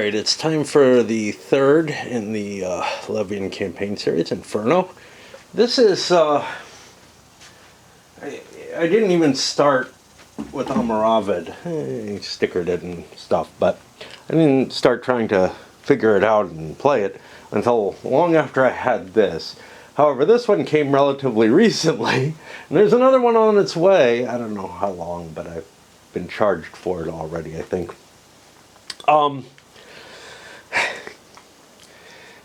Alright, it's time for the third in the Levian campaign series, Inferno. This is, I didn't even start with Almoravid. I stickered it and stuff, but I didn't start trying to figure it out and play it until long after I had this. However, this one came relatively recently, and there's another one on its way. I don't know how long, but I've been charged for it already, I think.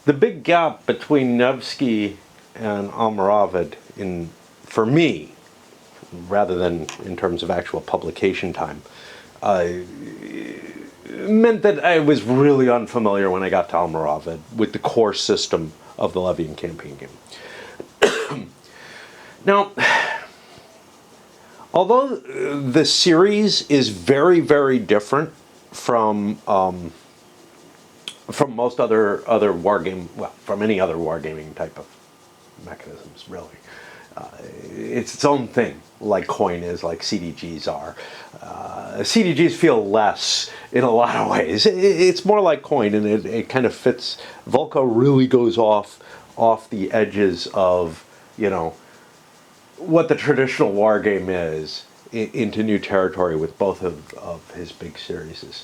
The big gap between Nevsky and Almoravid, for me, rather than in terms of actual publication time, meant that I was really unfamiliar when I got to Almoravid with the core system of the Levian campaign game. Now, although the series is very, very different from most other wargame, well, from any other wargaming type of mechanisms, really. It's its own thing, like coin is, like CDGs are. CDGs feel less in a lot of ways. It's more like coin, and it kind of fits. Volko really goes off the edges of, you know, what the traditional wargame is into new territory with both of his big series.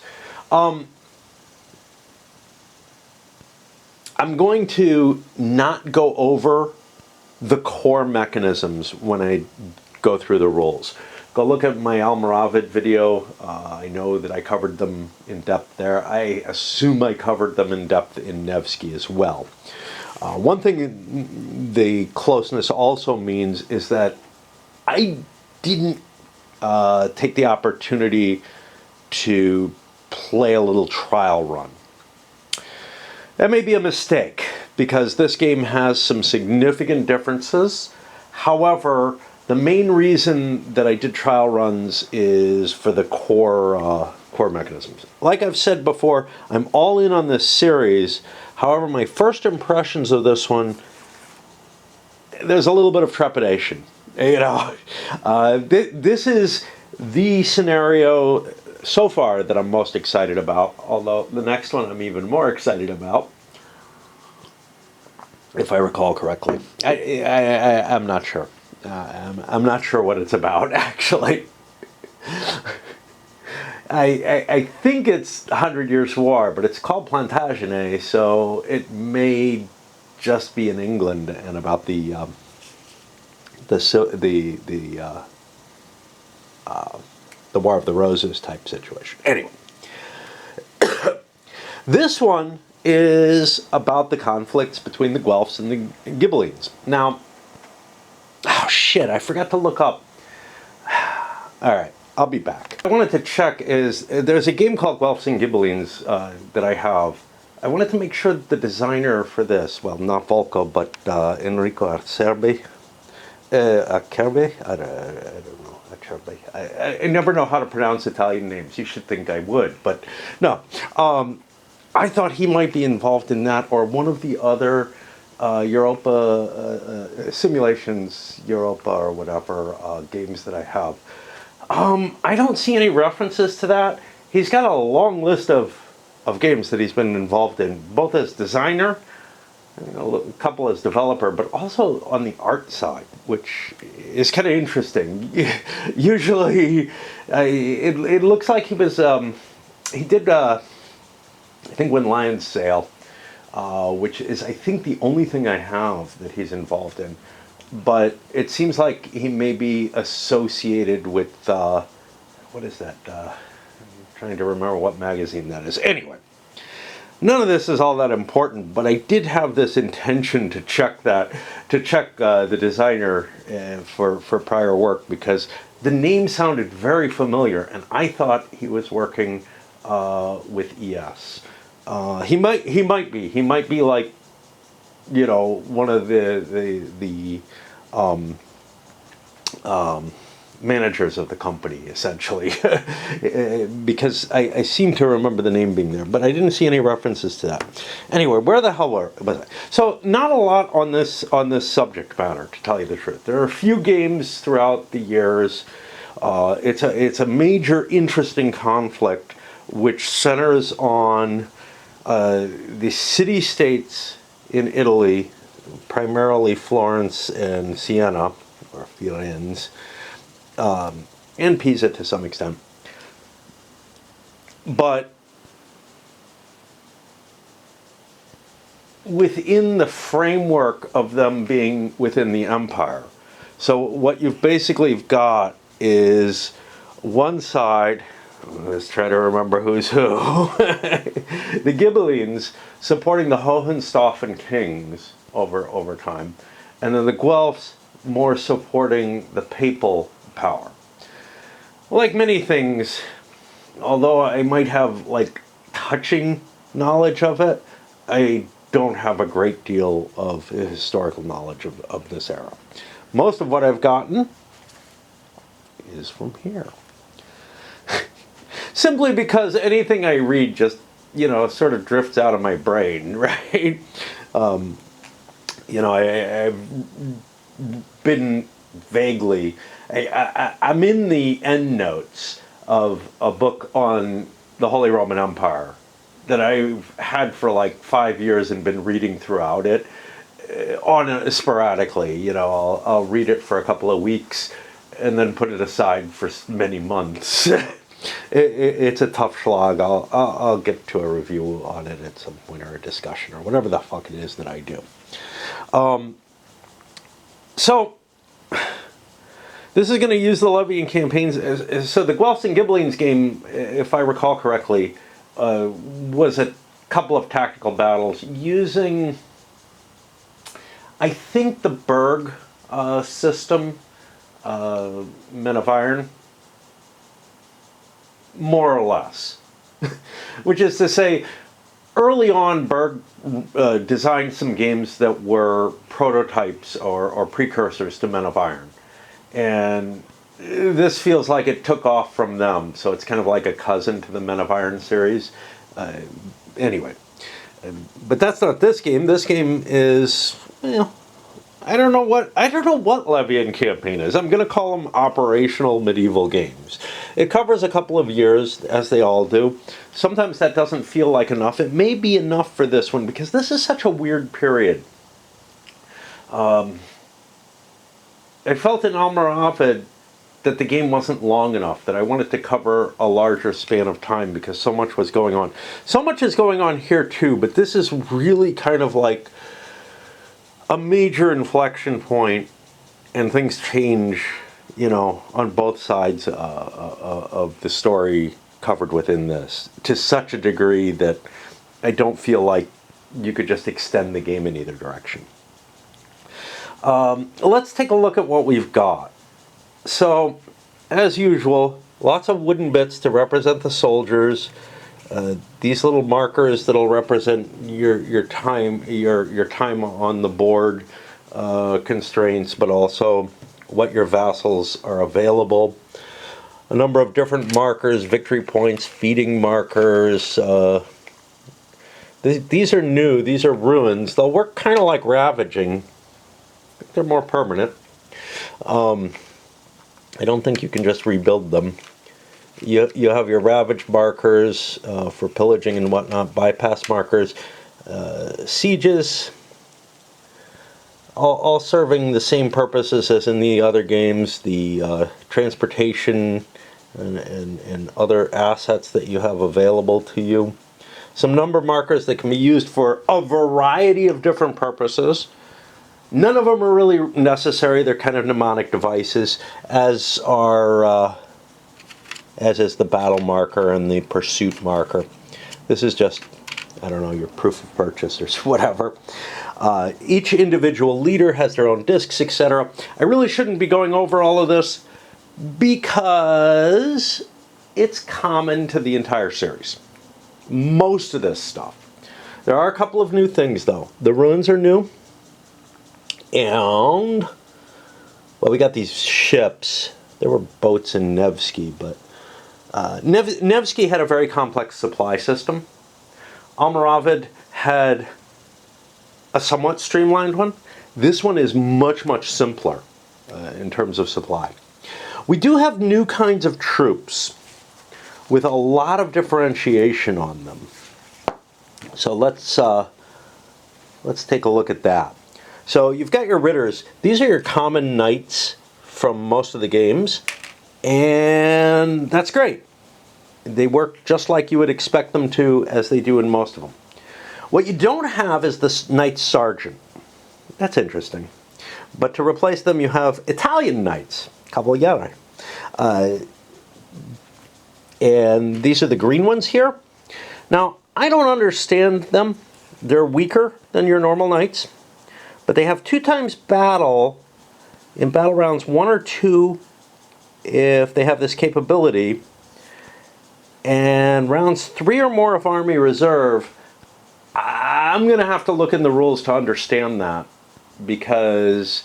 I'm going to not go over the core mechanisms when I go through the rules. Go look at my Almoravid video. I know that I covered them in depth there. I assume I covered them in depth in Nevsky as well. One thing the closeness also means is that I didn't take the opportunity to play a little trial run. That may be a mistake, because this game has some significant differences. However, the main reason that I did trial runs is for the core mechanisms. Like I've said before, I'm all in on this series. However, my first impressions of this one, there's a little bit of trepidation. You know, this is the scenario so far that I'm most excited about, although the next one I'm even more excited about, if I recall correctly. I'm not sure. I'm not sure what it's about, actually. I think it's 100 Years' War, but it's called Plantagenet, so it may just be in England and about the War of the Roses type situation. Anyway, this one is about the conflicts between the Guelphs and the Ghibellines. Now, oh shit, I forgot to look up. All right, I'll be back. I wanted to check there's a game called Guelphs and Ghibellines that I have. I wanted to make sure that the designer for this, well, not Volko, but Enrico Acerbi, Acerbi? I don't know. I never know how to pronounce Italian names. You should think I would, but no. I thought he might be involved in that, or one of the other Europa simulations, Europa or whatever games that I have. I don't see any references to that. He's got a long list of games that he's been involved in, both as designer, a couple as developer, but also on the art side, which is kind of interesting. Usually, it looks like he was, he did, I think, When Lions Sail, which is, I think, the only thing I have that he's involved in. But it seems like he may be associated with, what is that? I'm trying to remember what magazine that is. Anyway. None of this is all that important, but I did have this intention to check the designer for prior work, because the name sounded very familiar, and I thought he was working with ES. He might be like, you know, one of the managers of the company, essentially, because I seem to remember the name being there, but I didn't see any references to that. Anyway, where the hell was I? So, not a lot on this subject matter, to tell you the truth. There are a few games throughout the years. It's a major, interesting conflict which centers on The city-states in Italy, primarily Florence and Siena, or Firenze, and Pisa to some extent, but within the framework of them being within the empire. So what you've basically got is one side, let's try to remember who's who, the Ghibellines supporting the Hohenstaufen kings over time, and then the Guelphs more supporting the papal power. Like many things, although I might have like touching knowledge of it, I don't have a great deal of historical knowledge of this era. Most of what I've gotten is from here. Simply because anything I read just, sort of drifts out of my brain, right? I've been vaguely, I'm in the endnotes of a book on the Holy Roman Empire that I've had for like 5 years and been reading throughout it sporadically. I'll read it for a couple of weeks and then put it aside for many months. It's a tough slog. I'll get to a review on it at some point, or a discussion, or whatever the fuck it is that I do. So this is going to use the Levian campaigns. So the Guelphs and Ghibellines game, if I recall correctly, was a couple of tactical battles using, I think, the Berg system, Men of Iron, more or less. Which is to say, early on, Berg designed some games that were prototypes or precursors to Men of Iron. And this feels like it took off from them, so it's kind of like a cousin to the Men of Iron series. Anyway, but that's not this game. This game is, I don't know what Levian campaign is. I'm going to call them operational medieval games. It covers a couple of years, as they all do. Sometimes that doesn't feel like enough. It may be enough for this one, because this is such a weird period. I felt in Almoravid that the game wasn't long enough, that I wanted to cover a larger span of time because so much was going on. So much is going on here too, but this is really kind of like a major inflection point, and things change, on both sides of the story covered within this, to such a degree that I don't feel like you could just extend the game in either direction. Let's take a look at what we've got. So, as usual, lots of wooden bits to represent the soldiers. These little markers that'll represent your time on the board constraints, but also what your vassals are available. A number of different markers, victory points, feeding markers. These are new. These are ruins. They'll work kind of like ravaging. They're more permanent. I don't think you can just rebuild them. You have your ravage markers for pillaging and whatnot, bypass markers, sieges, all serving the same purposes as in the other games, the transportation and other assets that you have available to you. Some number markers that can be used for a variety of different purposes. None of them are really necessary. They're kind of mnemonic devices, as is the battle marker and the pursuit marker. This is just, I don't know, your proof of purchase or whatever. Each individual leader has their own discs, etc. I really shouldn't be going over all of this because it's common to the entire series. Most of this stuff. There are a couple of new things, though. The ruins are new. And, well, we got these ships. There were boats in Nevsky, but Nevsky had a very complex supply system. Almoravid had a somewhat streamlined one. This one is much, much simpler in terms of supply. We do have new kinds of troops with a lot of differentiation on them. So let's take a look at that. So you've got your ritters. These are your common knights from most of the games, and that's great. They work just like you would expect them to, as they do in most of them. What you don't have is the knight sergeant. That's interesting. But to replace them, you have Italian knights, cavaliere. And these are the green ones here. Now, I don't understand them. They're weaker than your normal knights, but they have 2 times battle in battle rounds 1 or 2 if they have this capability, and rounds 3 or more of army reserve. I'm going to have to look in the rules to understand that, because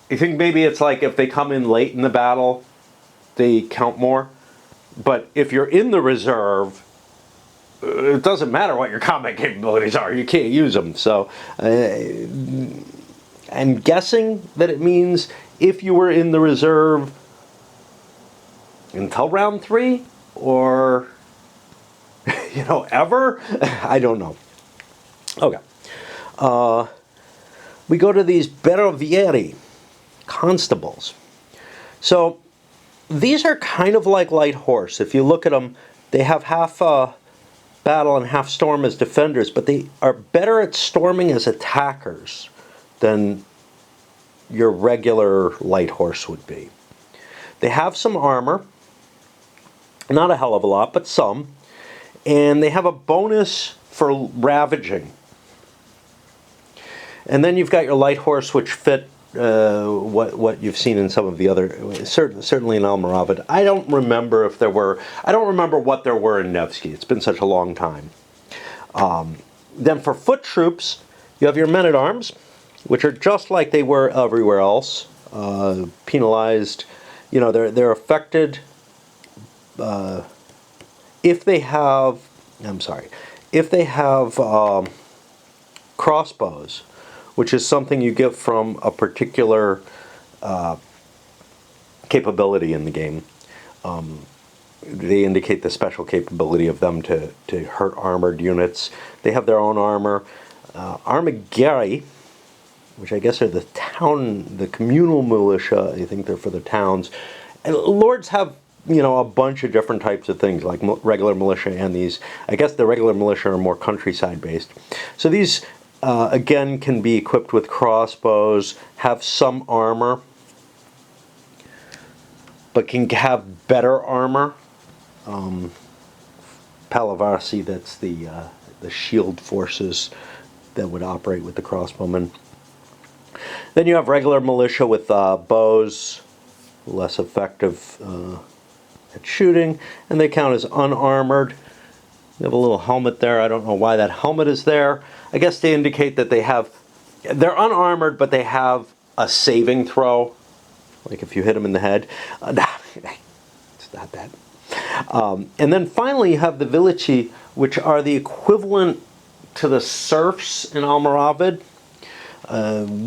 I think maybe it's like if they come in late in the battle, they count more. But if you're in the reserve, it doesn't matter what your combat capabilities are. You can't use them. So I'm guessing that it means if you were in the reserve until round 3, or ever. I don't know. Okay. We go to these Berrovieri, constables. So these are kind of like light horse. If you look at them, they have half battle and half storm as defenders, but they are better at storming as attackers than your regular light horse would be. They have some armor, not a hell of a lot, but some, and they have a bonus for ravaging. And then you've got your light horse, which fit what you've seen in some of the other, certainly in Almoravid. I don't remember what there were in Nevsky. It's been such a long time. Then for foot troops, you have your men-at-arms, which are just like they were everywhere else, penalized. They're affected if they have. If they have crossbows, which is something you get from a particular capability in the game. They indicate the special capability of them to hurt armored units. They have their own armor. Armigeri, which I guess are the communal militia. I think they're for the towns. And lords have a bunch of different types of things, like regular militia and these. I guess the regular militia are more countryside based. So these again can be equipped with crossbows, have some armor, but can have better armor. Palavarsi, that's the shield forces that would operate with the crossbowmen. Then you have regular militia with bows, less effective at shooting, and they count as unarmored. You have a little helmet there. I don't know why that helmet is there. I guess they indicate that they're unarmored, but they have a saving throw, like if you hit them in the head. It's not that. And then finally you have the Vilici, which are the equivalent to the serfs in Almoravid.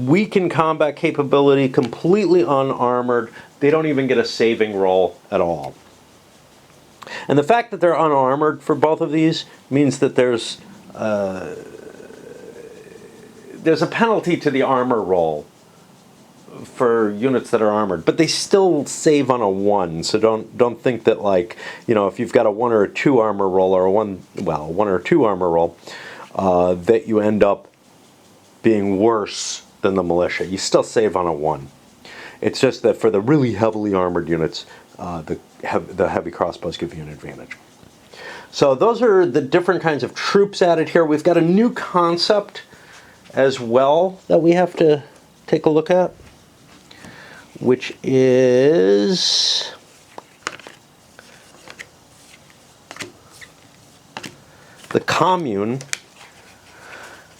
Weak in combat capability, completely unarmored. They don't even get a saving roll at all. And the fact that they're unarmored for both of these means that there's a penalty to the armor roll for units that are armored, but they still save on a 1. So don't think that, like, if you've got a 1 or a 2 armor roll, or a 1 or 2 armor roll, that you end up being worse than the militia. You still save on a 1. It's just that for the really heavily armored units, the heavy crossbows give you an advantage. So those are the different kinds of troops added here. We've got a new concept as well that we have to take a look at, which is the Commune.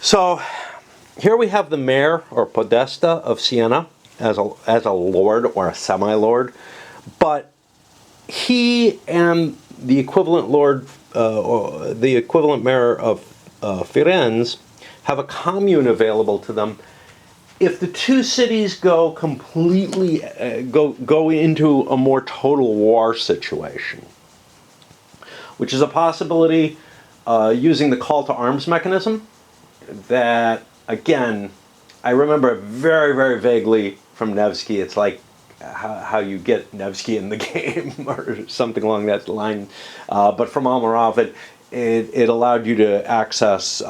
So here we have the mayor or podesta of Siena as a lord or a semi-lord, but he and the equivalent lord or the equivalent mayor of Firenze have a commune available to them if the two cities go completely go into a more total war situation, which is a possibility using the call to arms mechanism that, again, I remember very, very vaguely from Nevsky. It's like how you get Nevsky in the game or something along that line. But from Almoravid, it allowed you to access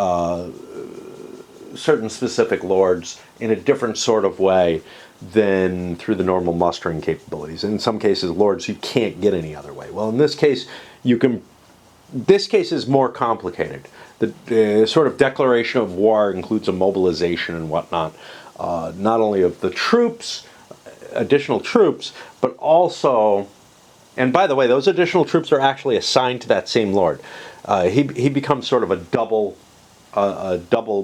certain specific lords in a different sort of way than through the normal mustering capabilities. In some cases, lords you can't get any other way. Well, in this case, you can. This case is more complicated. The sort of declaration of war includes a mobilization and whatnot, not only of the troops, additional troops, but also, and by the way, those additional troops are actually assigned to that same lord. He becomes sort of a double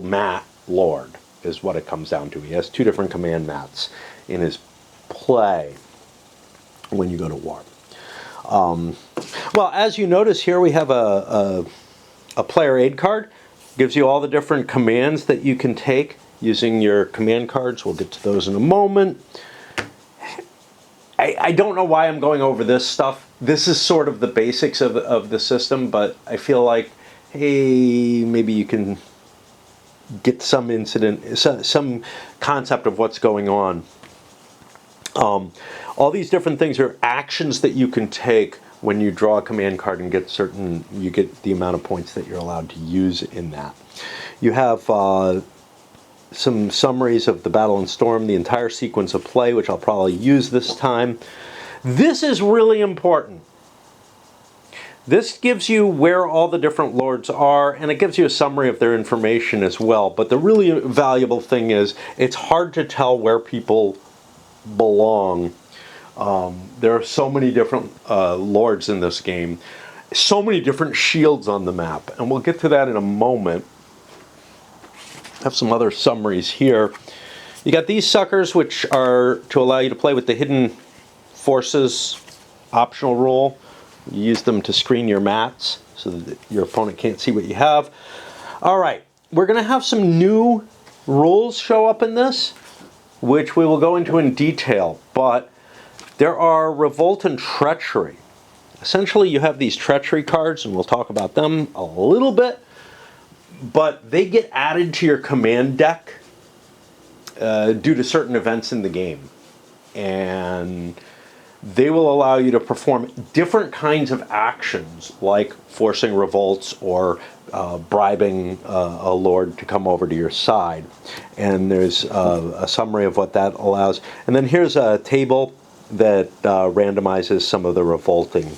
mat lord, is what it comes down to. He has two different command mats in his play when you go to war. Well, as you notice here, we have a player aid card. Gives you all the different commands that you can take using your command cards. We'll get to those in a moment. I don't know why I'm going over this stuff. This is sort of the basics of the system, but I feel like, hey, maybe you can get some some concept of what's going on. All these different things are actions that you can take when you draw a command card and you get the amount of points that you're allowed to use in that. You have some summaries of the Battle and Storm, the entire sequence of play, which I'll probably use this time. This is really important. This gives you where all the different lords are, and it gives you a summary of their information as well. But the really valuable thing is, it's hard to tell where people belong. There are so many different lords in this game, so many different shields on the map, and we'll get to that in a moment. I have some other summaries here. You got these suckers, which are to allow you to play with the hidden forces optional rule. You use them to screen your mats so that your opponent can't see what you have. All right, we're going to have some new rules show up in this, which we will go into in detail, but there are Revolt and Treachery. Essentially, you have these Treachery cards, and we'll talk about them a little bit, but they get added to your command deck due to certain events in the game. And they will allow you to perform different kinds of actions, like forcing revolts or bribing a lord to come over to your side. And there's a summary of what that allows. And then here's a table that randomizes some of the revolting.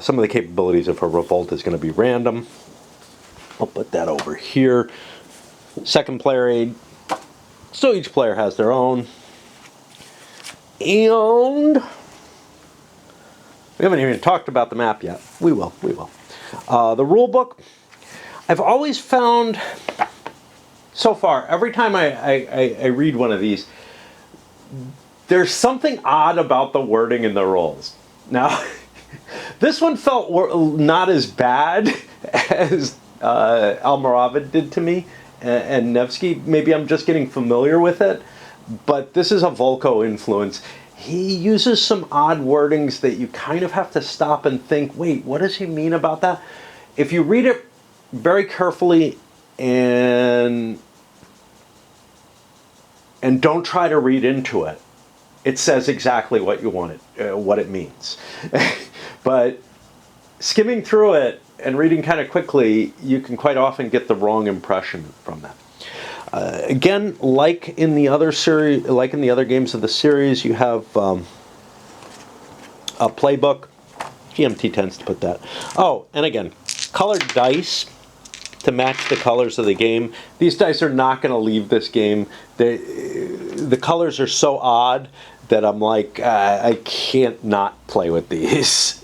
Some of the capabilities of a revolt is going to be random. I'll put that over here. Second player aid. So each player has their own. And we haven't even talked about the map yet. We will. The rulebook. I've always found, so far, every time I read one of these, there's something odd about the wording in the rules. Now, this one felt not as bad as Almoravid did to me, and Nevsky. Maybe I'm just getting familiar with it, but this is a Volko influence. He uses some odd wordings that you kind of have to stop and think, wait, what does he mean about that? If you read it very carefully and don't try to read into it, it says exactly what you want what it means. But skimming through it and reading kind of quickly, you can quite often get the wrong impression from that. Again, like in the other series, like in the other games of the series, you have a playbook. GMT tends to put that. Oh, and again, colored dice to match the colors of the game. These dice are not going to leave this game. The colors are so odd that I'm like, I can't not play with these.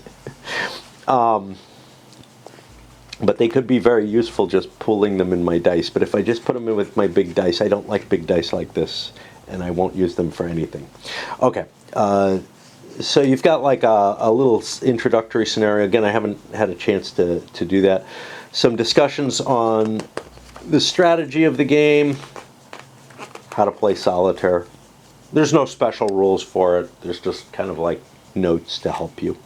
But they could be very useful just pulling them in my dice. But if I just put them in with my big dice, I don't like big dice like this, and I won't use them for anything. Okay, so you've got like a little introductory scenario. Again, I haven't had a chance to do that. Some discussions on the strategy of the game, how to play solitaire. There's no special rules for it. There's just kind of like notes to help you.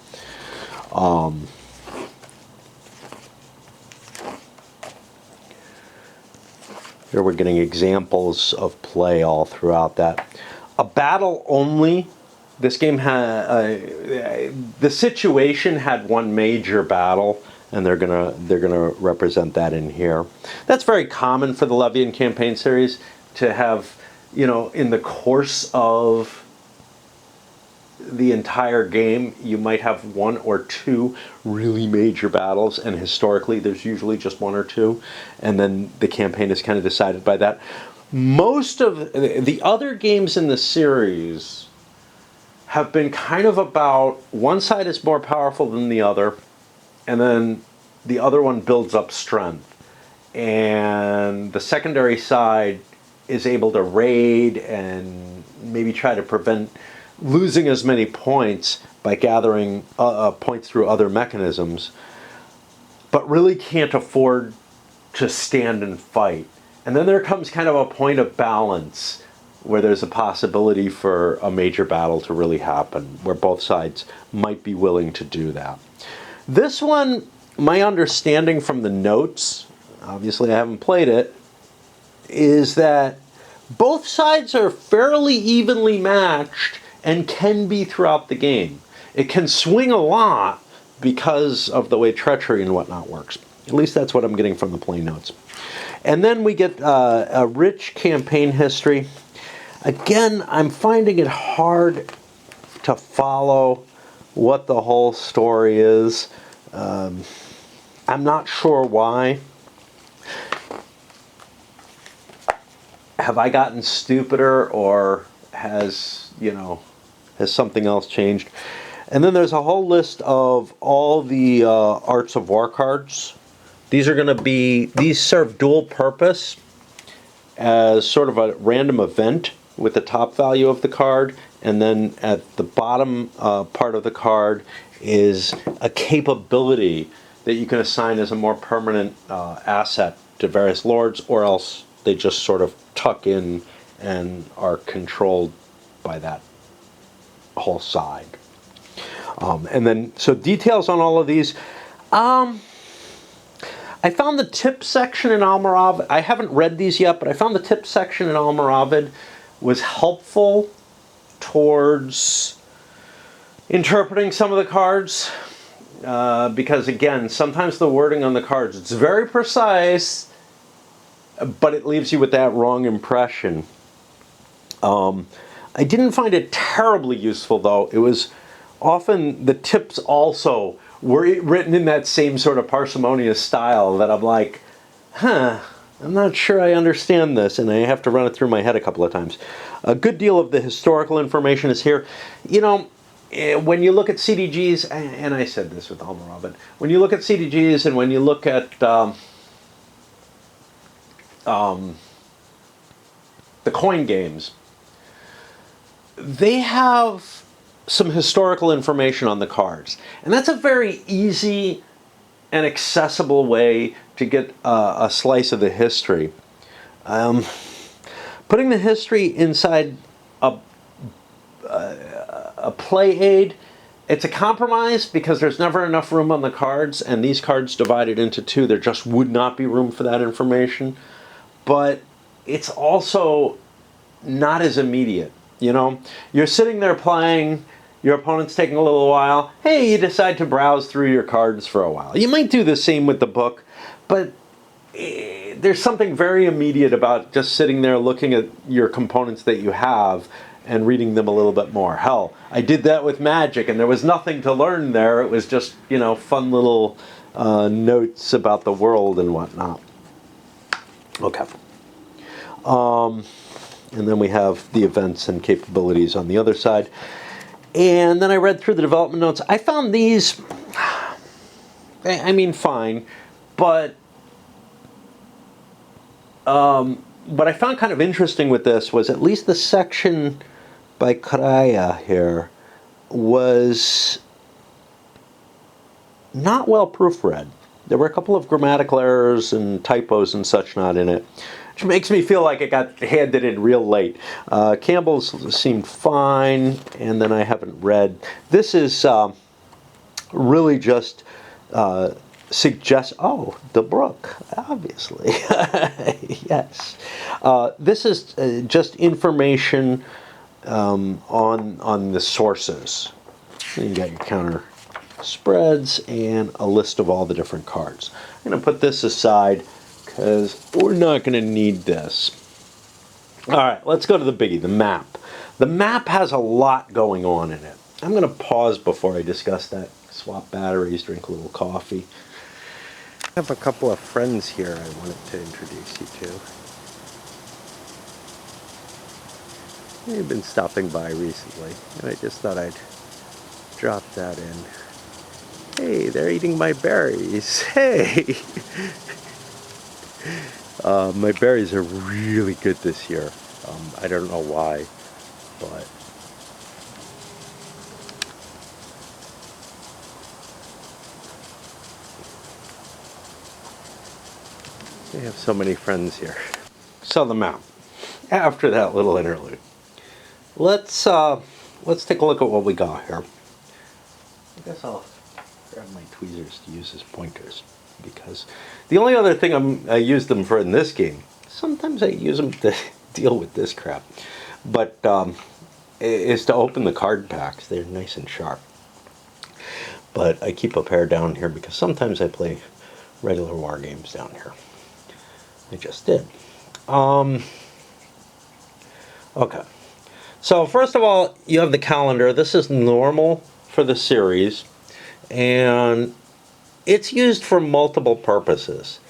Here we're getting examples of play all throughout that. A battle only. This game had the situation had one major battle, and they're gonna represent that in here. That's very common for the Levian campaign series to have, you know, in the course of the entire game, you might have one or two really major battles, and historically there's usually just one or two, and then the campaign is kind of decided by that. Most of the other games in the series have been kind of about one side is more powerful than the other, and then the other one builds up strength, and the secondary side is able to raid and maybe try to prevent losing as many points by gathering points through other mechanisms, but really can't afford to stand and fight. And then there comes kind of a point of balance where there's a possibility for a major battle to really happen, where both sides might be willing to do that. This one, my understanding from the notes, obviously I haven't played it, is that both sides are fairly evenly matched and can be throughout the game. It can swing a lot because of the way treachery and whatnot works. At least that's what I'm getting from the play notes. And then we get a rich campaign history. Again, I'm finding it hard to follow what the whole story is. I'm not sure why. Have I gotten stupider, or has something else changed? And then there's a whole list of all the Arts of War cards. These serve dual purpose as sort of a random event with the top value of the card, and then at the bottom part of the card is a capability that you can assign as a more permanent asset to various lords, or else they just sort of tuck in and are controlled by that whole side. And then, so details on all of these. I found the tip section in Almoravid. I haven't read these yet, but I found the tip section in Almoravid was helpful towards interpreting some of the cards. Because again, sometimes the wording on the cards, it's very precise, but it leaves you with that wrong impression. I didn't find it terribly useful, though. It was often the tips also were written in that same sort of parsimonious style that I'm like, I'm not sure I understand this, and I have to run it through my head a couple of times. A good deal of the historical information is here. You know, when you look at CDGs, and I said this with Almoravid, when you look at CDGs and when you look at the coin games, they have some historical information on the cards. And that's a very easy and accessible way to get a slice of the history. Putting the history inside a play aid, it's a compromise because there's never enough room on the cards, and these cards divided into two, there just would not be room for that information. But it's also not as immediate. You know, you're sitting there playing, your opponent's taking a little while, hey, you decide to browse through your cards for a while. You might do the same with the book, but there's something very immediate about just sitting there looking at your components that you have and reading them a little bit more. Hell, I did that with Magic, and there was nothing to learn there. It was just, you know, fun little notes about the world and whatnot. Okay. And then we have the events and capabilities on the other side. And then I read through the development notes. I found these, I mean, fine, but what I found kind of interesting with this was at least the section by Kraya here was not well proofread. There were a couple of grammatical errors and typos and such not in it, which makes me feel like it got handed in real late. Campbell's seemed fine, and then I haven't read. This is really just oh, the Brook, obviously. Yes. This is just information on the sources. Then you got your counter spreads and a list of all the different cards. I'm going to put this aside because we're not going to need this. All right, let's go to the biggie, the map. The map has a lot going on in it. I'm going to pause before I discuss that. Swap batteries, drink a little coffee. I have a couple of friends here I wanted to introduce you to. They've been stopping by recently, and I just thought I'd drop that in. Hey, they're eating my berries. Hey! My berries are really good this year. I don't know why, but I have so many friends here. So the map. After that little interlude, let's take a look at what we got here. I guess I'll grab my tweezers to use as pointers, because the only other thing I use them for in this game, sometimes I use them to deal with this crap, but is to open the card packs. They're nice and sharp. But I keep a pair down here because sometimes I play regular war games down here. I just did. Okay. So first of all, you have the calendar. This is normal for the series, and it's used for multiple purposes.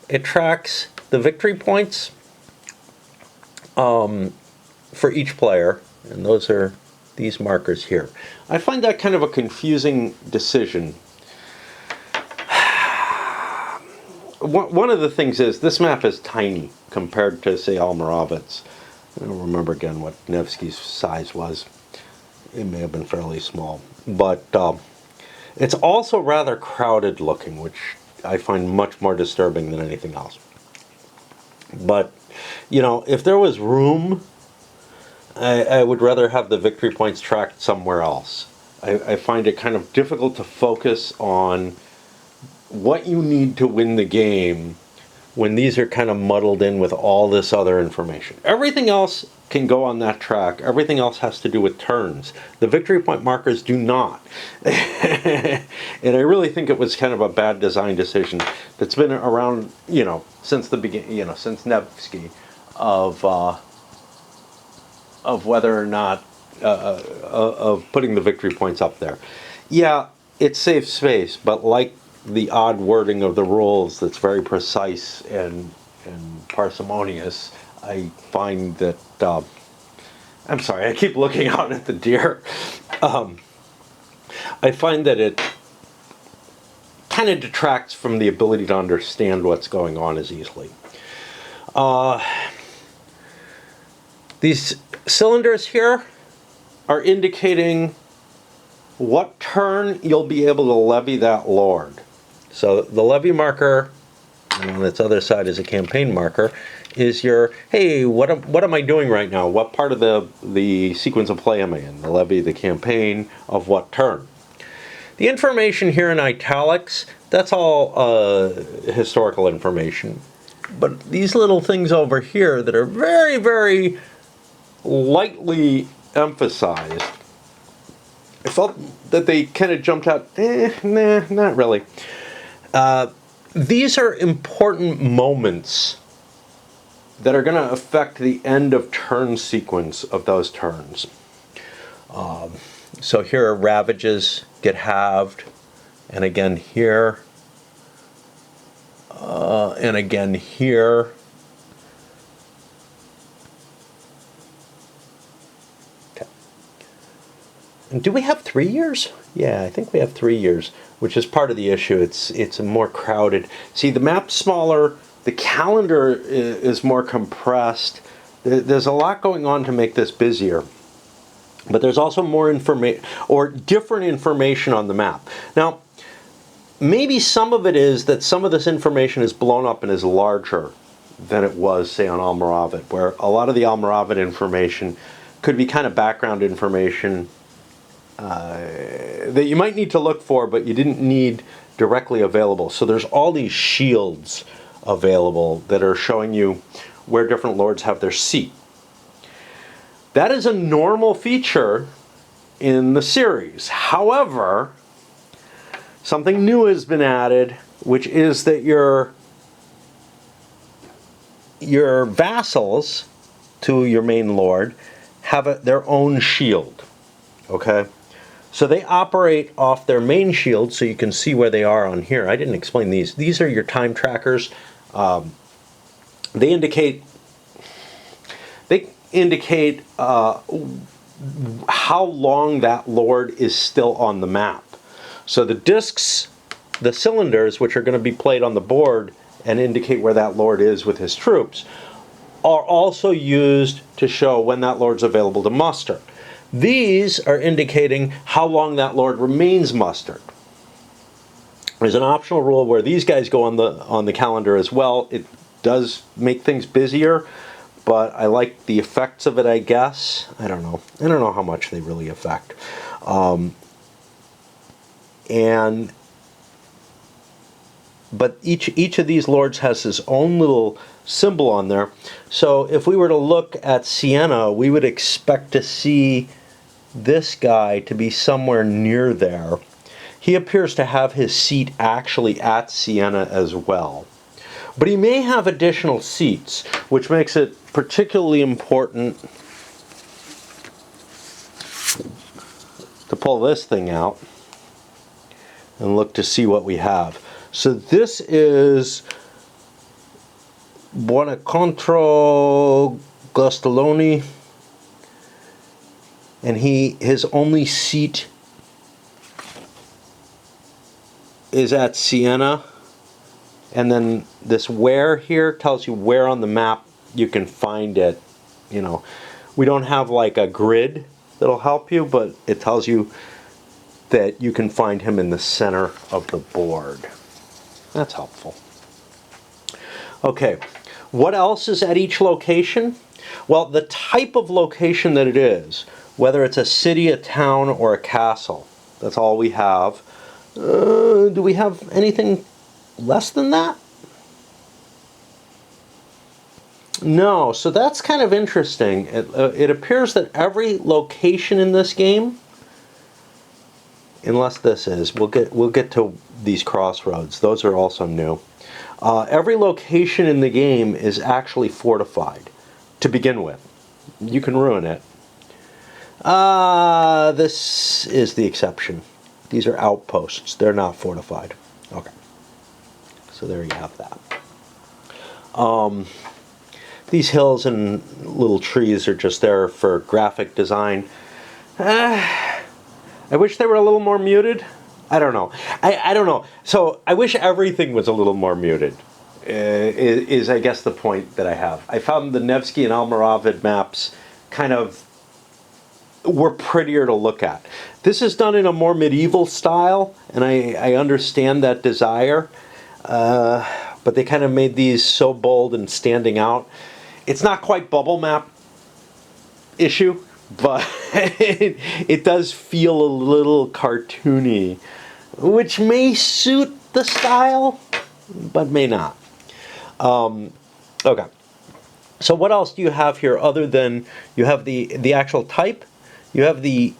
It tracks the victory points for each player, and those are these markers here. I find that kind of a confusing decision. One of the things is this map is tiny compared to, say, Almoravid's. I don't remember again what Nevsky's size was. It may have been fairly small, but it's also rather crowded looking, which I find much more disturbing than anything else. But, you know, if there was room, I would rather have the victory points tracked somewhere else. I find it kind of difficult to focus on what you need to win the game when these are kind of muddled in with all this other information. Everything else can go on that track. Everything else has to do with turns. The victory point markers do not. And I really think it was kind of a bad design decision that's been around, you know, since the beginning, you know, since Nevsky, of whether or not of putting the victory points up there. Yeah, it saves space, but like the odd wording of the rules that's very precise and parsimonious, I find that I'm sorry, I keep looking out at the deer. I find that it kind of detracts from the ability to understand what's going on as easily. These cylinders here are indicating what turn you'll be able to levy that lord. So the levy marker, and on its other side is a campaign marker, is your, hey, what am I doing right now? What part of the sequence of play am I in? The levy, the campaign, of what turn? The information here in italics, that's all historical information. But these little things over here that are very, very lightly emphasized, I felt that they kind of jumped out, nah, not really. These are important moments that are going to affect the end of turn sequence of those turns. So here are ravages get halved, and again here, and again here. Okay. And do we have 3 years? Yeah, I think we have 3 years, which is part of the issue. It's more crowded. See, the map's smaller. The calendar is more compressed. There's a lot going on to make this busier. But there's also more information, or different information on the map. Now, maybe some of it is that some of this information is blown up and is larger than it was, say, on Almoravid, where a lot of the Almoravid information could be kind of background information that you might need to look for, but you didn't need directly available. So there's all these shields available that are showing you where different lords have their seat. That is a normal feature in the series. However, something new has been added, which is that your vassals to your main lord have their own shield. Okay? So they operate off their main shield, so you can see where they are on here. I didn't explain these. These are your time trackers. They indicate how long that lord is still on the map. So the discs, the cylinders, which are going to be played on the board and indicate where that lord is with his troops, are also used to show when that lord's available to muster. These are indicating how long that lord remains mustered. There's an optional rule where these guys go on the calendar as well. It does make things busier, but I like the effects of it, I guess. I don't know how much they really affect. But each of these lords has his own little symbol on there. So if we were to look at Siena, we would expect to see this guy to be somewhere near there. He appears to have his seat actually at Siena as well. But he may have additional seats, which makes it particularly important to pull this thing out and look to see what we have. So this is Buonacontro Gostaloni, and his only seat is at Siena. And then this where here tells you where on the map you can find it. You know, we don't have like a grid that'll help you, but it tells you that you can find him in the center of the board. That's helpful. Okay, what else is at each location? Well, the type of location that it is, whether it's a city, a town, or a castle. That's all we have. Do we have anything less than that? No, so that's kind of interesting. It appears that every location in this game, unless this is, we'll get to these crossroads. Those are also new. Every location in the game is actually fortified to begin with. You can ruin it. This is the exception. These are outposts. They're not fortified. Okay. So there you have that. These hills and little trees are just there for graphic design. I wish they were a little more muted. I don't know. I don't know. So I wish everything was a little more muted, is I guess the point that I have. I found the Nevsky and Almoravid maps kind of were prettier to look at. This is done in a more medieval style, and I understand that desire. But they kind of made these so bold and standing out. It's not quite bubble map issue, but it does feel a little cartoony, which may suit the style, but may not. Okay. So what else do you have here other than you have the actual type? You have the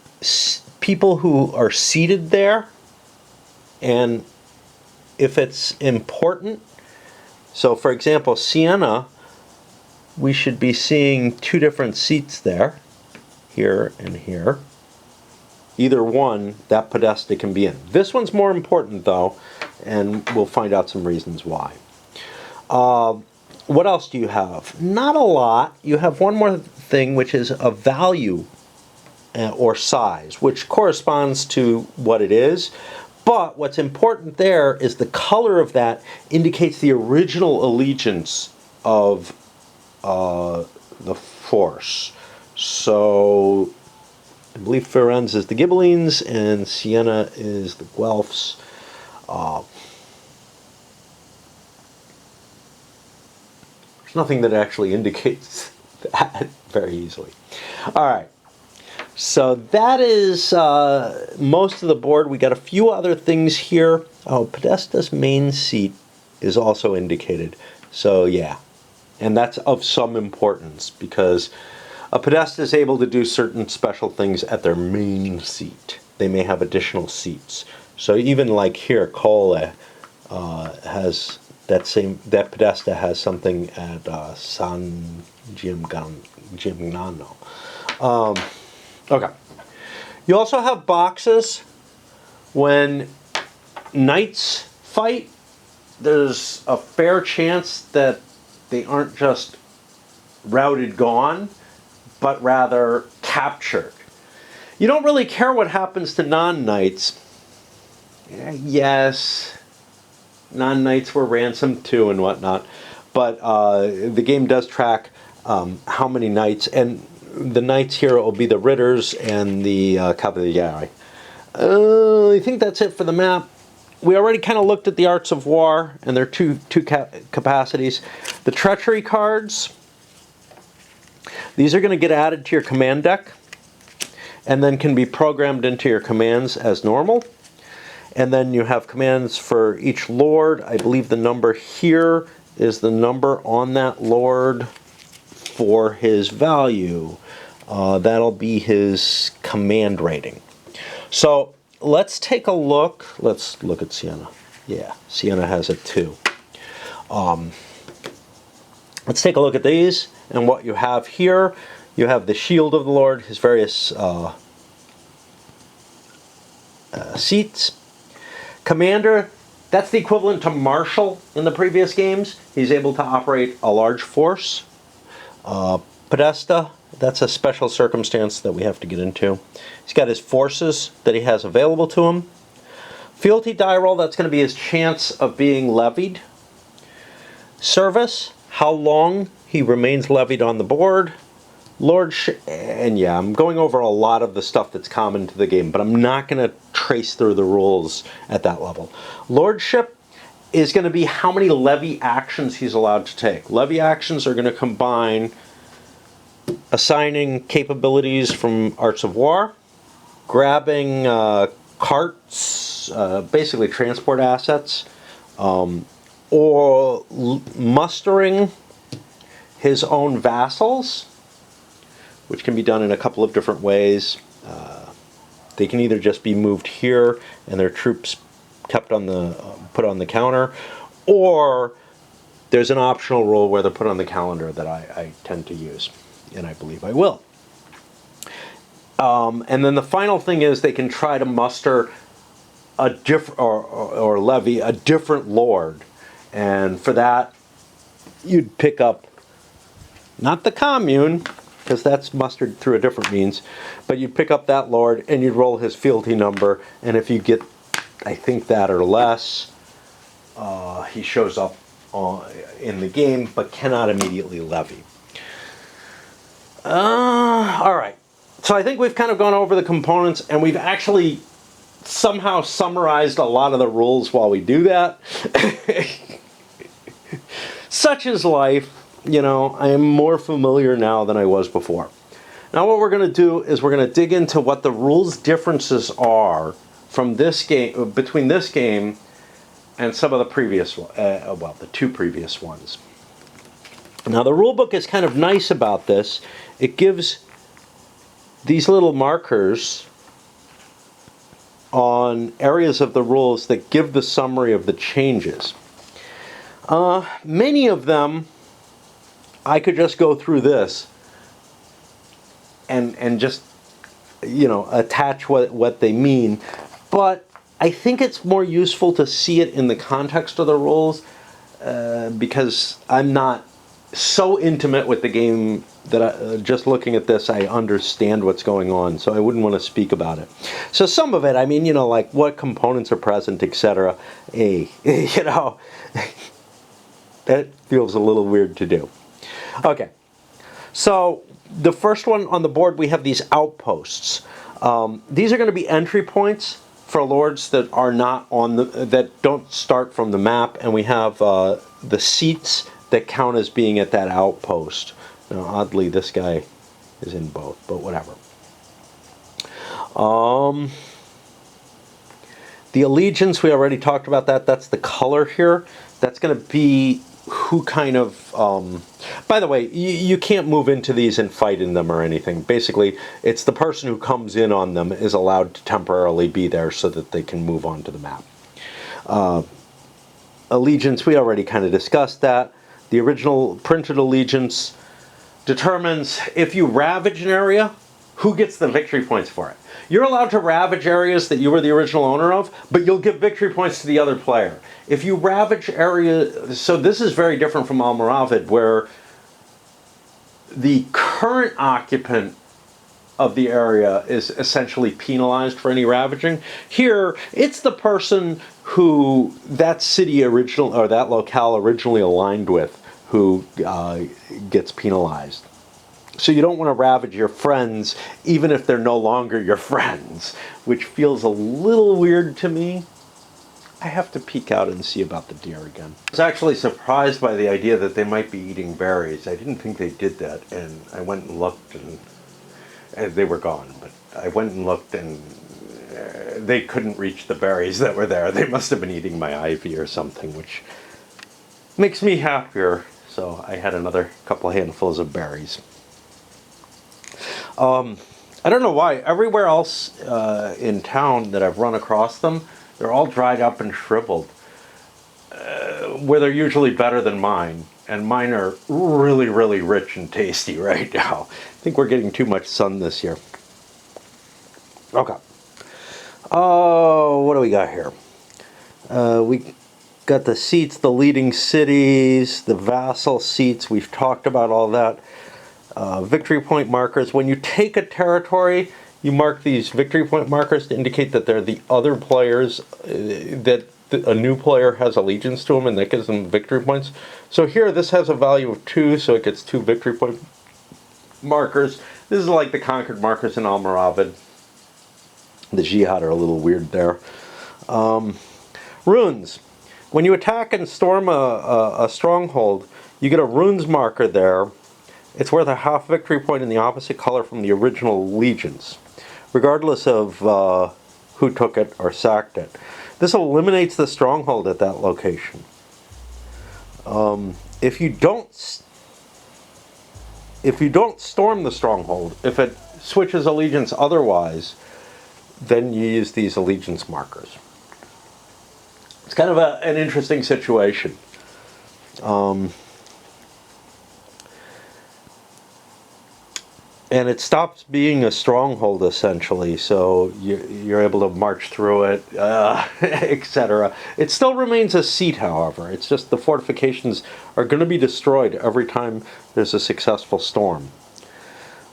people who are seated there, and if it's important. So for example, Siena, we should be seeing two different seats there, here and here. Either one, that podesta can be in. This one's more important though, and we'll find out some reasons why. What else do you have? Not a lot. You have one more thing, which is a value or size, which corresponds to what it is. But what's important there is the color of that indicates the original allegiance of the force. So I believe Firenze is the Ghibellines and Siena is the Guelphs. There's nothing that actually indicates that very easily. All right. So that is most of the board. We got a few other things here. Oh, Podesta's main seat is also indicated. So yeah, And that's of some importance because a podesta is able to do certain special things at their main seat. They may have additional seats. So even like here, Colle has that podesta has something at San Gimignano. Okay. You also have boxes when knights fight. There's a fair chance that they aren't just routed gone, but rather captured. You don't really care what happens to non-knights. Yes, non-knights were ransomed too and whatnot, but the game does track how many knights, and the knights here will be the ritters and the cavalieri. I think that's it for the map. We already kind of looked at the Arts of War and their two capacities. The treachery cards, these are going to get added to your command deck and then can be programmed into your commands as normal. And then you have commands for each lord. I believe the number here is the number on that lord for his value. That'll be his command rating. So let's take a look. Let's look at Siena. Yeah, Siena has it too. Let's take a look at these and what you have here. You have the shield of the Lord, his various seats. Commander, that's the equivalent to Marshal in the previous games. He's able to operate a large force. Podesta, that's a special circumstance that we have to get into. He's got his forces that he has available to him. Fealty die roll, that's going to be his chance of being levied. Service, how long he remains levied on the board. Lordship, and yeah, I'm going over a lot of the stuff that's common to the game, but I'm not going to trace through the rules at that level. Lordship is going to be how many levy actions he's allowed to take. Levy actions are going to combine assigning capabilities from Arts of War, grabbing carts, basically transport assets, or mustering his own vassals, which can be done in a couple of different ways. They can either just be moved here and their troops kept on the put on the counter, or there's an optional rule where they're put on the calendar that I tend to use, and I believe I will. And then the final thing is they can try to muster a different or levy a different lord, and for that you'd pick up not the commune, because that's mustered through a different means, but you'd pick up that lord and you'd roll his fealty number, and if you get, I think, that or less, he shows up in the game but cannot immediately levy. Alright, so I think we've kind of gone over the components, and we've actually somehow summarized a lot of the rules while we do that. Such is life. You know, I am more familiar now than I was before. Now what we're going to do is we're going to dig into what the rules differences are from this game, between this game and some of the previous, well, the two previous ones. Now the rulebook is kind of nice about this. It gives these little markers on areas of the rules that give the summary of the changes. Many of them I could just go through this and just, you know, attach what they mean, but I think it's more useful to see it in the context of the rules, because I'm not so intimate with the game that just looking at this I understand what's going on, so I wouldn't want to speak about it. So some of it, I mean, you know, like what components are present, etc. You know, that feels a little weird to do. Okay, so the first one on the board, we have these outposts. These are going to be entry points for lords that are not on that don't start from the map, and we have the seats that count as being at that outpost. Now, oddly, this guy is in both, but whatever. The allegiance, we already talked about that. That's the color here. That's going to be who kind of, by the way, you can't move into these and fight in them or anything. Basically, it's the person who comes in on them is allowed to temporarily be there so that they can move on to the map. Allegiance, we already kind of discussed that. The original printed allegiance determines if you ravage an area, who gets the victory points for it. You're allowed to ravage areas that you were the original owner of, but you'll give victory points to the other player. If you ravage areas, so this is very different from Almoravid, where the current occupant of the area is essentially penalized for any ravaging. Here, it's the person who that city original or that locale originally aligned with who gets penalized. So you don't want to ravage your friends, even if they're no longer your friends, which feels a little weird to me. I have to peek out and see about the deer again. I was actually surprised by the idea that they might be eating berries. I didn't think they did that, and I went and looked, and they were gone. But I went and looked, and they couldn't reach the berries that were there. They must have been eating my ivy or something, which makes me happier. So I had another couple handfuls of berries. I don't know why. Everywhere else in town that I've run across them, they're all dried up and shriveled, where they're usually better than mine. And mine are really, really rich and tasty right now. I think we're getting too much sun this year. Okay. Oh, what do we got here? We got the seats, the leading cities, the vassal seats. We've talked about all that. Victory point markers. When you take a territory, you mark these victory point markers to indicate that they're the other players, that a new player has allegiance to them, and that gives them victory points. So here, this has a value of 2, so it gets 2 victory point markers. This is like the conquered markers in Almoravid. The Jihad are a little weird there. Runes. When you attack and storm a stronghold, you get a runes marker there. It's worth a half victory point in the opposite color from the original allegiance, regardless of who took it or sacked it. This eliminates the stronghold at that location. If you don't storm the stronghold, if it switches allegiance otherwise, then you use these allegiance markers. It's kind of an interesting situation. And it stops being a stronghold, essentially, so you're able to march through it, etc. It still remains a seat, however. It's just the fortifications are going to be destroyed every time there's a successful storm.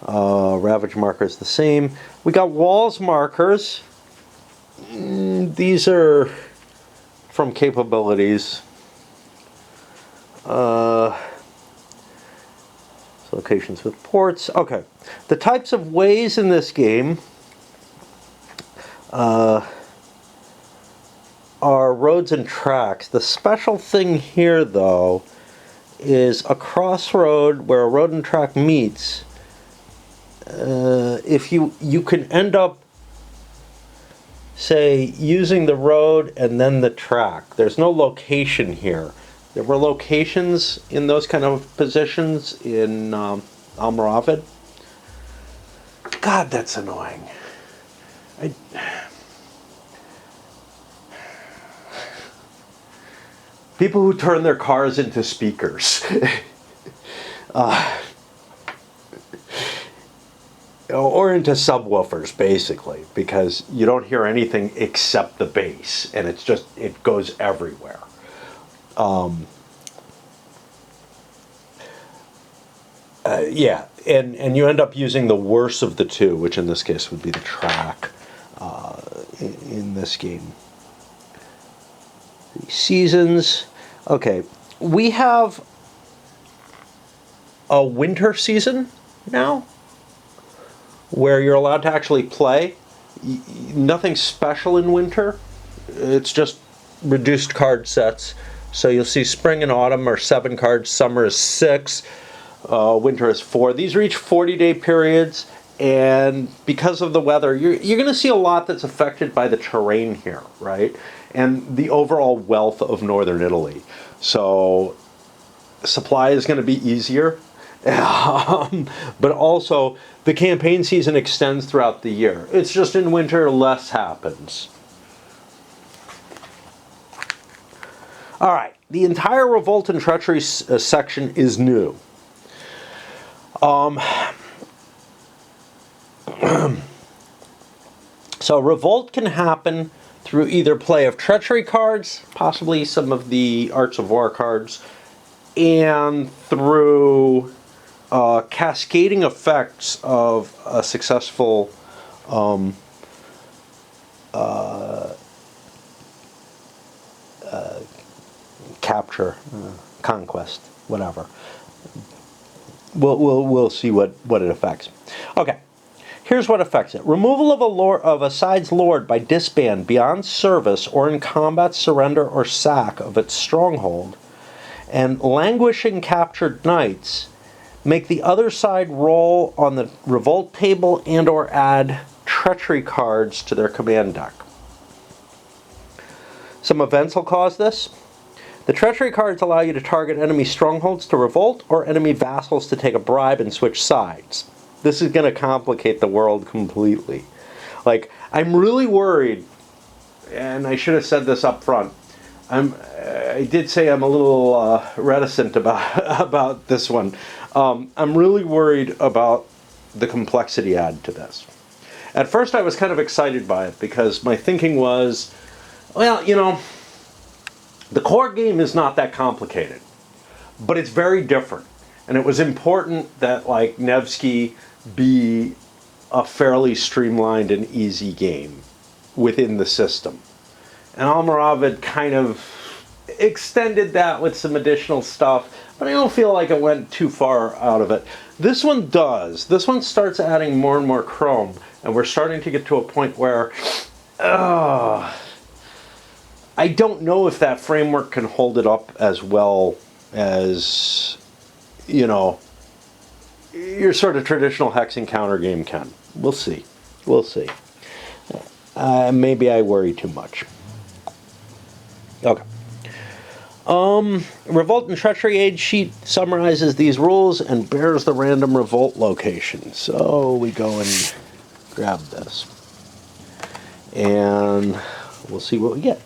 Ravage marker is the same. We got walls markers. These are from capabilities. Locations with ports. Okay. The types of ways in this game are roads and tracks. The special thing here, though, is a crossroad where a road and track meets. If you can end up, say, using the road and then the track. There's no location here. There were locations in those kind of positions in Almoravid. God, that's annoying. People who turn their cars into speakers. Or into subwoofers, basically, because you don't hear anything except the bass, and it goes everywhere. Yeah, and you end up using the worst of the two, which in this case would be the track in this game. The seasons. Okay, we have a winter season now where you're allowed to actually play. Nothing special in winter. It's just reduced card sets. So you'll see spring and autumn are 7 cards, summer is 6, winter is 4. These reach 40-day periods, and because of the weather, you're going to see a lot that's affected by the terrain here, right? And the overall wealth of northern Italy. So supply is going to be easier. But also, the campaign season extends throughout the year. It's just in winter, less happens. All right, the entire Revolt and Treachery section is new. So Revolt can happen through either play of Treachery cards, possibly some of the Arts of War cards, and through cascading effects of a successful capture, conquest, whatever. We'll see what it affects. Okay, here's what affects it: removal of a side's lord by disband beyond service or in combat, surrender, or sack of its stronghold, and languishing captured knights make the other side roll on the revolt table and or add treachery cards to their command deck. Some events will cause this. The treachery cards allow you to target enemy strongholds to revolt or enemy vassals to take a bribe and switch sides. This is going to complicate the world completely. Like, I'm really worried, and I should have said this up front. I did say I'm a little reticent about this one. I'm really worried about the complexity added to this. At first I was kind of excited by it because my thinking was, well, you know, the core game is not that complicated, but it's very different. And it was important that, like, Nevsky be a fairly streamlined and easy game within the system. And Almoravid kind of extended that with some additional stuff, but I don't feel like it went too far out of it. This one does. This one starts adding more and more chrome, and we're starting to get to a point where I don't know if that framework can hold it up as well as, you know, your sort of traditional hex and counter game can. We'll see. We'll see. Maybe I worry too much. Okay. Revolt and Treachery aid sheet summarizes these rules and bears the random revolt location. So we go and grab this. And we'll see what we get.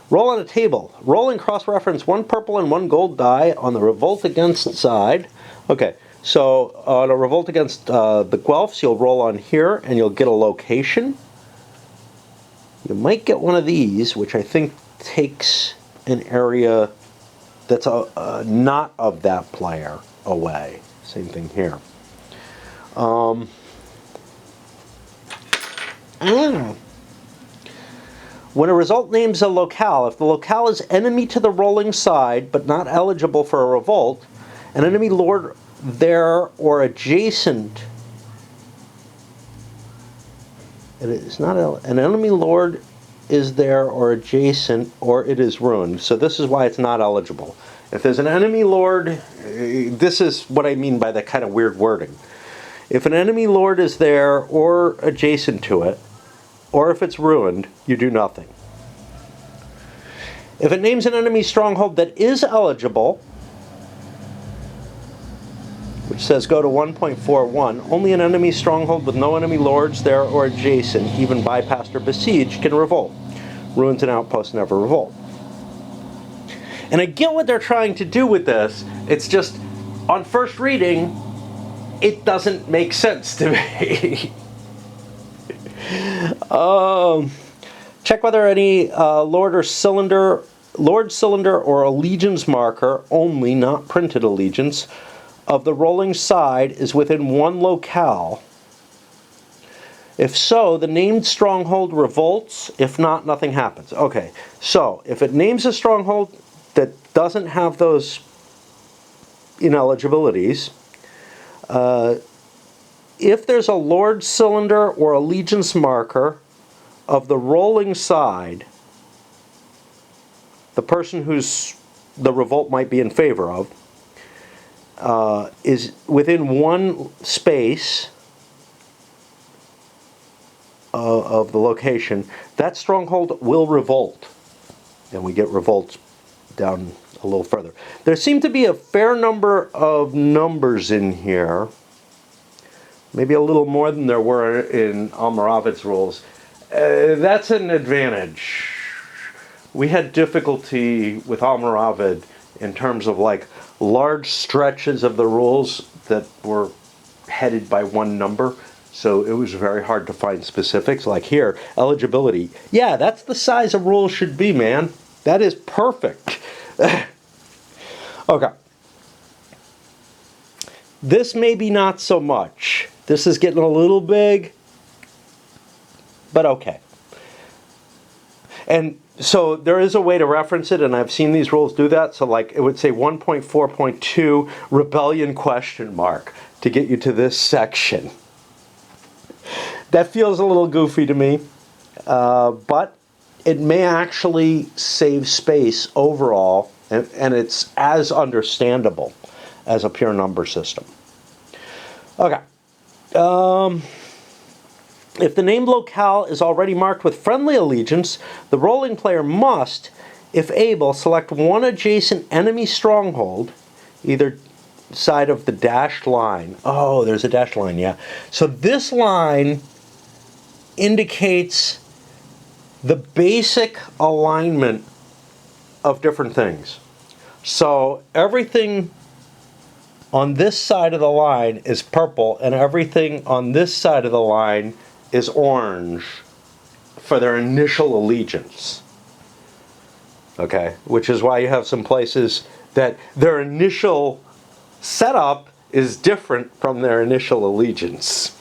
Roll on a table. Roll and cross-reference one purple and one gold die on the revolt against side. Okay, so on a revolt against the Guelphs, you'll roll on here and you'll get a location. You might get one of these, which I think takes an area that's not of that player away. Same thing here. I don't know. When a result names a locale, if the locale is enemy to the rolling side but not eligible for a revolt, an enemy lord there or adjacent. It is not an enemy lord is there or adjacent, or it is ruined. So this is why it's not eligible. If there's an enemy lord, this is what I mean by that kind of weird wording. If an enemy lord is there or adjacent to it, or if it's ruined, you do nothing. If it names an enemy stronghold that is eligible, which says go to 1.41, only an enemy stronghold with no enemy lords there or adjacent, even bypassed or besieged, can revolt. Ruins and outposts never revolt. And I get what they're trying to do with this. It's just, on first reading, it doesn't make sense to me. Check whether any lord cylinder or allegiance marker only, not printed allegiance, of the rolling side is within one locale. If so, the named stronghold revolts. If not, nothing happens. Okay, so if it names a stronghold that doesn't have those ineligibilities, if there's a lord cylinder or allegiance marker of the rolling side, the person who's the revolt might be in favor of, is within one space of the location, that stronghold will revolt. And we get revolts down a little further. There seem to be a fair number of numbers in here, maybe a little more than there were in Almoravid's rules. That's an advantage. We had difficulty with Almoravid in terms of like large stretches of the rules that were headed by one number. So it was very hard to find specifics. Like here, eligibility. Yeah, that's the size a rule should be, man. That is perfect. Okay. This maybe not so much. This is getting a little big, but okay. And so there is a way to reference it, and I've seen these rules do that. So like it would say 1.4.2 rebellion question mark to get you to this section. That feels a little goofy to me, but it may actually save space overall, and it's as understandable as a pure number system. Okay. If the named locale is already marked with friendly allegiance, the rolling player must, if able, select one adjacent enemy stronghold, either side of the dashed line. Oh, there's a dashed line, yeah. So this line indicates the basic alignment of different things. So everything on this side of the line is purple, and everything on this side of the line is orange for their initial allegiance. Okay, which is why you have some places that their initial setup is different from their initial allegiance.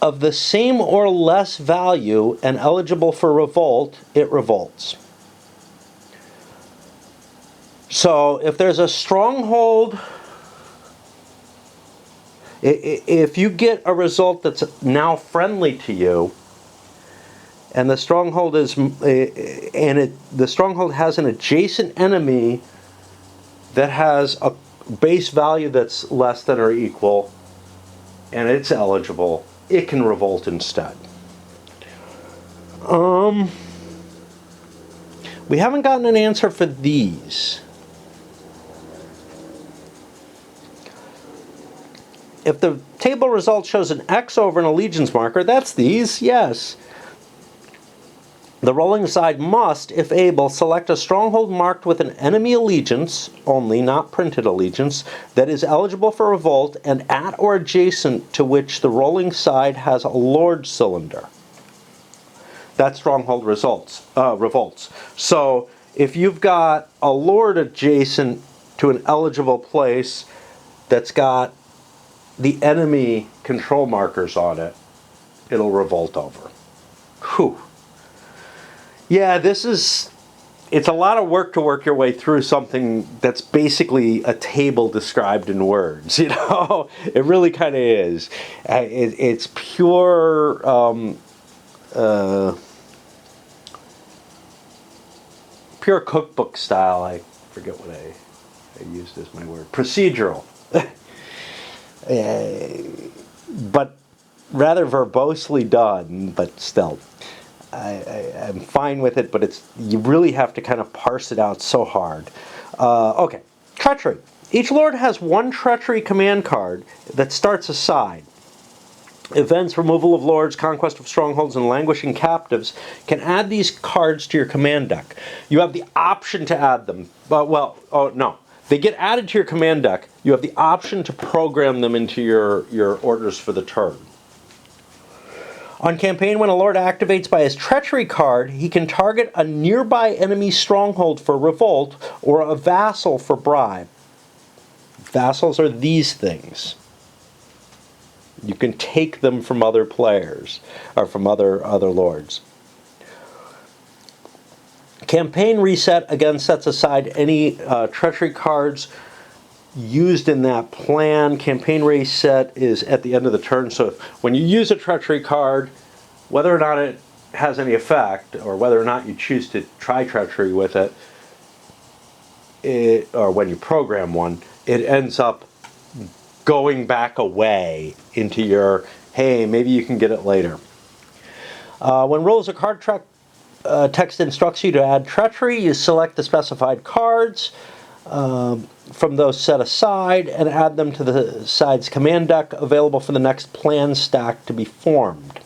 Of the same or less value and eligible for revolt, it revolts. So if there's a stronghold, if you get a result that's now friendly to you, and the stronghold is, the stronghold has an adjacent enemy that has a base value that's less than or equal, and it's eligible, it can revolt instead. We haven't gotten an answer for these. If the table result shows an X over an allegiance marker, that's these, yes. The rolling side must, if able, select a stronghold marked with an enemy allegiance, only, not printed allegiance, that is eligible for revolt and at or adjacent to which the rolling side has a lord cylinder. That stronghold revolts. So if you've got a lord adjacent to an eligible place that's got the enemy control markers on it, it'll revolt over. Whew. Yeah, it's a lot of work to work your way through something that's basically a table described in words, you know? It really kind of is. It's pure pure cookbook style. I forget what I used as my word. Procedural. But rather verbosely done, but still. I'm fine with it, but you really have to kind of parse it out so hard. Okay, treachery. Each lord has one treachery command card that starts a side. Events, removal of lords, conquest of strongholds, and languishing captives can add these cards to your command deck. You have the option to add them. They get added to your command deck. You have the option to program them into your orders for the turn. On campaign, when a lord activates by his treachery card, he can target a nearby enemy stronghold for revolt or a vassal for bribe. Vassals are these things. You can take them from other players or from other lords. Campaign reset again sets aside any treachery cards used in that plan. Campaign reset is at the end of the turn, so when you use a treachery card, whether or not it has any effect, or whether or not you choose to try treachery with it, or when you program one, it ends up going back away into your, hey, maybe you can get it later. When Rules of Card text instructs you to add treachery, you select the specified cards from those set aside and add them to the side's command deck available for the next plan stack to be formed.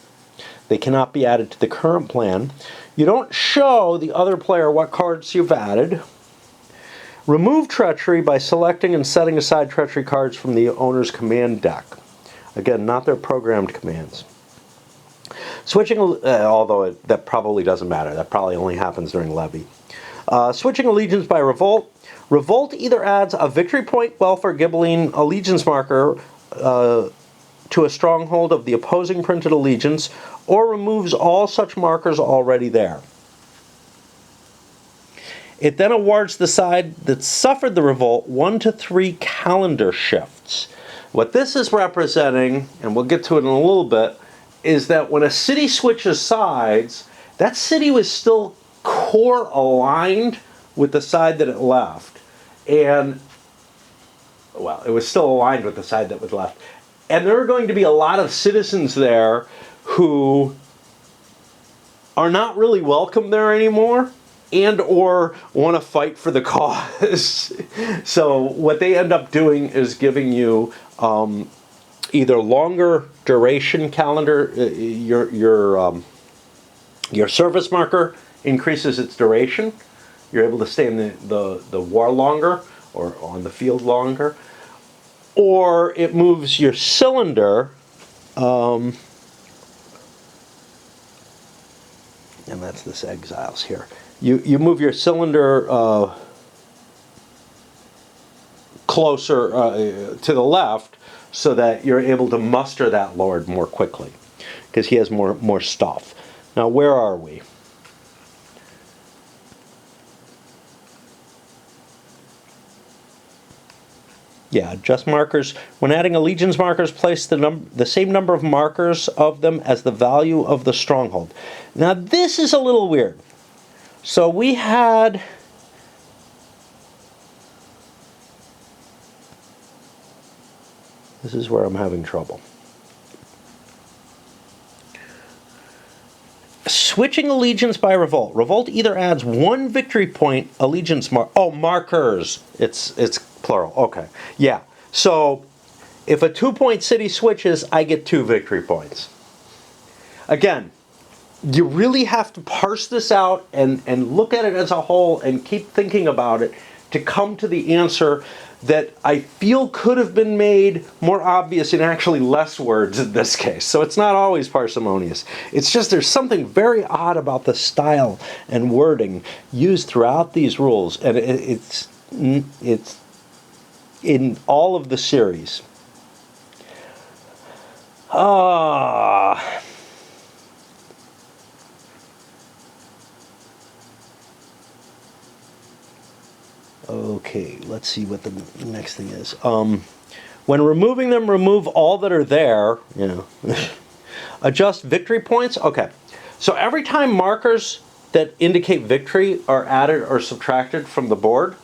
They cannot be added to the current plan. You don't show the other player what cards you've added. Remove treachery by selecting and setting aside treachery cards from the owner's command deck. Again, not their programmed commands. Switching, although that probably doesn't matter. That probably only happens during levy. Switching allegiance by Revolt. Revolt either adds a victory point, wealth, or Ghibelline allegiance marker to a stronghold of the opposing printed allegiance, or removes all such markers already there. It then awards the side that suffered the revolt 1 to 3 calendar shifts. What this is representing, and we'll get to it in a little bit, is that when a city switches sides, that city was still core aligned with the side that it left. And, well, it was still aligned with the side that was left. And there are going to be a lot of citizens there who are not really welcome there anymore and or want to fight for the cause. So what they end up doing is giving you either longer duration calendar, your service marker increases its duration. You're able to stay in the war longer or on the field longer. Or it moves your cylinder, and that's this exiles here. You move your cylinder closer to the left so that you're able to muster that lord more quickly because he has more stuff. Now, where are we? Yeah, adjust markers. When adding allegiance markers, place the same number of markers of them as the value of the stronghold. Now, this is a little weird. So we had... This is where I'm having trouble. Switching allegiance by Revolt. Revolt either adds 1 victory point allegiance markers. It's plural. Okay. Yeah. So if a 2-point city switches, I get 2 victory points. Again, you really have to parse this out and look at it as a whole and keep thinking about it to come to the answer that I feel could have been made more obvious in actually less words in this case. So it's not always parsimonious. It's just there's something very odd about the style and wording used throughout these rules, and it's in all of the series. Okay, let's see what the next thing is. When removing them, remove all that are there. Adjust victory points. Okay, so every time markers that indicate victory are added or subtracted from the board,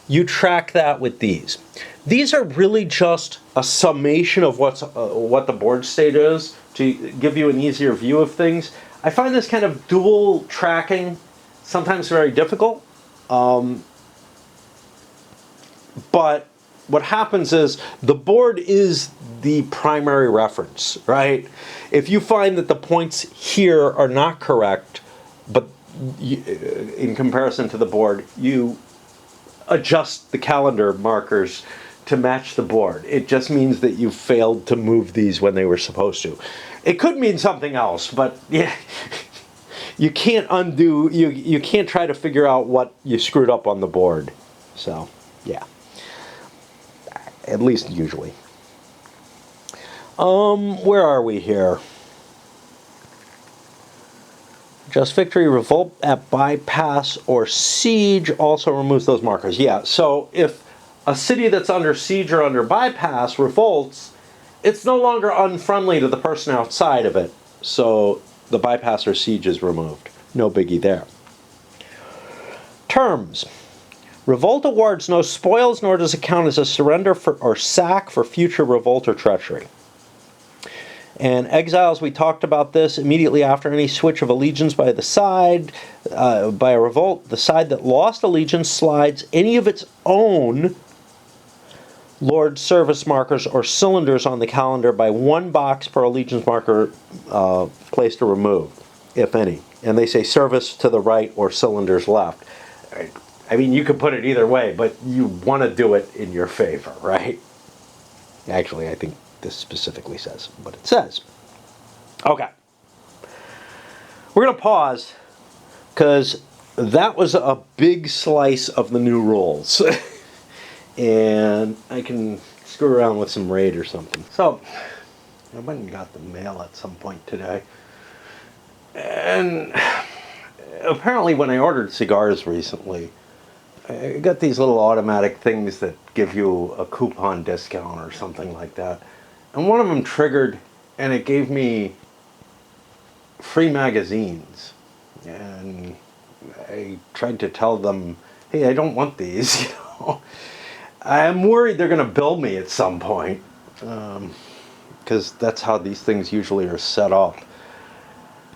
you track that with these. These are really just a summation of what the board state is to give you an easier view of things. I find this kind of dual tracking sometimes very difficult. But what happens is the board is the primary reference, right? If you find that the points here are not correct, but in comparison to the board, you adjust the calendar markers to match the board. It just means that you failed to move these when they were supposed to. It could mean something else, but yeah, you can't undo, you can't try to figure out what you screwed up on the board. So, yeah. At least usually. Where are we here? Just victory, revolt at bypass or siege also removes those markers. Yeah, so if a city that's under siege or under bypass revolts, it's no longer unfriendly to the person outside of it. So the bypass or siege is removed. No biggie there. Terms. Revolt awards no spoils, nor does it count as a surrender for, or sack for future revolt or treachery. And exiles, we talked about this immediately after any switch of allegiance by the side, by a revolt, the side that lost allegiance slides any of its own Lord service markers or cylinders on the calendar by 1 box per allegiance marker placed or removed, if any. And they say service to the right or cylinders left. I mean, you could put it either way, but you want to do it in your favor, right? Actually, I think this specifically says what it says. Okay. We're going to pause because that was a big slice of the new rules. And I can screw around with some raid or something. So, I went and got the mail at some point today. And apparently when I ordered cigars recently, I got these little automatic things that give you a coupon discount or something like that. And one of them triggered, and it gave me free magazines. And I tried to tell them, hey, I don't want these, you know. I'm worried they're going to bill me at some point, because that's how these things usually are set up.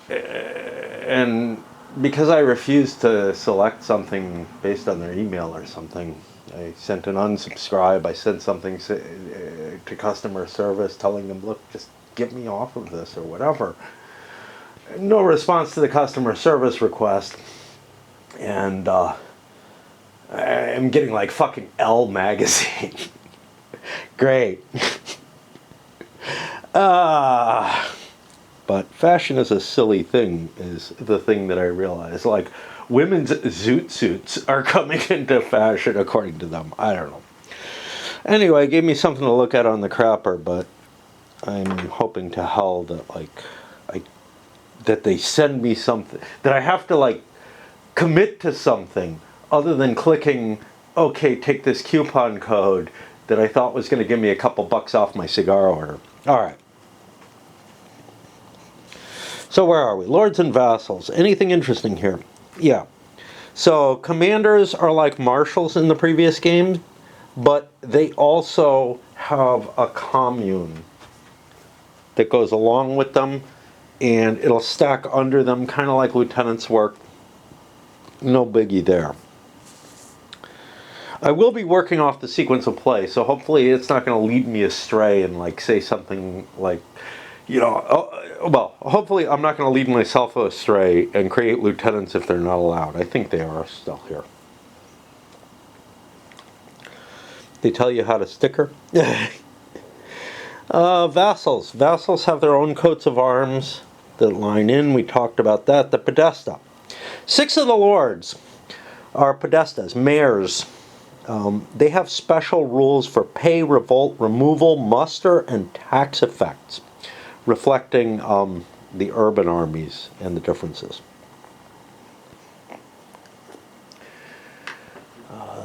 And because I refused to select something based on their email or something, I sent an unsubscribe. I sent something to customer service telling them, look, just get me off of this or whatever. No response to the customer service request. And I'm getting like fucking Elle magazine. Great. But fashion is a silly thing, is the thing that I realize. Like, women's zoot suits are coming into fashion, according to them. I don't know. Anyway, it gave me something to look at on the crapper, but I'm hoping to hell that, like, that they send me something, that I have to, like, commit to something other than clicking, okay, take this coupon code that I thought was going to give me a couple bucks off my cigar order. All right. So where are we? Lords and vassals. Anything interesting here? Yeah. So commanders are like marshals in the previous game, but they also have a commune that goes along with them, and it'll stack under them, kind of like lieutenants work. No biggie there. I will be working off the sequence of play, so hopefully it's not going to lead me astray and like say something like, you know, well, hopefully I'm not going to lead myself astray and create lieutenants if they're not allowed. I think they are still here. They tell you how to sticker. Vassals. Vassals have their own coats of arms that line in. We talked about that. The podesta. 6 of the lords are podestas, mayors. They have special rules for pay, revolt, removal, muster, and tax effects, reflecting the urban armies and the differences.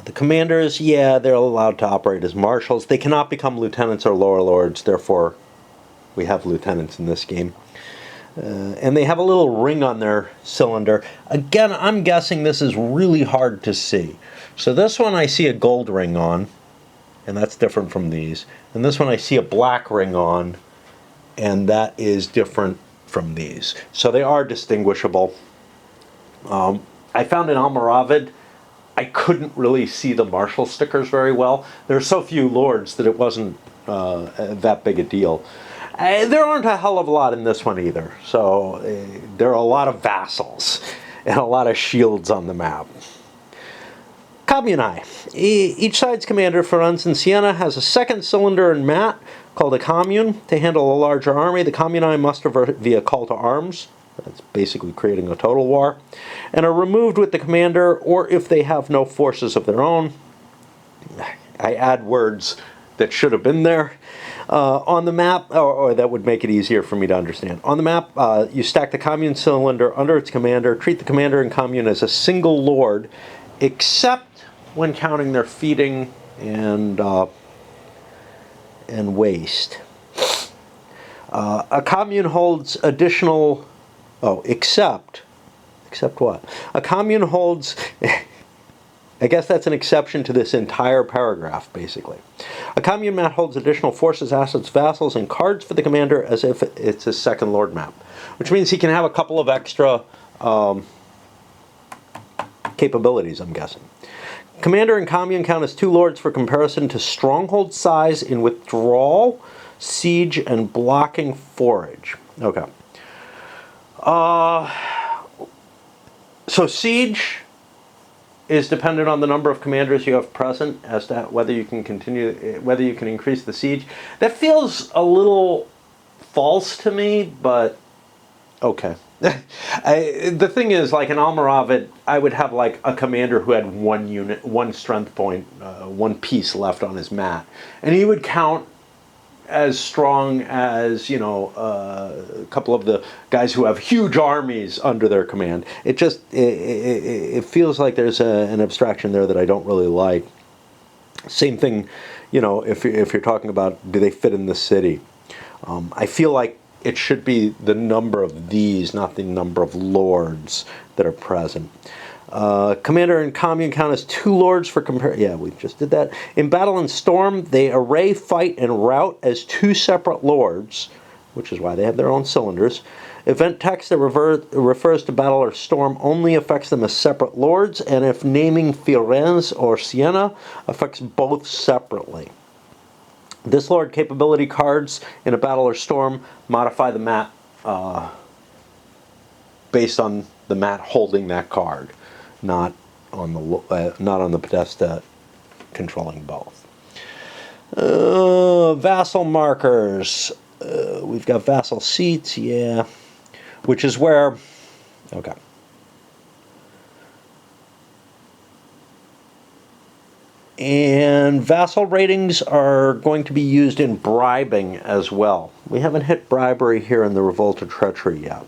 The commanders, yeah, they're allowed to operate as marshals. They cannot become lieutenants or lower lords, therefore we have lieutenants in this game. And they have a little ring on their cylinder. Again, I'm guessing this is really hard to see. So this one I see a gold ring on, and that's different from these. And this one I see a black ring on, and that is different from these. So they are distinguishable. I found in Almoravid, I couldn't really see the marshal stickers very well. There are so few lords that it wasn't that big a deal. There aren't a hell of a lot in this one either. So there are a lot of vassals and a lot of shields on the map. Commune. Each side's commander for runs in Siena has a second cylinder and mat called a commune. To handle a larger army, the commune muster via call to arms. That's basically creating a total war. And are removed with the commander, or if they have no forces of their own. I add words that should have been there. On the map, or that would make it easier for me to understand. On the map, you stack the commune cylinder under its commander, treat the commander and commune as a single lord, except when counting their feeding and waste. A commune holds additional... Oh, except what? A commune holds I guess that's an exception to this entire paragraph, basically. A commune map holds additional forces, assets, vassals, and cards for the commander as if it's a second lord map, which means he can have a couple of extra capabilities, I'm guessing. Commander and commune count as 2 lords for comparison to stronghold size in withdrawal, siege, and blocking forage. Okay. So siege is dependent on the number of commanders you have present as to whether you can whether you can increase the siege. That feels a little false to me, but okay. The thing is, like in Almoravid, I would have like a commander who had 1 unit, 1 strength point, 1 piece left on his mat, and he would count as strong as, you know, a couple of the guys who have huge armies under their command. It just it feels like there's an abstraction there that I don't really like. Same thing, you know, if you're talking about do they fit in the city. I feel like it should be the number of these, not the number of lords that are present. Commander and commune count as 2 lords for yeah, we just did that. In battle and storm, they array, fight, and rout as 2 separate lords, which is why they have their own cylinders. Event text that refers to battle or storm only affects them as separate lords, and if naming Firenze or Siena affects both separately. This lord capability cards in a battle or storm modify the mat based on the mat holding that card, not on the podesta controlling both. Vassal markers. We've got vassal seats, yeah, which is where, okay. And vassal ratings are going to be used in bribing as well. We haven't hit bribery here in the Revolt or treachery yet.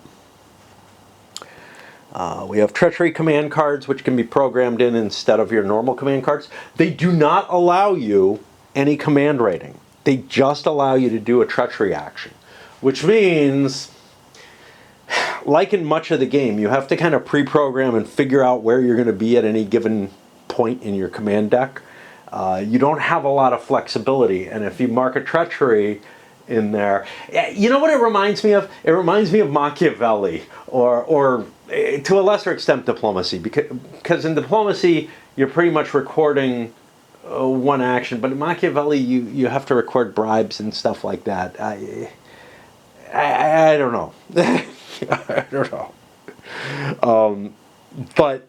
We have treachery command cards, which can be programmed in instead of your normal command cards. They do not allow you any command rating. They just allow you to do a treachery action, which means, like in much of the game, you have to kind of pre-program and figure out where you're going to be at any given point in your command deck. You don't have a lot of flexibility, and if you mark a treachery in there, you know what it reminds me of? It reminds me of Machiavelli, or to a lesser extent diplomacy, because in diplomacy you're pretty much recording 1 action, but in Machiavelli you have to record bribes and stuff like that. I don't know. I don't know. But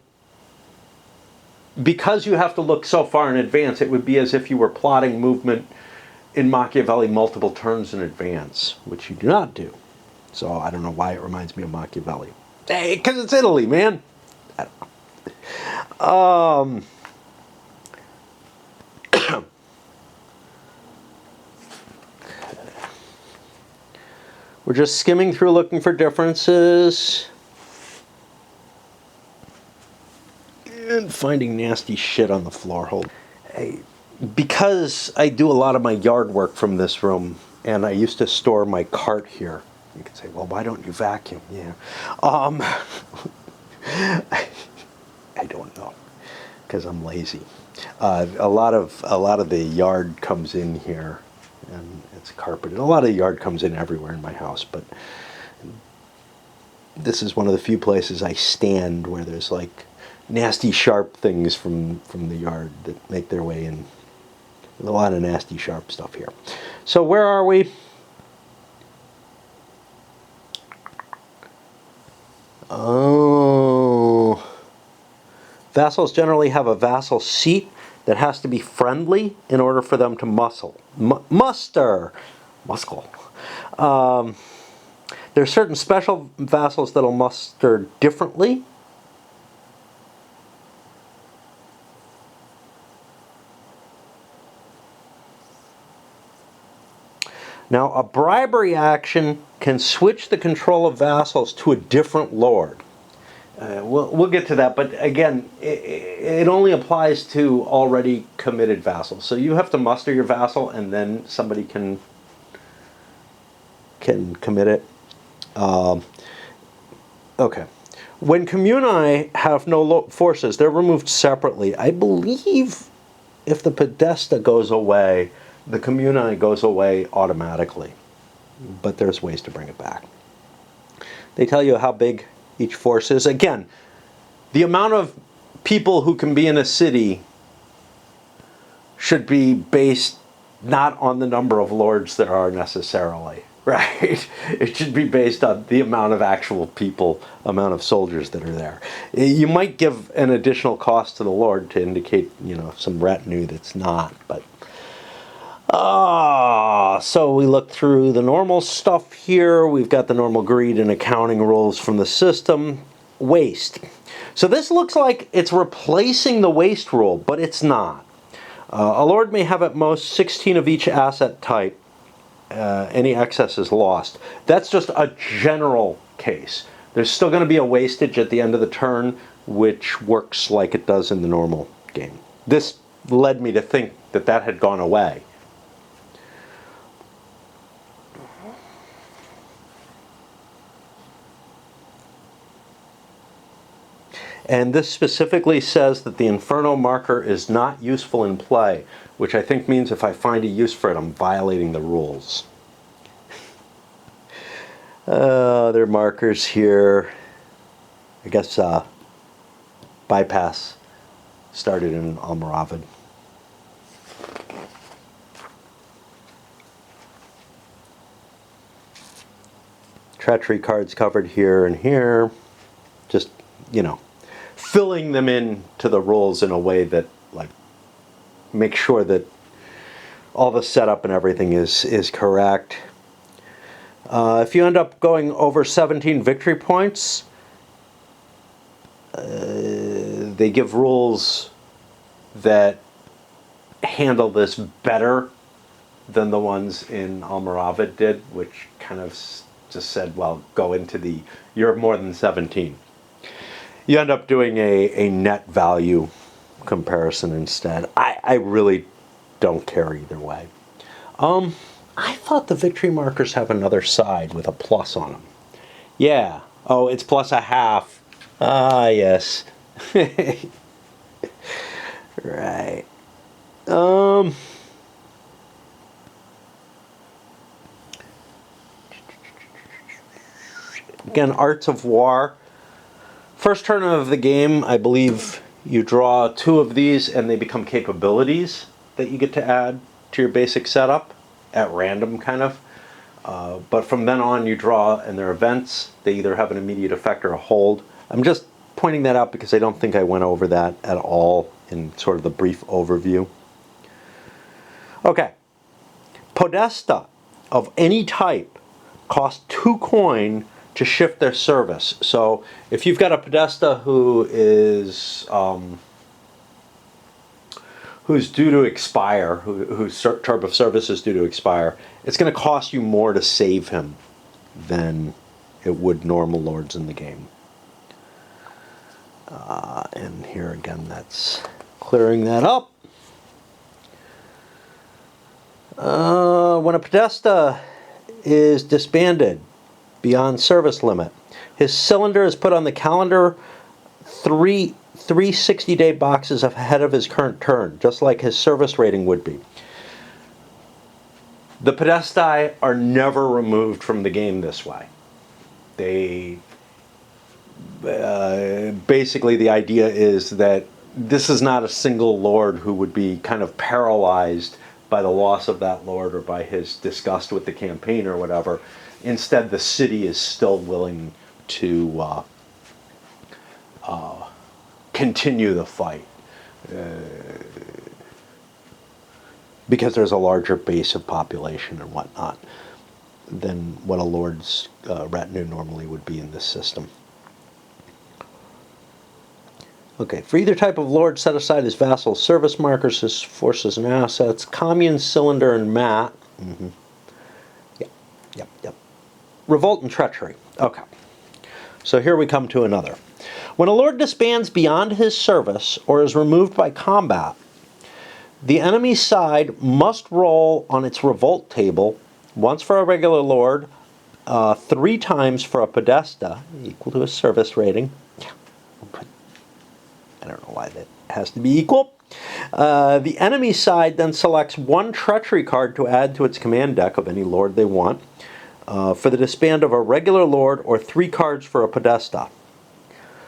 because you have to look so far in advance, it would be as if you were plotting movement in Machiavelli multiple turns in advance, which you do not do. So I don't know why it reminds me of Machiavelli. Hey, because it's Italy, man. I don't know. We're just skimming through looking for differences. And finding nasty shit on the floor. Because I do a lot of my yard work from this room, and I used to store my cart here. You could say, well, why don't you vacuum? Yeah. I don't know, because I'm lazy. A lot of the yard comes in here, and it's carpeted. A lot of the yard comes in everywhere in my house, but this is one of the few places I stand where there's like nasty sharp things from the yard that make their way in. There's a lot of nasty sharp stuff here. So where are we? Oh, vassals generally have a vassal seat that has to be friendly in order for them to muster. There are certain special vassals that'll muster differently. Now, a bribery action can switch the control of vassals to a different lord. We'll get to that, but again, it only applies to already committed vassals. So you have to muster your vassal, and then somebody can commit it. Okay. When Commune have no forces, they're removed separately. I believe if the Podesta goes away, the Commune goes away automatically. But there's ways to bring it back. They tell you how big each force is. Again, the amount of people who can be in a city should be based not on the number of lords there are necessarily, right? It should be based on the amount of actual people, amount of soldiers that are there. You might give an additional cost to the lord to indicate, you know, some retinue that's not, but so we look through the normal stuff here. We've got the normal greed and accounting rules from the system. Waste. So this looks like it's replacing the waste rule, but it's not. A lord may have at most 16 of each asset type. Any excess is lost. That's just a general case. There's still going to be a wastage at the end of the turn, which works like it does in the normal game. This led me to think that that had gone away. And this specifically says that the Inferno marker is not useful in play, which I think means if I find a use for it, I'm violating the rules. There are markers here. I guess bypass started in Almoravid. Treachery cards covered here and here. Just, you know, filling them in to the rules in a way that, like, make sure that all the setup and everything is correct. If you end up going over 17 victory points, they give rules that handle this better than the ones in Almoravid did, which kind of just said, well, go into the, you're more than 17. You end up doing a net value comparison instead. I really don't care either way. I thought the victory markers have another side with a plus on them. Yeah. Oh, it's plus a half. Ah, yes. Right. Again, Arts of War. First turn of the game, I believe you draw 2 of these and they become capabilities that you get to add to your basic setup at random, kind of. But from then on you draw, and they're events. They either have an immediate effect or a hold. I'm just pointing that out because I don't think I went over that at all in sort of the brief overview. Okay. Podesta of any type cost 2 coin to shift their service. So if you've got a Podesta who is who's due to expire, whose term of service is due to expire, it's going to cost you more to save him than it would normal lords in the game. And here again, that's clearing that up. When a Podesta is disbanded beyond service limit, his cylinder is put on the calendar 3 60-day boxes ahead of his current turn, just like his service rating would be. The Podestae are never removed from the game this way. They basically, the idea is that this is not a single lord who would be kind of paralyzed by the loss of that lord or by his disgust with the campaign or whatever. Instead, the city is still willing to continue the fight because there's a larger base of population and whatnot than what a lord's retinue normally would be in this system. Okay, for either type of lord, set aside his vassal service markers, his forces and assets, commune, cylinder, and mat. Yep. Revolt and treachery. Okay. So here we come to another. When a lord disbands beyond his service or is removed by combat, the enemy side must roll on its revolt table, once for a regular lord, 3 times for a podesta, equal to a service rating. I don't know why that has to be equal. The enemy side then selects 1 treachery card to add to its command deck of any lord they want, for the disband of a regular lord, or 3 cards for a podesta.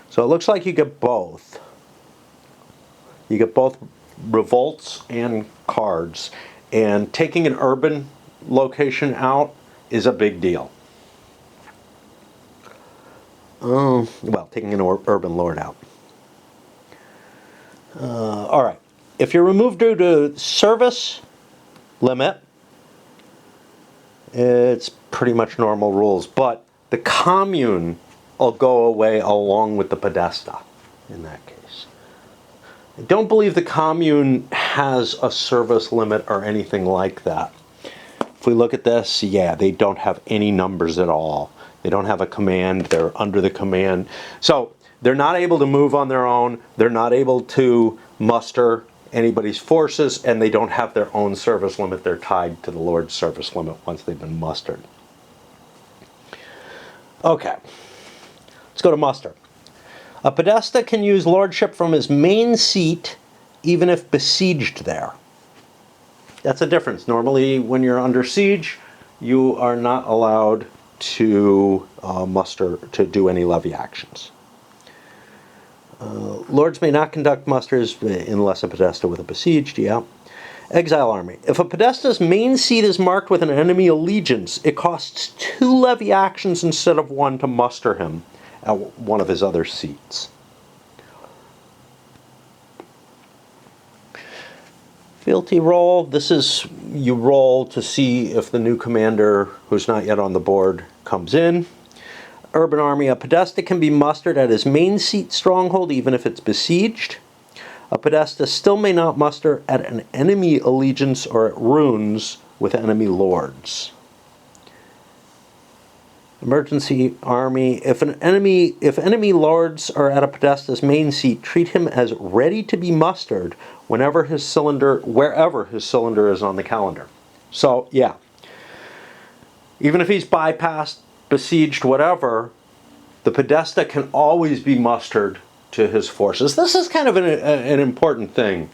So it looks like you get both. You get both revolts and cards, and taking an urban location out is a big deal. Well, taking an urban lord out. All right. If you're removed due to service limit, it's pretty much normal rules, but the commune will go away along with the podesta in that case. I don't believe the commune has a service limit or anything like that. If we look at this, yeah, they don't have any numbers at all. They don't have a command. They're under the command. So they're not able to move on their own. They're not able to muster anybody's forces, and they don't have their own service limit. They're tied to the Lord's service limit once they've been mustered. Okay, let's go to muster. A podesta can use lordship from his main seat even if besieged there. That's a difference. Normally when you're under siege, you are not allowed to muster, to do any levy actions. Lords may not conduct musters unless a podesta with a besieged, yeah. Exile army. If a podesta's main seat is marked with an enemy allegiance, it costs 2 levy actions instead of 1 to muster him at one of his other seats. Fealty roll. This is, you roll to see if the new commander, who's not yet on the board, comes in. Urban army. A podesta can be mustered at his main seat stronghold even if it's besieged. A podesta still may not muster at an enemy allegiance or at runes with enemy lords. Emergency army. If enemy lords are at a podesta's main seat, treat him as ready to be mustered wherever his cylinder is on the calendar. So yeah, even if he's bypassed, besieged, whatever, the podesta can always be mustered to his forces. This is kind of an important thing.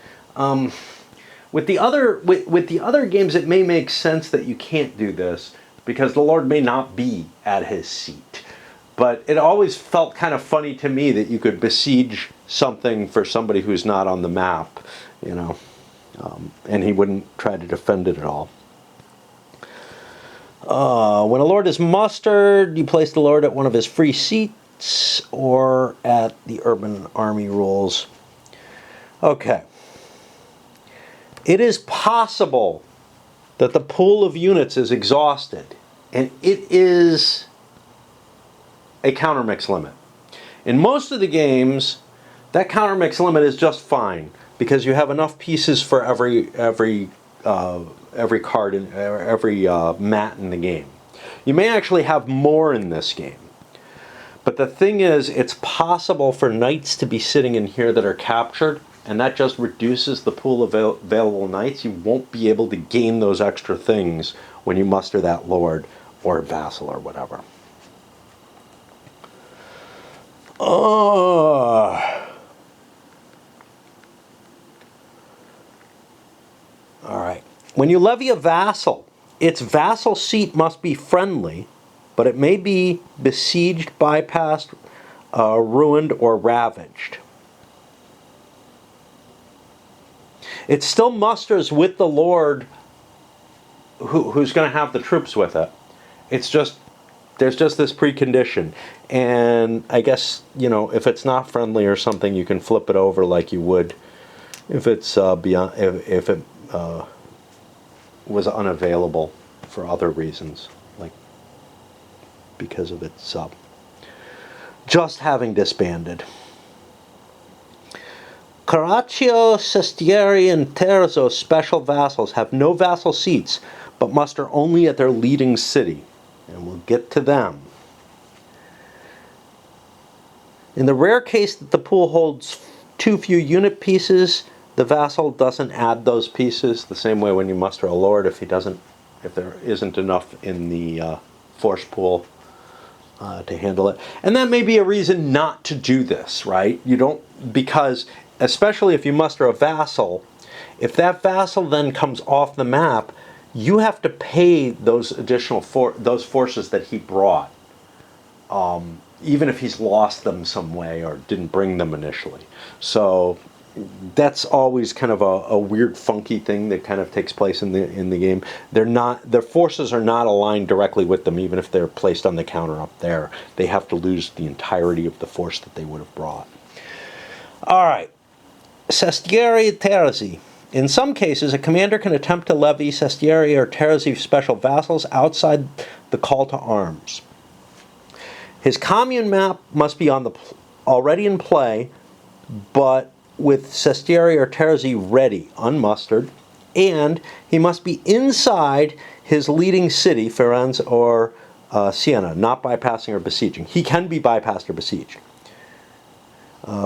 With the other games, it may make sense that you can't do this because the Lord may not be at his seat. But it always felt kind of funny to me that you could besiege something for somebody who's not on the map, you know, and he wouldn't try to defend it at all. When a lord is mustered, you place the lord at one of his free seats or at the urban army rules. Okay. It is possible that the pool of units is exhausted, and it is a countermix limit. In most of the games, that countermix limit is just fine because you have enough pieces for every card in every mat in the game. You may actually have more in this game. But the thing is, it's possible for knights to be sitting in here that are captured, and that just reduces the pool of available knights. You won't be able to gain those extra things when you muster that lord or vassal or whatever. All right. When you levy a vassal, its vassal seat must be friendly, but it may be besieged, bypassed, ruined, or ravaged. It still musters with the lord who's going to have the troops with it. It's just, there's just this precondition. And I guess, you know, if it's not friendly or something, you can flip it over like you would if it's beyond, if it was unavailable for other reasons, like because of its just having disbanded. Carraccio, Sestieri, and Terzo special vassals have no vassal seats, but muster only at their leading city. And we'll get to them. In the rare case that the pool holds too few unit pieces, the vassal doesn't add those pieces the same way when you muster a lord if there isn't enough in the force pool to handle it. And that may be a reason not to do this, right? You don't, because especially if you muster a vassal, if that vassal then comes off the map, you have to pay those additional those forces that he brought, even if he's lost them some way or didn't bring them initially. So that's always kind of a weird, funky thing that kind of takes place in the game. Their forces are not aligned directly with them, even if they're placed on the counter up there. They have to lose the entirety of the force that they would have brought. All right, sestieri terzi. In some cases, a commander can attempt to levy sestieri or terzi special vassals outside the call to arms. His commune map must be already in play, but with sestieri or terzi ready, unmustered, and he must be inside his leading city, Firenze or Siena, not bypassing or besieging. He can be bypassed or besieged.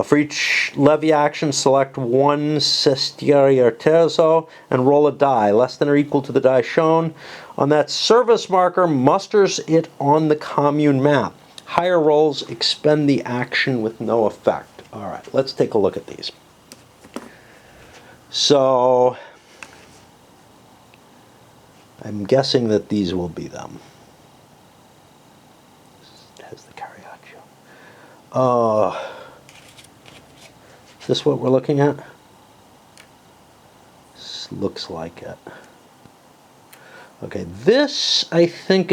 For each levy action, select one sestieri or terzo and roll a die, less than or equal to the die shown. On that service marker, musters it on the commune map. Higher rolls expend the action with no effect. All right, let's take a look at these. So, I'm guessing that these will be them. Has the Carriaccio. Is this what we're looking at? This looks like it. Okay, this I think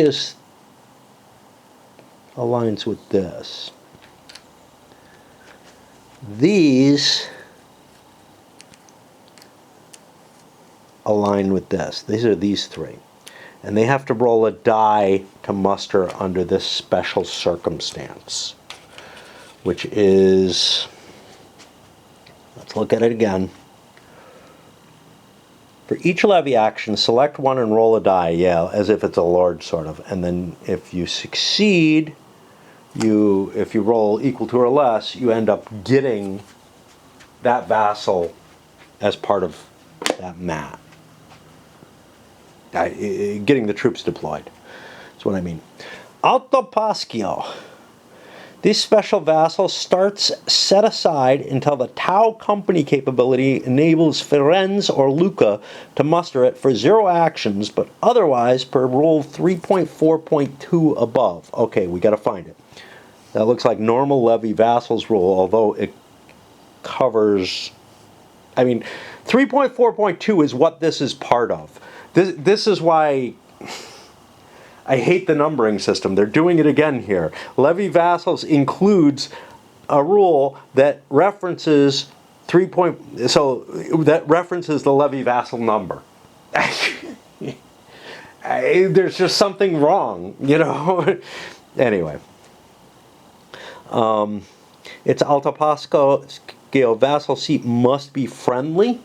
aligns with this. These align with this. These are these three. And they have to roll a die to muster under this special circumstance, which is, let's look at it again. For each levy action, select one and roll a die, yeah, as if it's a lord sort of. And then if you succeed, if you roll equal to or less, you end up getting that vassal as part of that mat. Getting the troops deployed. That's what I mean. Autopaschio. This special vassal starts set aside until the Tau Company capability enables Firenze or Lucca to muster it for 0 actions, but otherwise per rule 3.4.2 above. Okay, we got to find it. That looks like normal levy vassals rule, although it covers, 3.4.2 is what this is part of. This is why I hate the numbering system. They're doing it again here. Levy vassals includes a rule that references that references the levy vassal number. There's just something wrong, you know. Anyway, it's Autopaschio vassal seat must be friendly.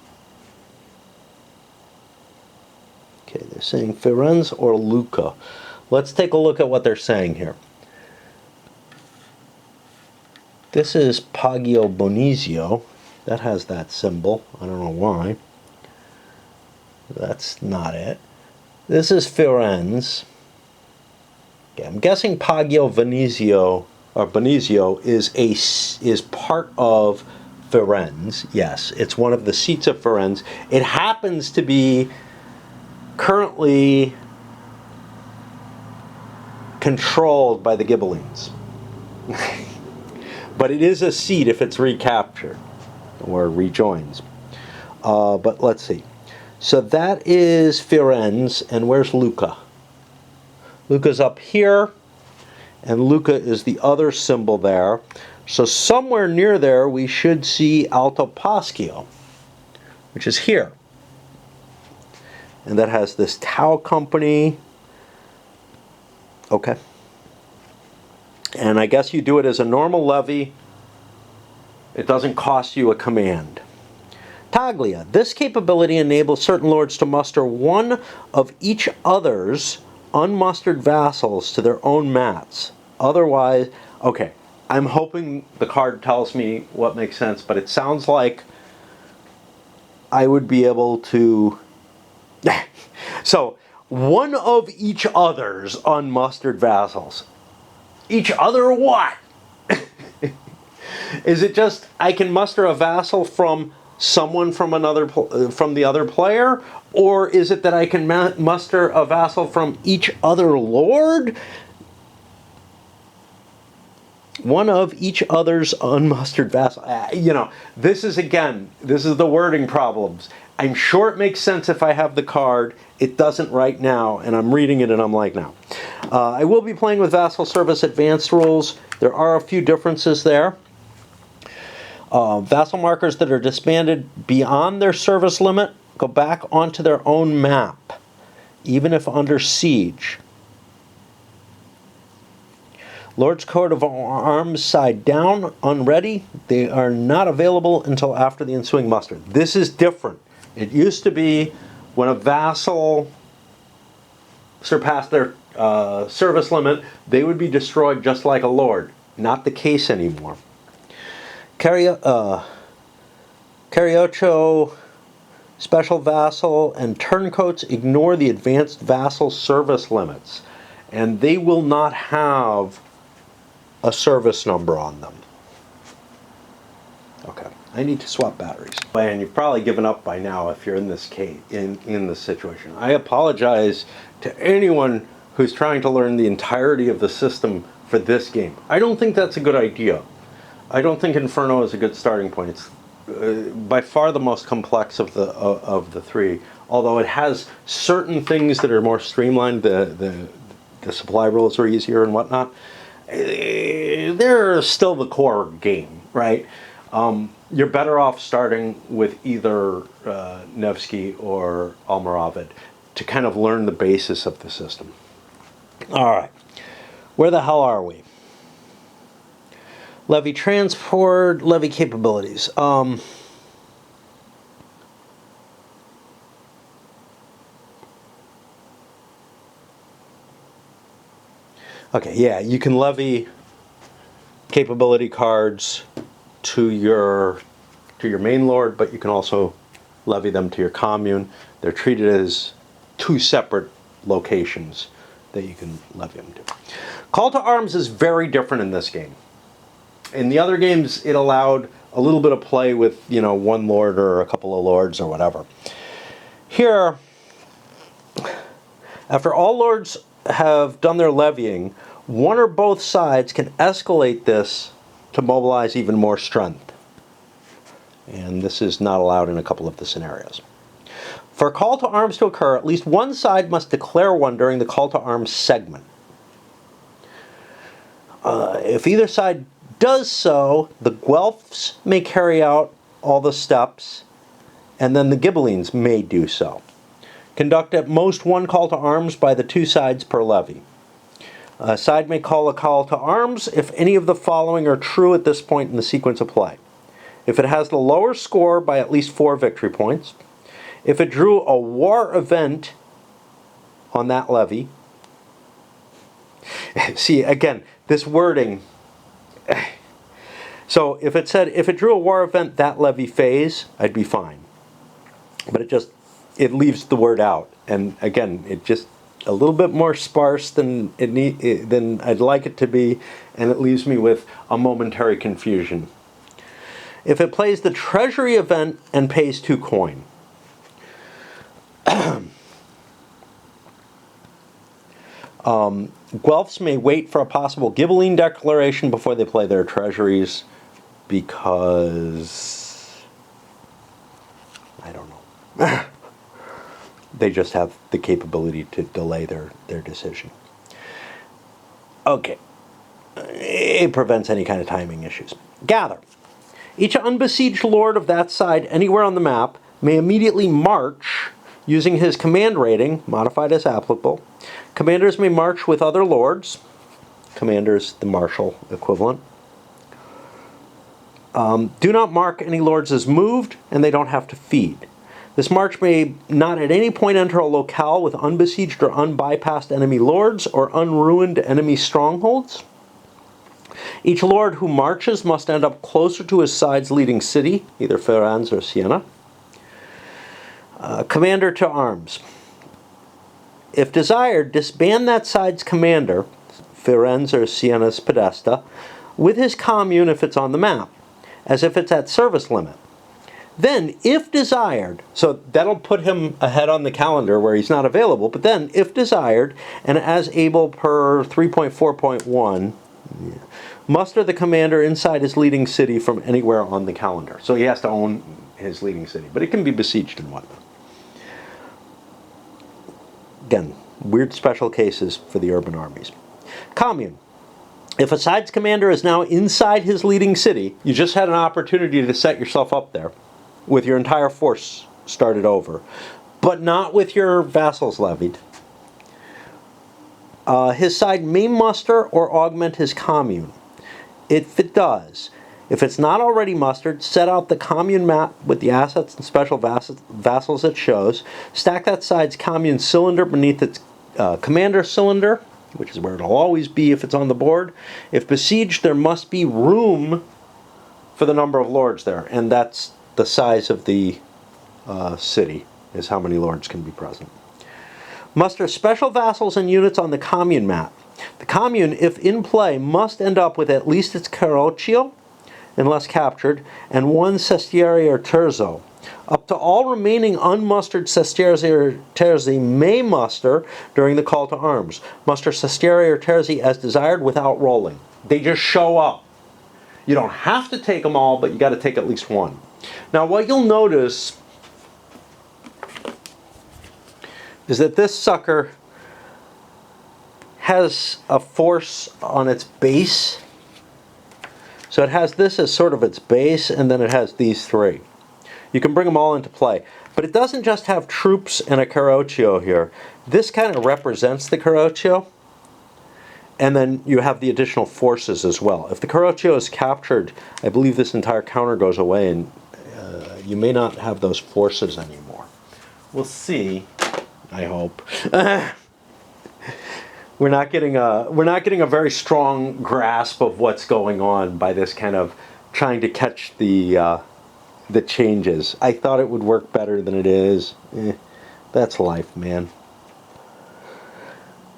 Okay, they're saying Firenze or Lucca. Let's take a look at what they're saying here. This is Pagio Bonizio. That has that symbol. I don't know why. That's not it. This is Firenze. Okay, I'm guessing Pagio Bonizio is part of Firenze. Yes, it's one of the seats of Firenze. It happens to be currently controlled by the Ghibellines. But it is a seat if it's recaptured or rejoins. But let's see. So that is Firenze, and where's Lucca? Lucca's up here, and Lucca is the other symbol there. So somewhere near there we should see Autopaschio, which is here. And that has this Tau Company. Okay. And I guess you do it as a normal levy. It doesn't cost you a command. Taglia. This capability enables certain lords to muster one of each other's unmustered vassals to their own mats. Otherwise, okay, I'm hoping the card tells me what makes sense, but it sounds like I would be able to... So, one of each other's unmustered vassals. Each other what? Is it just I can muster a vassal from someone from from the other player, or is it that I can muster a vassal from each other lord? One of each other's unmustered vassal. You know, this is the wording problems. I'm sure it makes sense if I have the card. It doesn't right now, and I'm reading it and I'm like, no. I will be playing with Vassal Service Advanced rules. There are a few differences there. Vassal markers that are disbanded beyond their service limit go back onto their own map, even if under siege. Lord's Coat of Arms side down, unready. They are not available until after the ensuing muster. This is different. It used to be when a vassal surpassed their service limit, they would be destroyed just like a lord. Not the case anymore. Cariocho, Special Vassal, and Turncoats ignore the advanced vassal service limits, and they will not have a service number on them. Okay, I need to swap batteries. And you've probably given up by now if you're in this case, in this situation. I apologize to anyone who's trying to learn the entirety of the system for this game. I don't think that's a good idea. I don't think Inferno is a good starting point. It's by far the most complex of the three, although it has certain things that are more streamlined. The supply rules are easier and whatnot. They're still the core game, right? You're better off starting with either Nevsky or Almoravid to kind of learn the basis of the system. All right, where the hell are we? Levy transport, levy capabilities. Okay, yeah, you can levy capability cards to your main lord, but you can also levy them to your commune. They're treated as two separate locations that you can levy them to. Call to arms is very different in this game. In the other games, it allowed a little bit of play with, you know, one lord or a couple of lords or whatever. Here, after all lords have done their levying, one or both sides can escalate this to mobilize even more strength. And this is not allowed in a couple of the scenarios. For a call to arms to occur, at least one side must declare one during the call to arms segment. If either side does so, the Guelphs may carry out all the steps, and then the Ghibellines may do so. Conduct at most one call to arms by the two sides per levy. A side may call a call to arms if any of the following are true at this point in the sequence of play. If it has the lower score by at least 4 victory points, if it drew a war event on that levy. See, again, this wording. So if it said, if it drew a war event that levy phase, I'd be fine. But it leaves the word out. And again, it just a little bit more sparse than I'd like it to be, and it leaves me with a momentary confusion. If it plays the treachery event and pays 2 coin. Guelphs may wait for a possible Ghibelline declaration before they play their treasuries, because I don't know. They just have the capability to delay their decision. Okay. It prevents any kind of timing issues. Gather. Each unbesieged lord of that side anywhere on the map may immediately march using his command rating, modified as applicable. Commanders may march with other lords. Commanders, the martial equivalent. Do not mark any lords as moved, and they don't have to feed. This march may not at any point enter a locale with unbesieged or unbypassed enemy lords or unruined enemy strongholds. Each lord who marches must end up closer to his side's leading city, either Ferrans or Siena. Commander to arms. If desired, disband that side's commander, Firenze or Siena's Podesta, with his commune if it's on the map, as if it's at service limit. Then, if desired, so that'll put him ahead on the calendar where he's not available, but then, if desired, and as able per 3.4.1, muster the commander inside his leading city from anywhere on the calendar. So he has to own his leading city, but it can be besieged and whatnot. Again, weird special cases for the urban armies. Commune. If a side's commander is now inside his leading city, you just had an opportunity to set yourself up there with your entire force started over, but not with your vassals levied. His side may muster or augment his commune. If it does, if it's not already mustered, set out the commune map with the assets and special vassals it shows. Stack that side's commune cylinder beneath its commander cylinder, which is where it'll always be if it's on the board. If besieged, there must be room for the number of lords there, and that's the size of the city, is how many lords can be present. Muster special vassals and units on the commune map. The commune, if in play, must end up with at least its carroccio, unless captured, and one sestieri or terzo. Up to all remaining unmustered sestieri or terzi may muster during the call to arms. Muster sestieri or terzi as desired without rolling. They just show up. You don't have to take them all, but you got to take at least one. Now what you'll notice is that this sucker has a force on its base. So it has this as sort of its base, and then it has these three. You can bring them all into play. But it doesn't just have troops and a carroccio here. This kind of represents the carroccio. And then you have the additional forces as well. If the carroccio is captured, I believe this entire counter goes away, and you may not have those forces anymore. We'll see. I hope. We're not getting a very strong grasp of what's going on by this kind of trying to catch the changes. I thought it would work better than it is. That's life, man.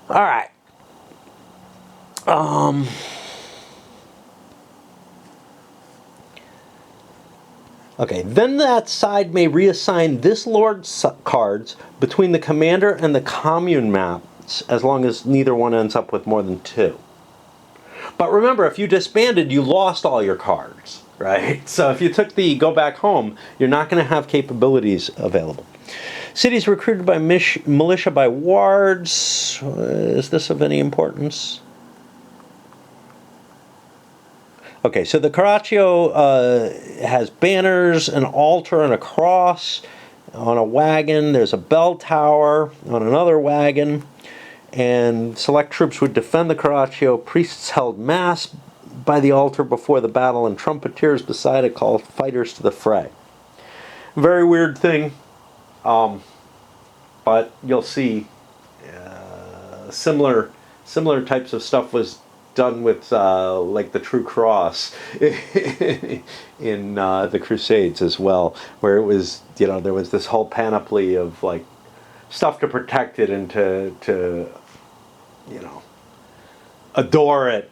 All right. Okay, then that side may reassign this lord's cards between the commander and the commune maps, as long as neither one ends up with more than 2. But remember, if you disbanded, you lost all your cards, right? So if you took the go back home, you're not going to have capabilities available. Cities recruited by militia by wards. Is this of any importance? Okay, so the carroccio has banners, an altar, and a cross on a wagon. There's a bell tower on another wagon. And select troops would defend the carroccio. Priests held mass by the altar before the battle, and trumpeters beside it called fighters to the fray. Very weird thing, but you'll see similar types of stuff was done with like the True Cross in the Crusades as well, where it was, you know, there was this whole panoply of like stuff to protect it and to you know, adore it,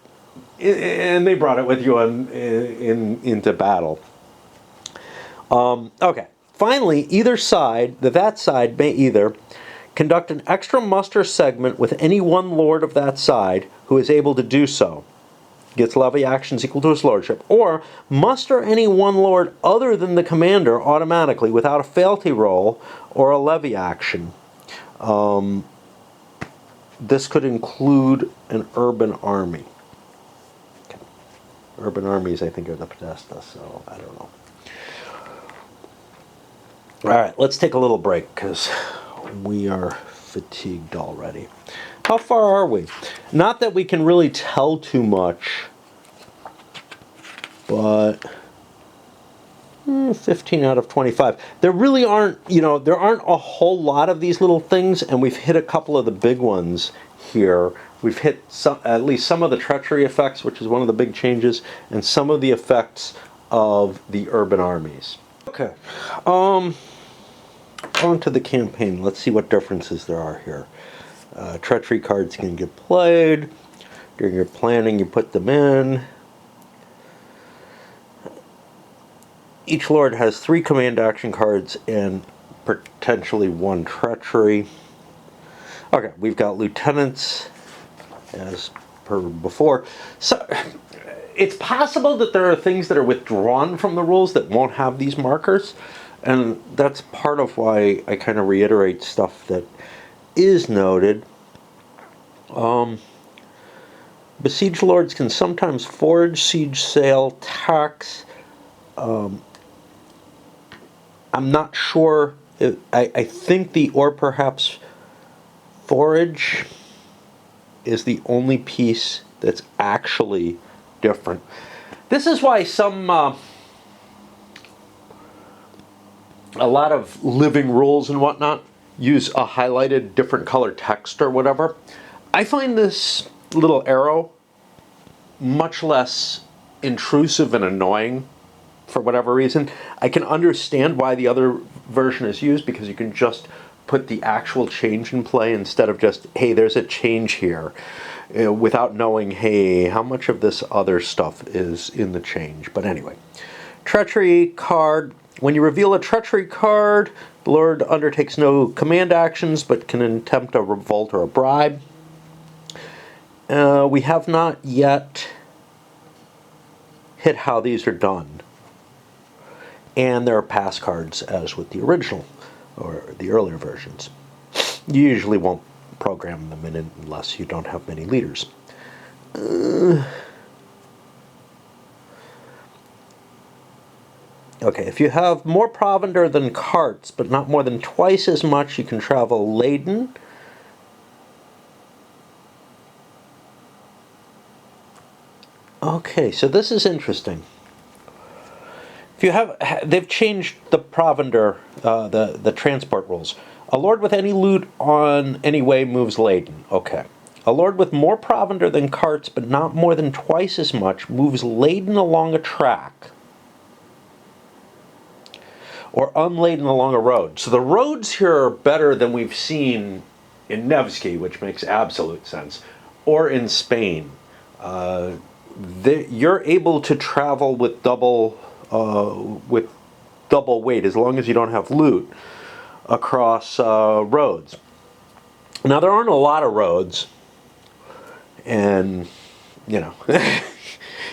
and they brought it with you into battle. Okay. Finally, either side, that side may either conduct an extra muster segment with any one lord of that side who is able to do so, gets levy actions equal to his lordship, or muster any one lord other than the commander automatically without a fealty roll or a levy action. This could include an urban army. Okay. Urban armies, I think, are the Podesta, so I don't know. All right, let's take a little break because we are fatigued already. How far are we? Not that we can really tell too much, but 15 out of 25. There really aren't, you know, there aren't a whole lot of these little things, and we've hit a couple of the big ones here. We've hit at least some of the treachery effects, which is one of the big changes, and some of the effects of the urban armies. Okay, on to the campaign. Let's see what differences there are here. Treachery cards can get played. During your planning, you put them in. Each lord has 3 command action cards and potentially 1 treachery. Okay, we've got lieutenants as per before. So it's possible that there are things that are withdrawn from the rules that won't have these markers, and that's part of why I kind of reiterate stuff that is noted. Besieged lords can sometimes forage, siege, sail, tax. I'm not sure. I think or perhaps forage is the only piece that's actually different. This is why a lot of living rules and whatnot use a highlighted different color text or whatever. I find this little arrow much less intrusive and annoying for whatever reason. I can understand why the other version is used, because you can just put the actual change in play instead of just, hey, there's a change here, without knowing, hey, how much of this other stuff is in the change. But anyway, treachery card. When you reveal a treachery card, the lord undertakes no command actions but can attempt a revolt or a bribe. We have not yet hit how these are done. And there are pass cards, as with the original, or the earlier versions. You usually won't program them in unless you don't have many leaders. Okay, if you have more provender than carts, but not more than twice as much, you can travel laden. Okay, so this is interesting. If you have, they've changed the provender, the transport rules. A lord with any loot on any way moves laden. Okay. A lord with more provender than carts, but not more than twice as much, moves laden along a track, or unladen along a road. So the roads here are better than we've seen in Nevsky, which makes absolute sense, or in Spain. You're able to travel with double weight, as long as you don't have loot, across roads. Now, there aren't a lot of roads, and you know,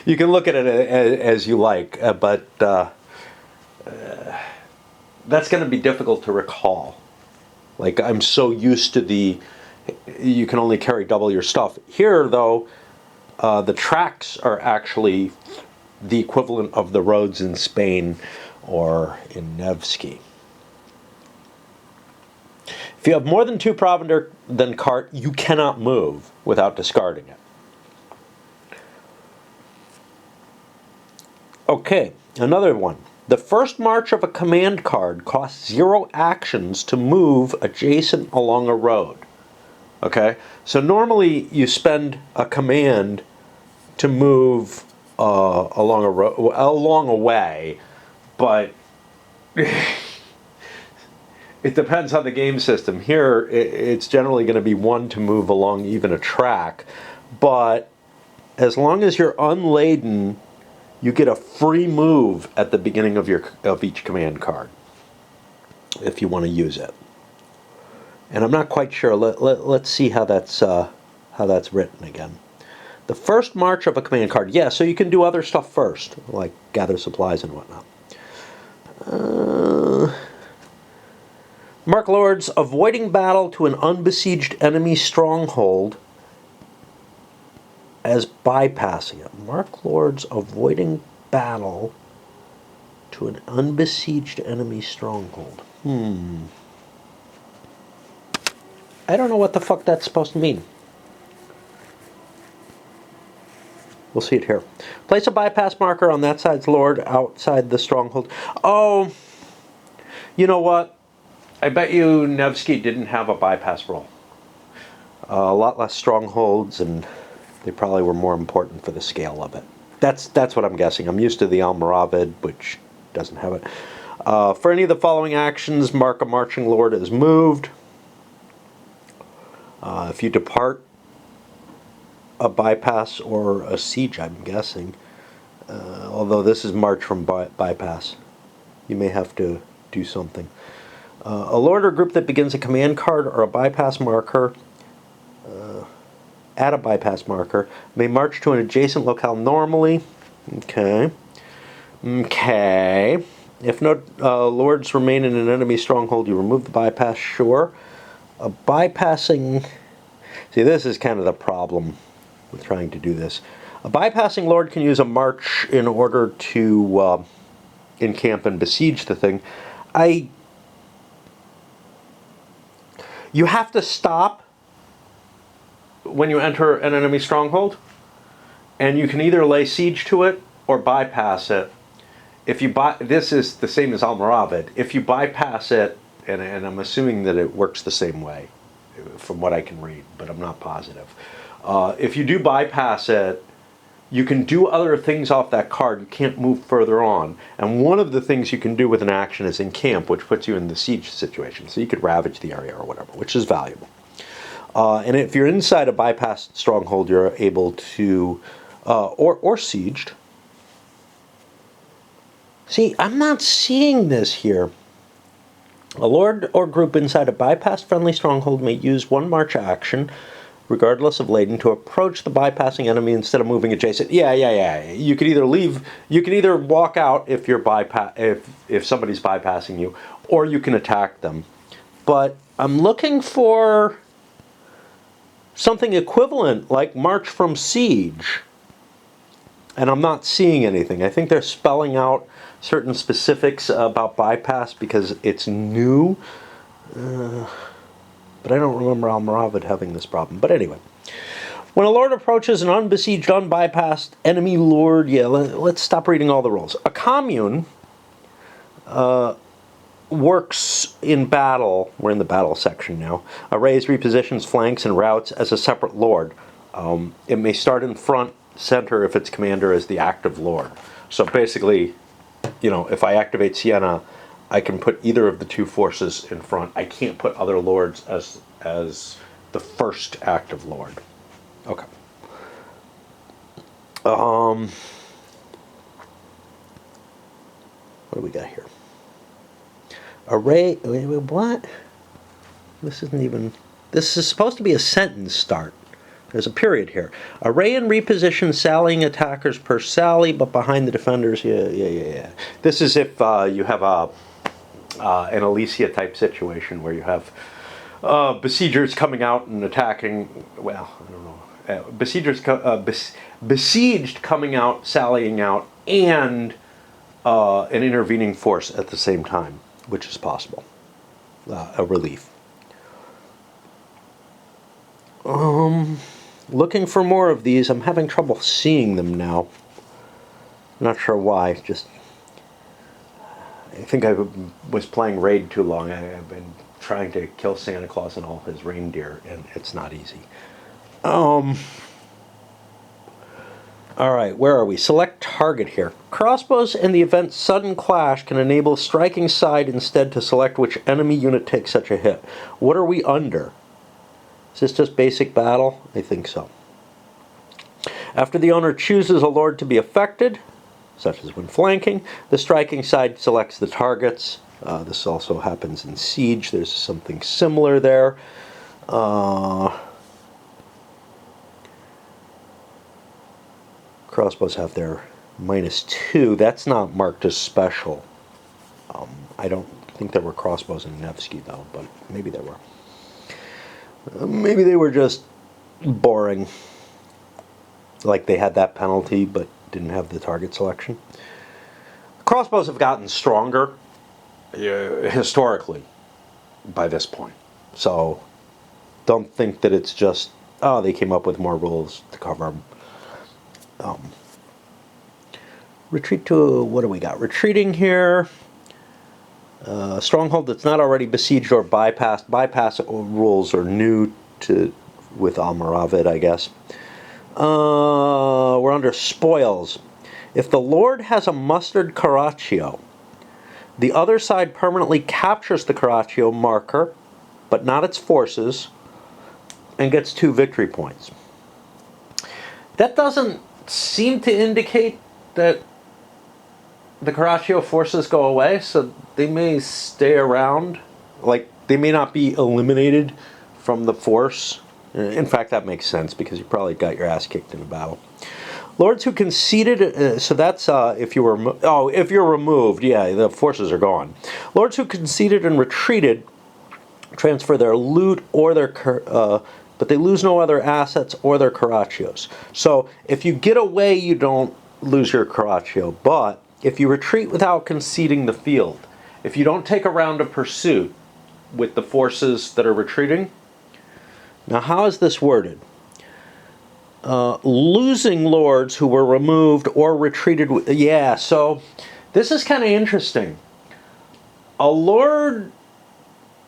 you can look at it as you like, but that's going to be difficult to recall. Like, I'm so used to you can only carry double your stuff. Here, though, the tracks are actually the equivalent of the roads in Spain or in Nevsky. If you have more than 2 provender than cart, you cannot move without discarding it. Okay, another one. The first march of a command card costs 0 actions to move adjacent along a road. Okay, so normally you spend a command to move along a road, along a way, but it depends on the game system. Here, it's generally going to be 1 to move along even a track, but as long as you're unladen, you get a free move at the beginning of each command card if you want to use it. And I'm not quite sure. Let's see how that's written again. The first march of a command card. Yeah, so you can do other stuff first, like gather supplies and whatnot. Mark lords avoiding battle to an unbesieged enemy stronghold as bypassing it. Mark lords avoiding battle to an unbesieged enemy stronghold. I don't know what the fuck that's supposed to mean. We'll see it here. Place a bypass marker on that side's lord outside the stronghold. Oh, you know what? I bet you Nevsky didn't have a bypass rule. A lot less strongholds, and they probably were more important for the scale of it. That's what I'm guessing. I'm used to the Almoravid, which doesn't have it. For any of the following actions, mark a marching lord as moved. If you depart a bypass or a siege, I'm guessing, although this is march from bypass, you may have to do something. A lord or group that begins a command card or a bypass marker at a bypass marker may march to an adjacent locale normally. Okay. Okay. If no lords remain in an enemy stronghold, you remove the bypass. Sure. A bypassing... See, this is kind of the problem with trying to do this. A bypassing lord can use a march in order to encamp and besiege the thing. You have to stop when you enter an enemy stronghold, and you can either lay siege to it or bypass it. If you this is the same as Almoravid. If you bypass it, and I'm assuming that it works the same way, from what I can read, but I'm not positive. If you do bypass it, you can do other things off that card. You can't move further on. And one of the things you can do with an action is encamp, which puts you in the siege situation. So you could ravage the area or whatever, which is valuable. And if you're inside a bypassed stronghold, you're able to, or sieged. See, I'm not seeing this here. A lord or group inside a bypassed friendly stronghold may use one march action, regardless of laden, to approach the bypassing enemy instead of moving adjacent. Yeah. You could either leave, you can either walk out if you're if somebody's bypassing you, or you can attack them. But I'm looking for something equivalent, like march from siege. And I'm not seeing anything. I think they're spelling out certain specifics about bypass because it's new. But I don't remember Almoravid having this problem. But anyway. When a lord approaches an unbesieged, unbypassed enemy lord... Yeah, let's stop reading all the rules. A commune works in battle. We're in the battle section now. Arrays, repositions, flanks, and routes as a separate lord. It may start in front, center if its commander is the active lord. So basically, you know, if I activate Siena, I can put either of the two forces in front. I can't put other lords as the first active lord. Okay. What do we got here? Array. Wait, what? This isn't even. This is supposed to be a sentence start. There's a period here. Array and reposition sallying attackers per sally, but behind the defenders. Yeah. This is if you have an Elysia type situation where you have besiegers coming out and attacking. Well, I don't know. Besiegers, besieged coming out, sallying out, and an intervening force at the same time, which is possible. A relief. Looking for more of these. I'm having trouble seeing them now. Not sure why. Just, I think I was playing Raid too long. I've been trying to kill Santa Claus and all his reindeer, and it's not easy. Alright, where are we? Select target here. Crossbows in the event sudden clash can enable striking side instead to select which enemy unit takes such a hit. What are we under? Is this just basic battle? I think so. After the owner chooses a lord to be affected, such as when flanking, the striking side selects the targets. This also happens in siege. There's something similar there. Crossbows have their -2. That's not marked as special. I don't think there were crossbows in Nevsky, though, but maybe there were. Maybe they were just boring. Like they had that penalty, but didn't have the target selection. Crossbows have gotten stronger historically by this point. So don't think that it's just, oh, they came up with more rules to cover them. Retreat to, what do we got? Retreating here. Stronghold that's not already besieged or bypassed. Bypass rules are new with Almoravid, I guess. We're under spoils. If the lord has a mustered Carraccio, the other side permanently captures the Carraccio marker, but not its forces. and gets 2 victory points. That doesn't seem to indicate that the Carraccio forces go away, so they may stay around. Like, they may not be eliminated from the force. In fact, that makes sense because you probably got your ass kicked in a battle. Lords who conceded, so that's if you were, if you're removed, yeah, the forces are gone. Lords who conceded and retreated transfer their loot or their, but they lose no other assets or their Carraccios. So if you get away, you don't lose your Carraccio, but if you retreat without conceding the field, if you don't take a round of pursuit with the forces that are retreating, now how is this worded? Losing lords who were removed or retreated. Yeah, so this is kind of interesting. A lord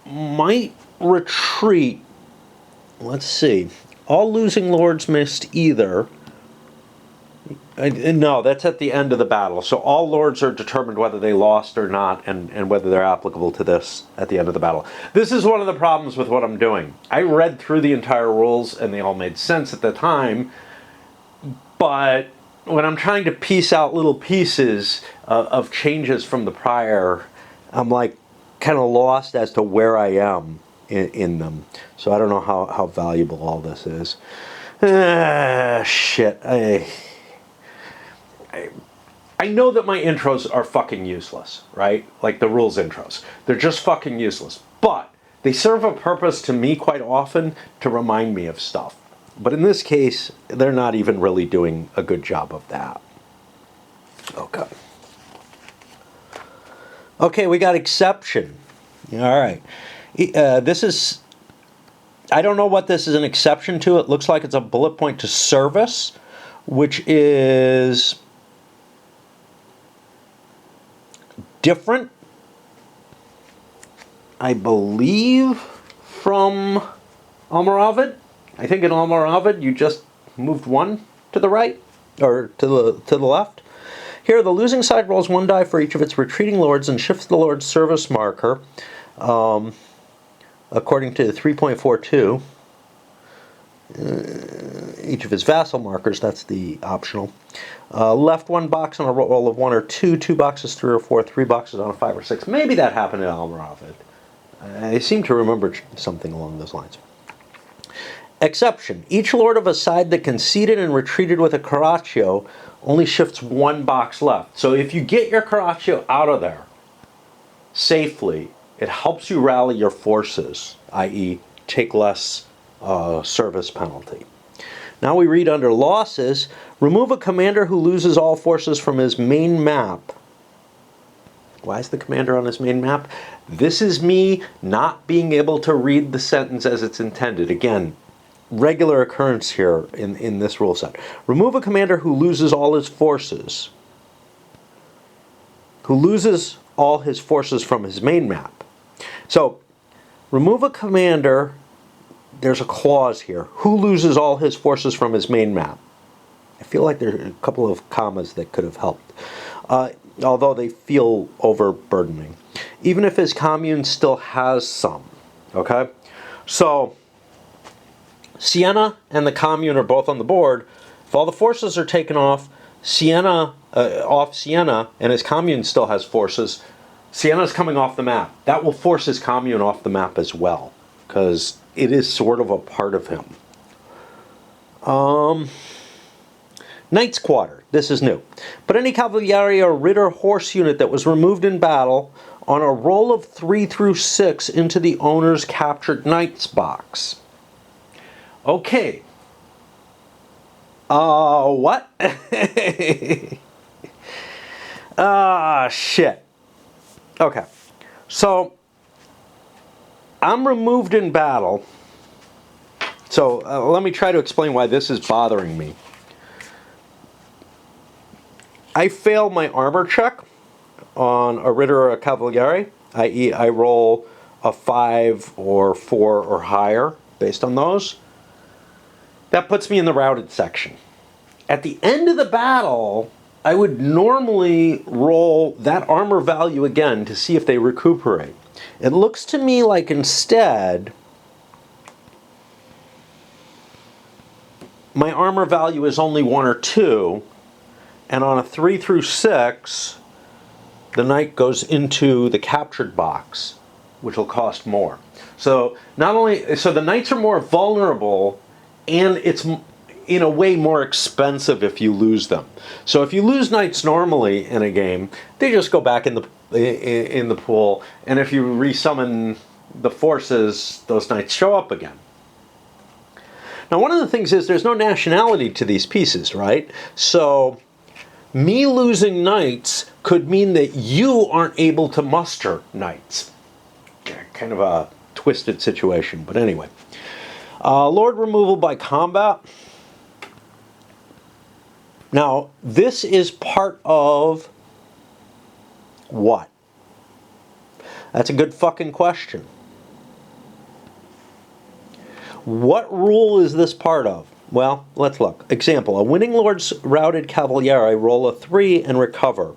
might retreat. Let's see. All losing lords missed either. No, that's at the end of the battle. So all lords are determined whether they lost or not, and whether they're applicable to this at the end of the battle. This is one of the problems with what I'm doing. I read through the entire rules, and they all made sense at the time. But when I'm trying to piece out little pieces of changes from the prior, I'm like kind of lost as to where I am in them. So I don't know how valuable all this is. Shit. I know that my intros are fucking useless, right? Like the rules intros. They're just fucking useless. But they serve a purpose to me quite often to remind me of stuff. But in this case, they're not even really doing a good job of that. Okay. Okay, we got exception. All right. This is... I don't know what this is an exception to. It looks like it's a bullet point to service, which is different, I believe, from Almoravid. I think in Almoravid you just moved 1 to the right, or to the left. Here, the losing side rolls 1 die for each of its retreating lords and shifts the lord's service marker, according to 3.42. Each of his vassal markers, that's the optional. Left 1 box on a roll of 1 or 2, 2 boxes 3 or 4, 3 boxes on a 5 or 6. Maybe that happened in Almoravid. I seem to remember something along those lines. Exception. Each lord of a side that conceded and retreated with a Carraccio only shifts 1 box left. So if you get your Carraccio out of there safely, it helps you rally your forces, i.e. take less service penalty. Now we read under losses, remove a commander who loses all forces from his main map. Why is the commander on his main map? This is me not being able to read the sentence as it's intended. Again, regular occurrence here in this rule set. Remove a commander who loses all his forces. Who loses all his forces from his main map. So, remove a commander, there's a clause here. Who loses all his forces from his main map? I feel like there are a couple of commas that could have helped. Although they feel overburdening. Even if his commune still has some. Okay? So, Siena and the commune are both on the board. If all the forces are taken off, Siena, and his commune still has forces, Siena's coming off the map. That will force his commune off the map as well, because it is sort of a part of him. Knight's Quarter. This is new. Put any Cavalieri or Ritter horse unit that was removed in battle on a roll of 3 through 6 into the owner's captured knight's box. Okay. What? Shit. Okay. So, I'm removed in battle. So, let me try to explain why this is bothering me. I fail my armor check on a Ritter or a Cavalieri, i.e. I roll a 5 or 4 or higher based on those. That puts me in the routed section. At the end of the battle, I would normally roll that armor value again to see if they recuperate. It looks to me like instead, my armor value is only 1 or 2, and on a 3 through 6, the knight goes into the captured box, which will cost more. So the knights are more vulnerable, and it's in a way more expensive if you lose them. So if you lose knights normally in a game, they just go back in the pool, and if you resummon the forces, those knights show up again. Now, one of the things is there's no nationality to these pieces, right? So me losing knights could mean that you aren't able to muster knights. Kind of a twisted situation, but anyway. Lord removal by combat. Now, this is part of what? That's a good fucking question. What rule is this part of? Well, let's look. Example, a winning lord's routed cavaliere, roll a 3 and recover.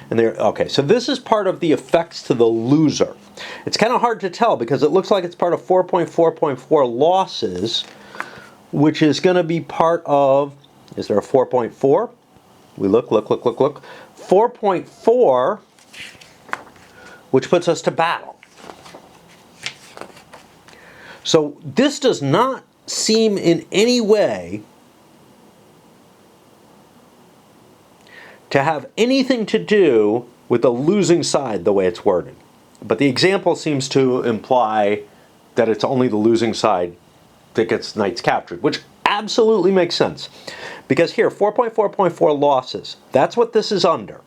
And okay, so this is part of the effects to the loser. It's kind of hard to tell because it looks like it's part of 4.4.4 losses, which is going to be part of, is there a 4.4? We look. 4.4, which puts us to battle. So this does not seem in any way to have anything to do with the losing side the way it's worded. But the example seems to imply that it's only the losing side that gets knights captured, which absolutely makes sense. Because here, 4.4.4 losses, that's what this is under.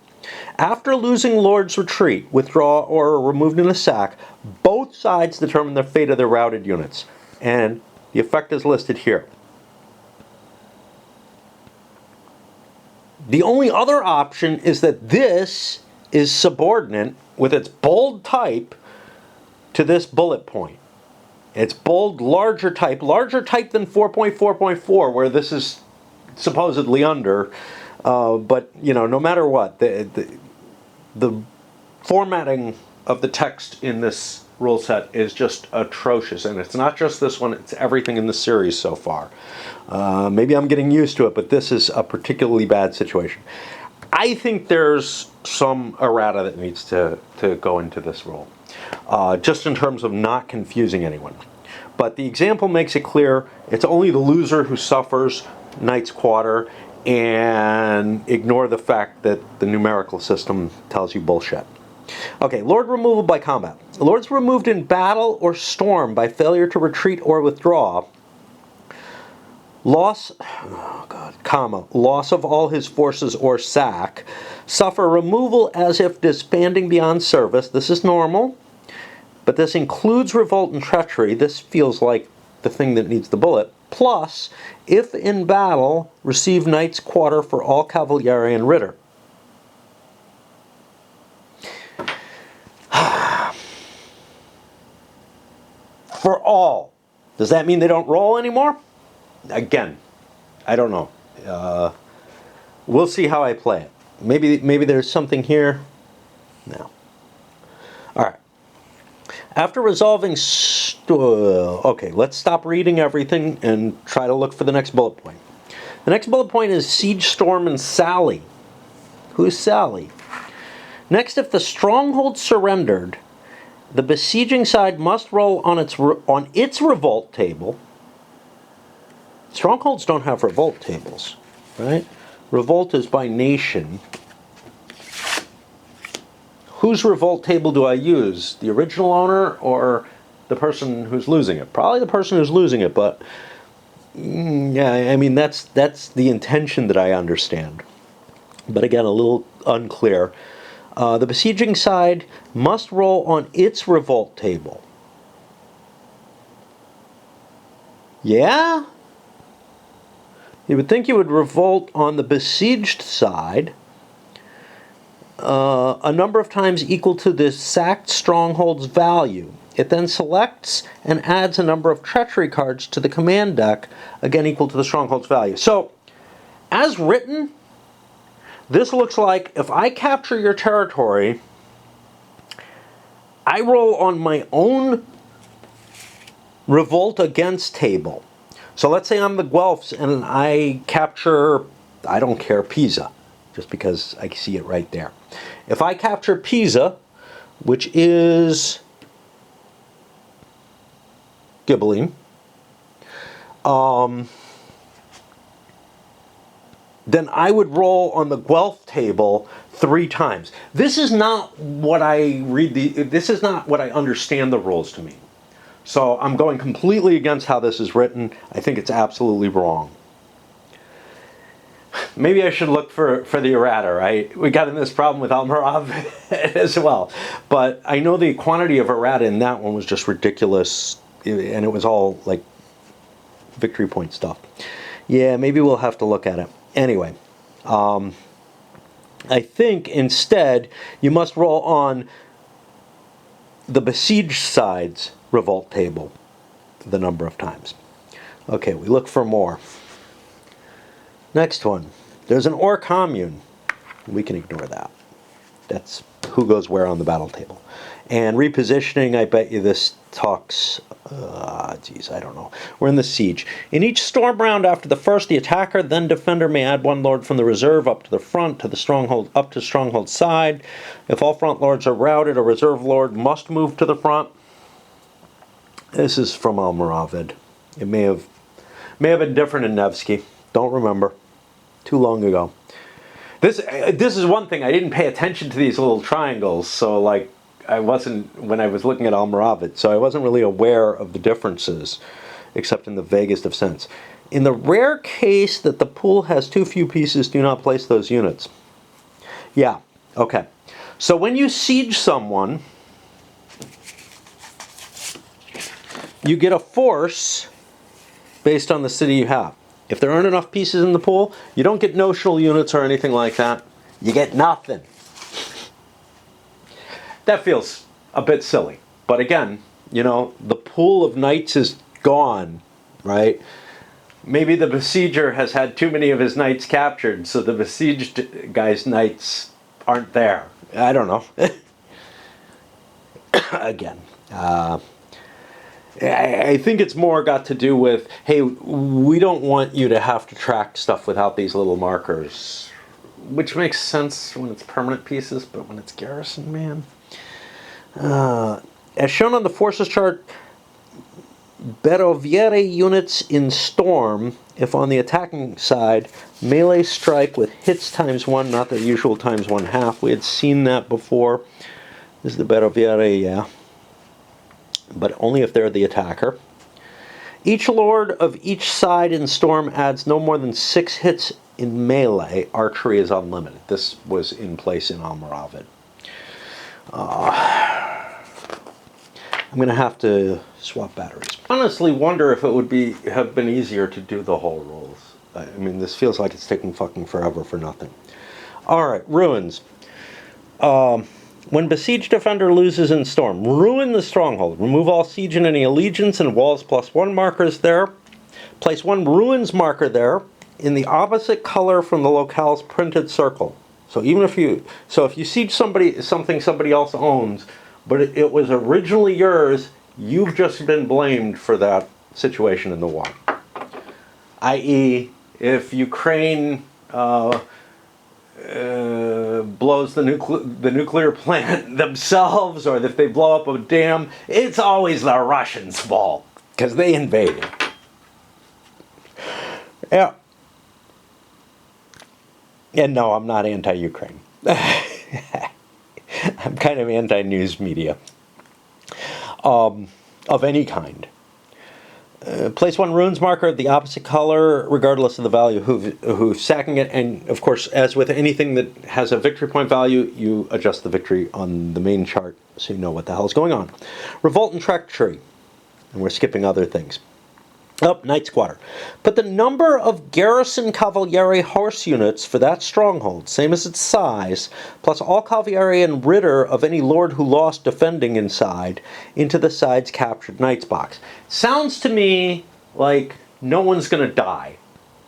After losing Lord's Retreat, withdraw, or are removed in a sack, both sides determine the fate of their routed units. And the effect is listed here. The only other option is that this is subordinate with its bold type to this bullet point. It's bold, larger type than 4.4.4, where this is supposedly under. But, you know, no matter what, the formatting of the text in this rule set is just atrocious. And it's not just this one, it's everything in the series so far. Maybe I'm getting used to it, but this is a particularly bad situation. I think there's some errata that needs to go into this rule, just in terms of not confusing anyone. But the example makes it clear it's only the loser who suffers Knight's Quarter, and ignore the fact that the numerical system tells you bullshit. Okay, Lord removal by combat. Lords removed in battle or storm by failure to retreat or withdraw. Loss of all his forces or sack. Suffer removal as if disbanding beyond service. This is normal, but this includes revolt and treachery. This feels like the thing that needs the bullet. Plus, if in battle, receive Knight's Quarter for all Cavaliere and Ritter. For all. Does that mean they don't roll anymore? Again, I don't know. We'll see how I play it. Maybe there's something here. No. All right. After resolving... okay, let's stop reading everything and try to look for the next bullet point. The next bullet point is Siege, Storm, and Sally. Who's Sally? Next, if the stronghold surrendered, the besieging side must roll on its revolt table. Strongholds don't have revolt tables, right? Revolt is by nation. Whose revolt table do I use? The original owner or the person who's losing it? Probably the person who's losing it, but yeah, I mean, that's the intention that I understand. But again, a little unclear. The besieging side must roll on its revolt table. Yeah? You would think you would revolt on the besieged side a number of times equal to the sacked stronghold's value. It then selects and adds a number of treachery cards to the command deck, again equal to the stronghold's value. So, as written, this looks like if I capture your territory, I roll on my own revolt against table. So let's say I'm the Guelphs and I capture, I don't care, Pisa, just because I see it right there. If I capture Pisa, which is Ghibelline, then I would roll on the Guelph table 3 times. This is not what I this is not what I understand the rules to mean. So I'm going completely against how this is written. I think it's absolutely wrong. Maybe I should look for the errata, right? We got in this problem with Almorav as well. But I know the quantity of errata in that one was just ridiculous. And it was all like victory point stuff. Yeah, maybe we'll have to look at it. Anyway, I think instead you must roll on the besieged side's revolt table the number of times. Okay, we look for more. Next one. There's an or commune. We can ignore that. That's who goes where on the battle table. And repositioning, I bet you this talks, geez, I don't know. We're in the siege. In each storm round after the first, the attacker, then defender may add 1 lord from the reserve up to the front, to the stronghold, up to stronghold side. If all front lords are routed, a reserve lord must move to the front. This is from Almoravid. It may have been different in Nevsky. Don't remember. Too long ago. This is one thing. I didn't pay attention to these little triangles, so like I wasn't when I was looking at Almoravid, so I wasn't really aware of the differences, except in the vaguest of sense. In the rare case that the pool has too few pieces, do not place those units. Yeah. Okay. So when you siege someone, you get a force based on the city you have. If there aren't enough pieces in the pool, you don't get notional units or anything like that. You get nothing. That feels a bit silly. But again, you know, the pool of knights is gone, right? Maybe the besieger has had too many of his knights captured, so the besieged guy's knights aren't there. I don't know. Again, I think it's more got to do with, hey, we don't want you to have to track stuff without these little markers. Which makes sense when it's permanent pieces, but when it's garrison, man. As shown on the forces chart, Beroviere units in Storm, if on the attacking side, melee strike with hits ×1, not the usual ×1/2. We had seen that before. This is the Beroviere, yeah. But only if they're the attacker. Each lord of each side in Storm adds no more than 6 hits in melee. Archery is unlimited. This was in place in Almoravid. I'm going to have to swap batteries. Honestly, wonder if it would have been easier to do the whole rules. I mean, this feels like it's taking fucking forever for nothing. All right, ruins. When besieged defender loses in storm, ruin the stronghold. Remove all siege and any allegiance and walls +1 markers there. Place 1 ruins marker there in the opposite color from the locale's printed circle. So even if you siege something somebody else owns, but it was originally yours, you've just been blamed for that situation in the war. I.e., if Ukraine blows the nuclear plant themselves, or if they blow up a dam, it's always the Russians' fault because they invaded. Yeah. And no, I'm not anti-Ukraine. I'm kind of anti-news media of any kind. Place 1 runes marker of the opposite color, regardless of the value who's sacking it. And of course, as with anything that has a victory point value, you adjust the victory on the main chart so you know what the hell is going on. Revolt and treachery. And we're skipping other things. Night Squatter. Put the number of garrison cavalieri horse units for that stronghold, same as its size, plus all cavalieri and ritter of any lord who lost defending inside, into the side's captured knight's box. Sounds to me like no one's going to die.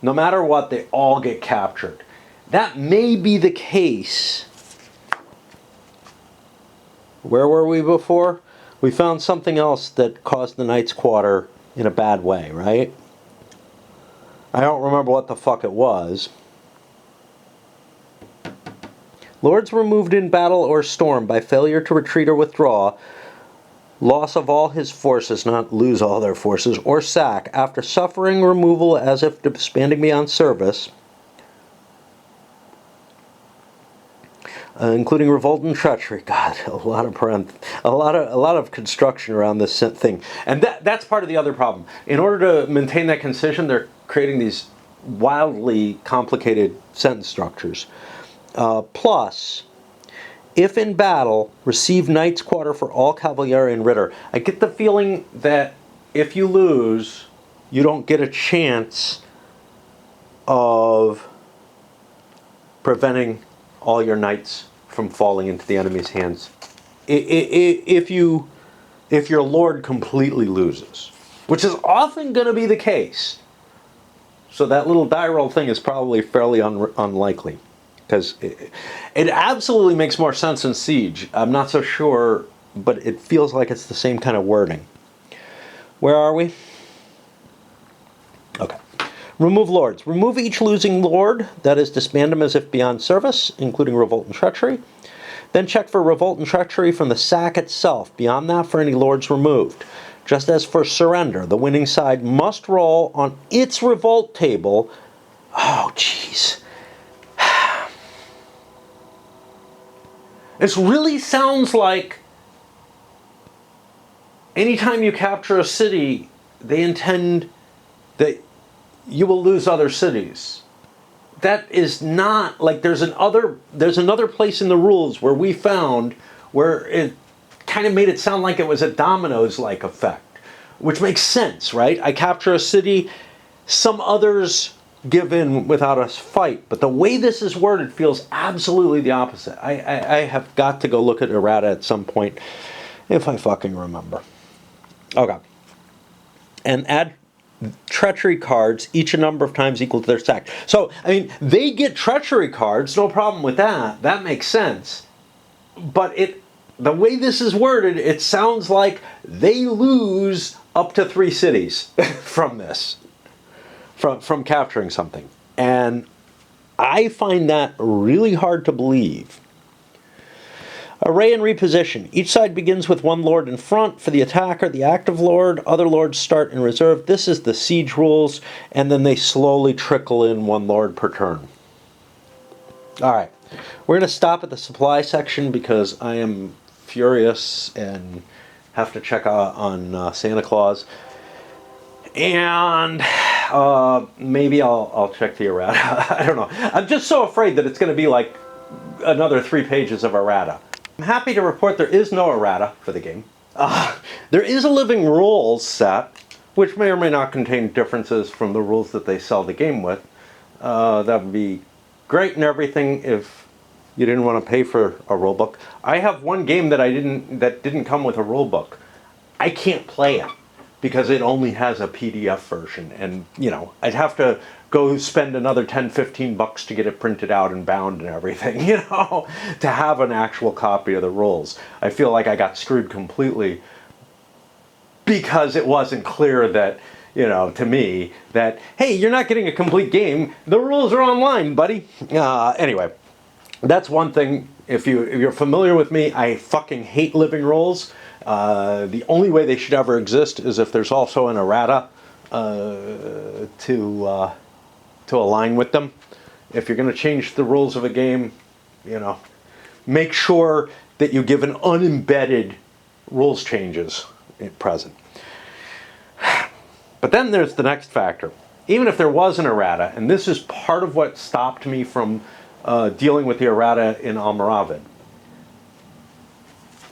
No matter what, they all get captured. That may be the case. Where were we before? We found something else that caused the Knight's Quarter in a bad way, right? I don't remember what the fuck it was. Lords removed in battle or storm by failure to retreat or withdraw, loss of all his forces, not lose all their forces, or sack, after suffering removal as if disbanding beyond service, including revolt and treachery. God, a lot of construction around this thing, and that's part of the other problem. In order to maintain that concision, they're creating these wildly complicated sentence structures. Plus, if in battle, receive Knight's Quarter for all Cavalieri and Ritter. I get the feeling that if you lose, you don't get a chance of preventing all your knights from falling into the enemy's hands. If your lord completely loses, which is often going to be the case. So that little die roll thing is probably fairly unlikely. Because it absolutely makes more sense in Siege. I'm not so sure, but it feels like it's the same kind of wording. Where are we? Okay. Remove lords. Remove each losing lord, that is, disband them as if beyond service, including revolt and treachery. Then check for revolt and treachery from the sack itself. Beyond that, for any lords removed. Just as for surrender, the winning side must roll on its revolt table. Oh, jeez. This really sounds like anytime you capture a city, they intend that you will lose other cities. That is not like there's another place in the rules where we found where it kind of made it sound like it was a dominoes-like effect, which makes sense, right? I capture a city, some others give in without us fight, but the way this is worded feels absolutely the opposite. I have got to go look at errata at some point, if I fucking remember. Okay. And add treachery cards, each a number of times equal to their stack. So, I mean, they get treachery cards, no problem with that. That makes sense. But the way this is worded, it sounds like they lose up to 3 cities from this. From capturing something. And I find that really hard to believe. Array and reposition. Each side begins with 1 lord in front for the attacker, the active lord. Other lords start in reserve. This is the siege rules, and then they slowly trickle in 1 lord per turn. Alright, we're going to stop at the supply section because I am furious and have to check out on Santa Claus. And maybe I'll check the errata. I don't know. I'm just so afraid that it's going to be like another 3 pages of errata. I'm happy to report there is no errata for the game. There is a living rules set, which may or may not contain differences from the rules that they sell the game with. That would be great and everything if you didn't want to pay for a rulebook. I have one game that didn't come with a rulebook. I can't play it because it only has a PDF version, and I'd have to go spend another $10-15 to get it printed out and bound and everything, to have an actual copy of the rules. I feel like I got screwed completely because it wasn't clear that, to me, that, hey, you're not getting a complete game. The rules are online, buddy. Anyway, that's one thing. If you're familiar with me, I fucking hate living rules. The only way they should ever exist is if there's also an errata to align with them. If you're going to change the rules of a game, make sure that you give an unembedded rules changes at present. But then there's the next factor. Even if there was an errata, and this is part of what stopped me from dealing with the errata in Almoravid.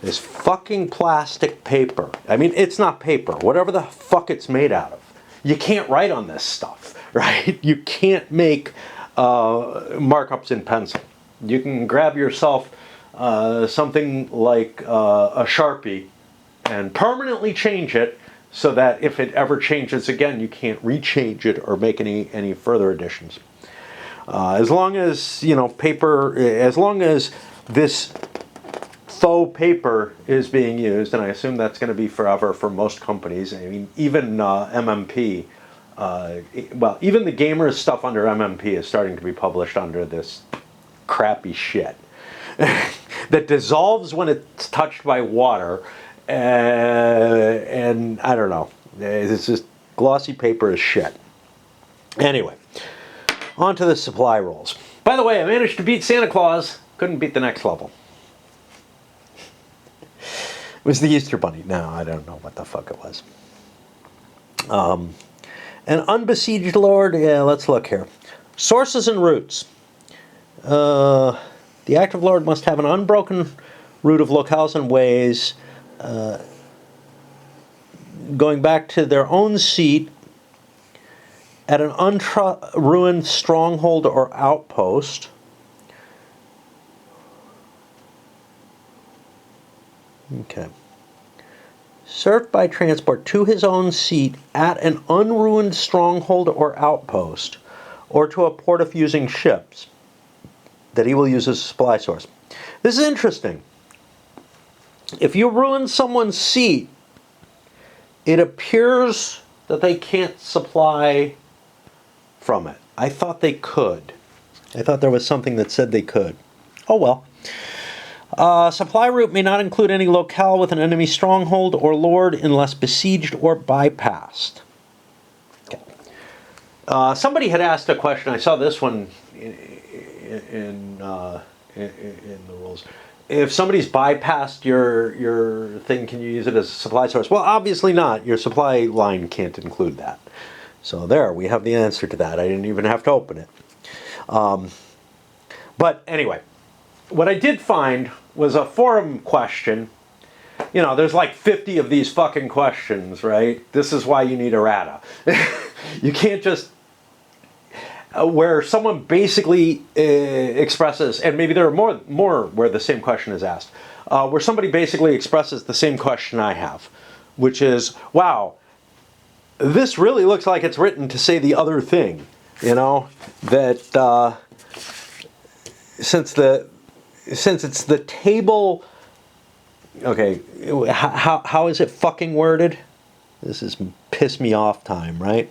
This fucking plastic paper. I mean, it's not paper. Whatever the fuck it's made out of. You can't write on this stuff, right? You can't make markups in pencil. You can grab yourself something like a Sharpie and permanently change it so that if it ever changes again, you can't rechange it or make any further additions. As long as, paper, as long as this faux paper is being used, and I assume that's going to be forever for most companies. I mean, even MMP well, even the gamers stuff under MMP is starting to be published under this crappy shit that dissolves when it's touched by water, and I don't know. It's just glossy paper as shit. Anyway, on to the supply rolls. By the way, I managed to beat Santa Claus. Couldn't beat the next level. It was the Easter Bunny. No, I don't know what the fuck it was. An unbesieged lord. Yeah, let's look here. Sources and roots. The active lord must have an unbroken root of locales and ways, going back to their own seat at an ruined stronghold or outpost. Okay. Served by transport to his own seat at an unruined stronghold or outpost, or to a port of using ships that he will use as a supply source. This is interesting. If you ruin someone's seat, it appears that they can't supply from it. I thought they could. I thought there was something that said they could. Oh well. Supply route may not include any locale with an enemy stronghold or lord unless besieged or bypassed. Okay. Somebody had asked a question. I saw this one in the rules. If somebody's bypassed your thing, can you use it as a supply source? Well, obviously not. Your supply line can't include that. So there, we have the answer to that. I didn't even have to open it. But anyway, what I did find was a forum question. You know, there's like 50 of these fucking questions, right? This is why you need errata. You can't just... where someone basically expresses, and maybe there are more where the same question is asked, where somebody basically expresses the same question I have, which is, wow, this really looks like it's written to say the other thing, you know, that since it's the table, okay, how is it fucking worded? This is piss me off time, right?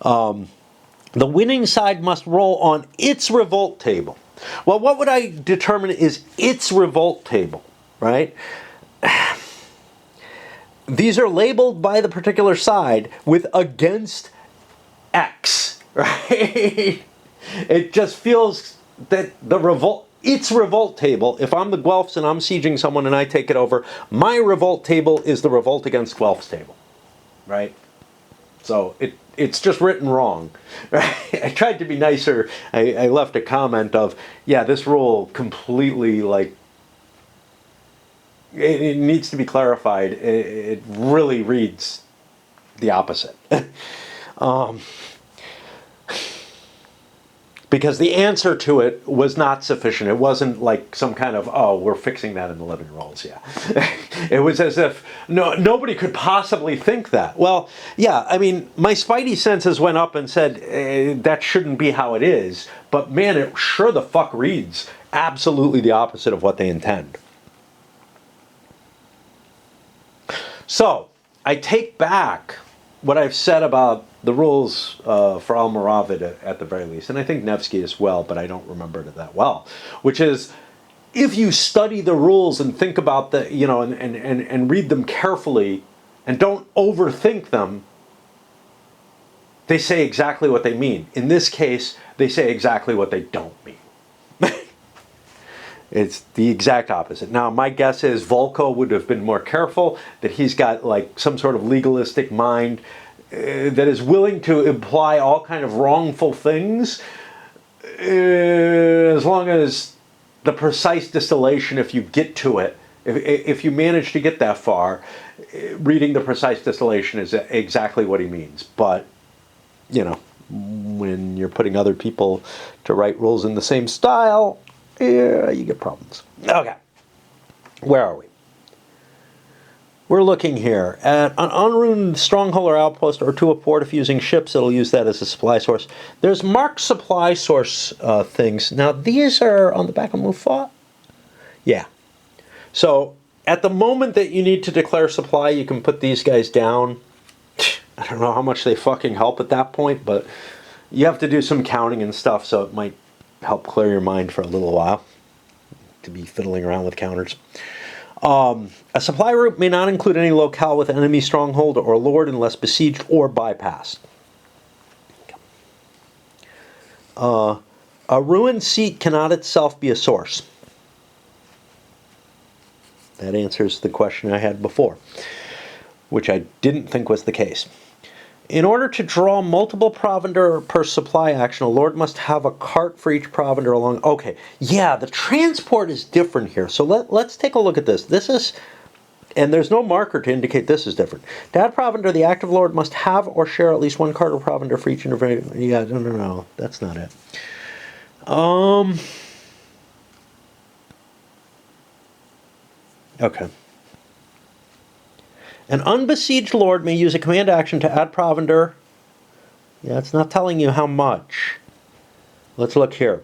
The winning side must roll on its revolt table. Well, what would I determine is its revolt table, right? These are labeled by the particular side with against X, right? It just feels that its revolt table, if I'm the Guelphs and I'm sieging someone and I take it over, my revolt table is the revolt against Guelphs table, right? So it's just written wrong. I tried to be nicer. I left a comment of, yeah, this rule completely, like, it needs to be clarified. It really reads the opposite. Because the answer to it was not sufficient. It wasn't like some kind of, oh, we're fixing that in the living rolls, yeah. It was as if nobody could possibly think that. Well, yeah, I mean, my spidey senses went up and said, that shouldn't be how it is. But man, it sure the fuck reads absolutely the opposite of what they intend. So, I take back what I've said about the rules for Almoravid at the very least, and I think Nevsky as well, but I don't remember it that well, which is, if you study the rules and think about the, you know, and read them carefully and don't overthink them, they say exactly what they mean. In this case, they say exactly what they don't mean. It's the exact opposite. Now, my guess is Volko would have been more careful, that he's got like some sort of legalistic mind that is willing to imply all kind of wrongful things, as long as the precise distillation, if you get to it, if you manage to get that far, reading the precise distillation is exactly what he means. But, you know, when you're putting other people to write rules in the same style, yeah, you get problems. Okay, where are we? We're looking here at an unruined stronghold or outpost, or to a port if using ships. It'll use that as a supply source. There's marked supply source things. Now these are on the back of Mufa. Yeah. So at the moment that you need to declare supply, you can put these guys down. I don't know how much they fucking help at that point, but you have to do some counting and stuff, so it might help clear your mind for a little while to be fiddling around with counters. A supply route may not include any locale with enemy stronghold or lord unless besieged or bypassed. A ruined seat cannot itself be a source. That answers the question I had before, which I didn't think was the case. In order to draw multiple provender per supply action, a lord must have a cart for each provender along. Okay, yeah, the transport is different here. So let's take a look at this. This is, and there's no marker to indicate this is different. To add provender, the active lord must have or share at least one cart or provender for each individual. Yeah, no, that's not it. Okay. An unbesieged lord may use a command action to add provender. Yeah, it's not telling you how much. Let's look here.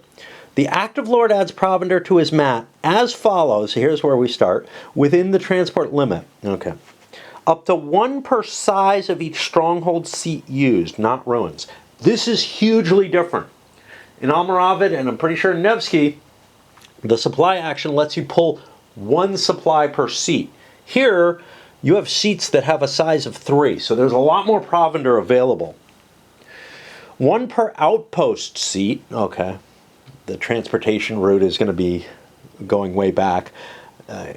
The active lord adds provender to his mat as follows. Here's where we start. Within the transport limit. Okay. Up to 1 per size of each stronghold seat used, not ruins. This is hugely different. In Almoravid, and I'm pretty sure in Nevsky, the supply action lets you pull 1 supply per seat. Here, you have seats that have a size of 3, so there's a lot more provender available. 1 per outpost seat. Okay. The transportation route is going to be going way back.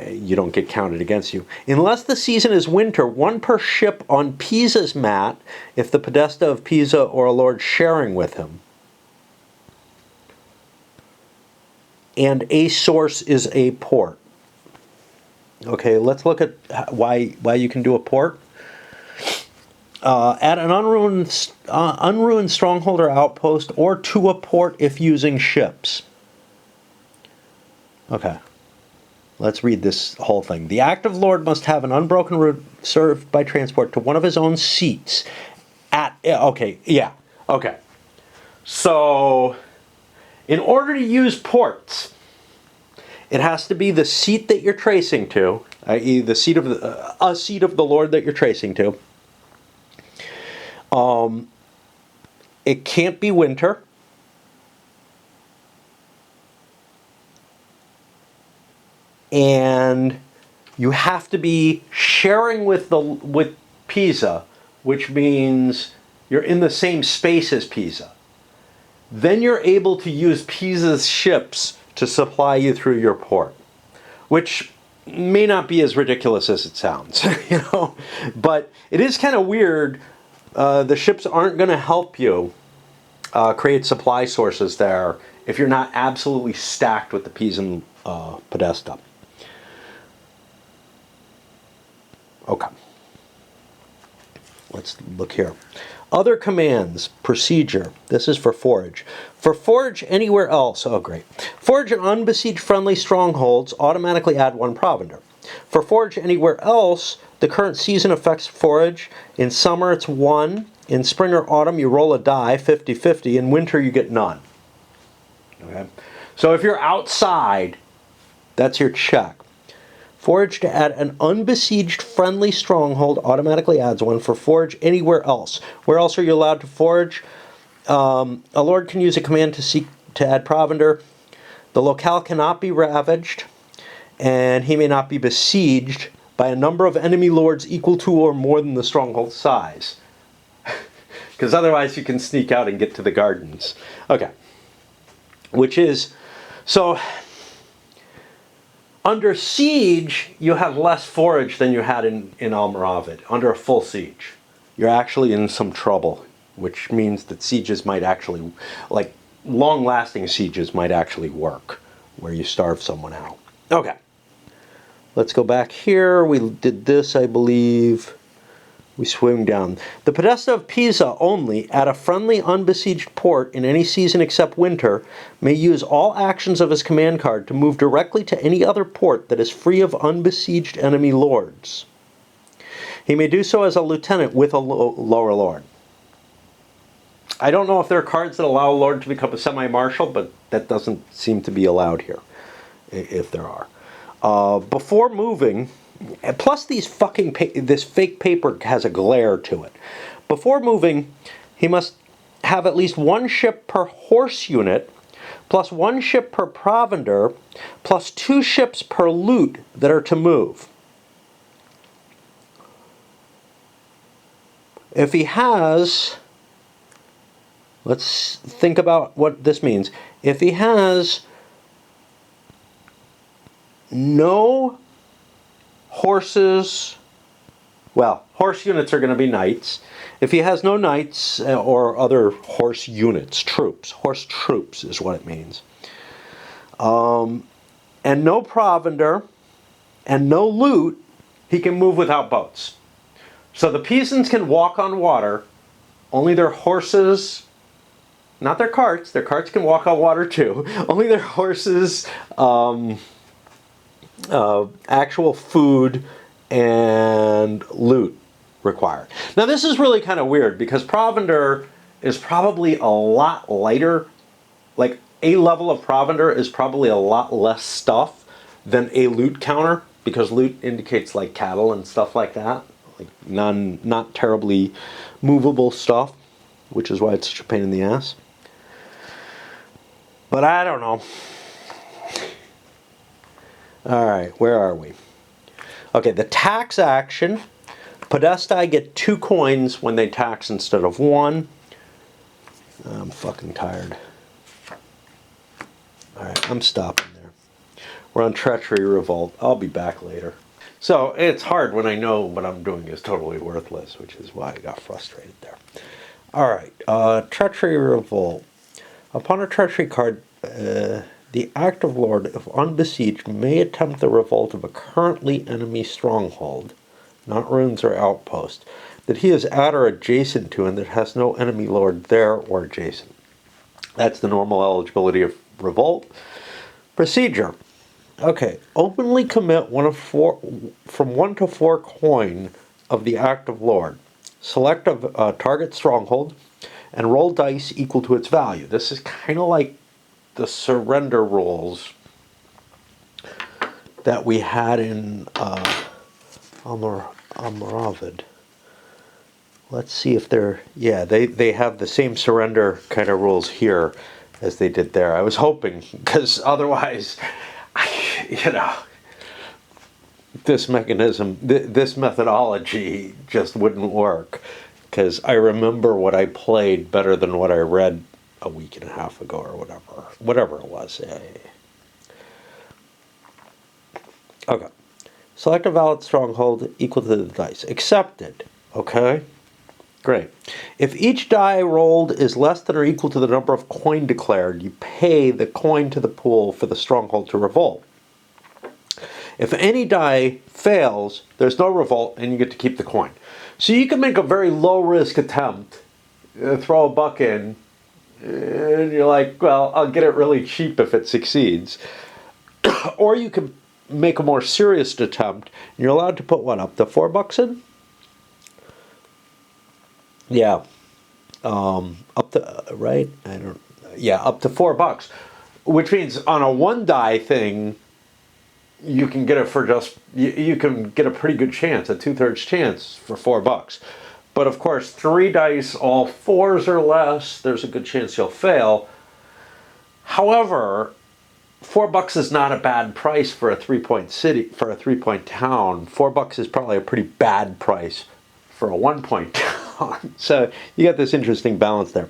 You don't get counted against you. Unless the season is winter, 1 per ship on Pisa's mat if the podesta of Pisa or a lord sharing with him. And a source is a port. Okay, let's look at why you can do a port. At an unruined stronghold or outpost, or to a port if using ships. Okay, let's read this whole thing. The active lord must have an unbroken route served by transport to one of his own seats. Okay. So, in order to use ports, it has to be the seat that you're tracing to, i.e. the seat of a seat of the lord that you're tracing to. It can't be winter. And you have to be sharing with Pisa, which means you're in the same space as Pisa. Then you're able to use Pisa's ships to supply you through your port, which may not be as ridiculous as it sounds, but it is kind of weird. The ships aren't going to help you create supply sources there if you're not absolutely stacked with the Pisan podesta. Okay. Let's look here. Other commands, procedure. This is for forage. For forage anywhere else, oh great. Forage in unbesieged friendly strongholds, automatically add 1 provender. For forage anywhere else, the current season affects forage. In summer it's 1. In spring or autumn you roll a die, 50-50. In winter you get none. Okay. So if you're outside, that's your check. Forage to add an unbesieged friendly stronghold automatically adds 1. For forage anywhere else. Where else are you allowed to forage? A lord can use a command to add provender. The locale cannot be ravaged, and he may not be besieged by a number of enemy lords equal to or more than the stronghold size. Because otherwise you can sneak out and get to the gardens. Okay. Which is, so under siege, you have less forage than you had in Almoravid. Under a full siege, you're actually in some trouble, which means that sieges might actually, like long-lasting sieges might actually work, where you starve someone out. Okay. Let's go back here. We did this, I believe. We swing down. The podesta of Pisa only, at a friendly unbesieged port in any season except winter, may use all actions of his command card to move directly to any other port that is free of unbesieged enemy lords. He may do so as a lieutenant with a lower lord. I don't know if there are cards that allow a lord to become a semi-marshal, but that doesn't seem to be allowed here, if there are. Before moving, plus these this fake paper has a glare to it. Before moving, he must have at least 1 ship per horse unit, plus 1 ship per provender, plus 2 ships per loot that are to move. If he has, let's think about what this means. If he has no horses, well, horse units are going to be knights. If he has no knights or other horse units, troops, horse troops is what it means, and no provender and no loot, he can move without boats. So the Pisans can walk on water, only their horses, not their carts can walk on water too, only their horses, actual food, and loot required. Now this is really kind of weird because provender is probably a lot lighter, like a level of provender is probably a lot less stuff than a loot counter, because loot indicates like cattle and stuff like that. Like not terribly movable stuff, which is why it's such a pain in the ass. But I don't know. All right, where are we? Okay, the tax action. Podesti get 2 coins when they tax instead of 1. I'm fucking tired. All right, I'm stopping there. We're on treachery, revolt. I'll be back later. So it's hard when I know what I'm doing is totally worthless, which is why I got frustrated there. All right, treachery, revolt. Upon a treachery card, the active lord, if unbesieged, may attempt the revolt of a currently enemy stronghold, not ruins or outpost, that he is at or adjacent to and that has no enemy lord there or adjacent. That's the normal eligibility of revolt. Procedure. Okay, openly commit from 1 to 4 coin of the active lord. Select a target stronghold and roll dice equal to its value. This is kind of like the surrender rules that we had in Almoravid. Let's see if they're, yeah, they have the same surrender kind of rules here as they did there. I was hoping, because otherwise, you know, this mechanism, this methodology just wouldn't work, because I remember what I played better than what I read a week and a half ago or whatever it was. Okay. Select a valid stronghold equal to the dice. Accepted. Okay. Great. If each die rolled is less than or equal to the number of coin declared, you pay the coin to the pool for the stronghold to revolt. If any die fails, there's no revolt and you get to keep the coin. So you can make a very low-risk attempt, throw a buck in, and you're like, well, I'll get it really cheap if it succeeds. Or you can make a more serious attempt, and you're allowed to put, what, up to $4 in? Yeah. Up to, right? Up to $4. Which means on a 1 die thing, you can get it for just, you can get a pretty good chance, a 2/3 chance for $4. But of course, 3 dice, all 4s or less, there's a good chance you'll fail. However, $4 is not a bad price for a 3-point city, for a 3-point town. $4 is probably a pretty bad price for a 1-point town. So you got this interesting balance there.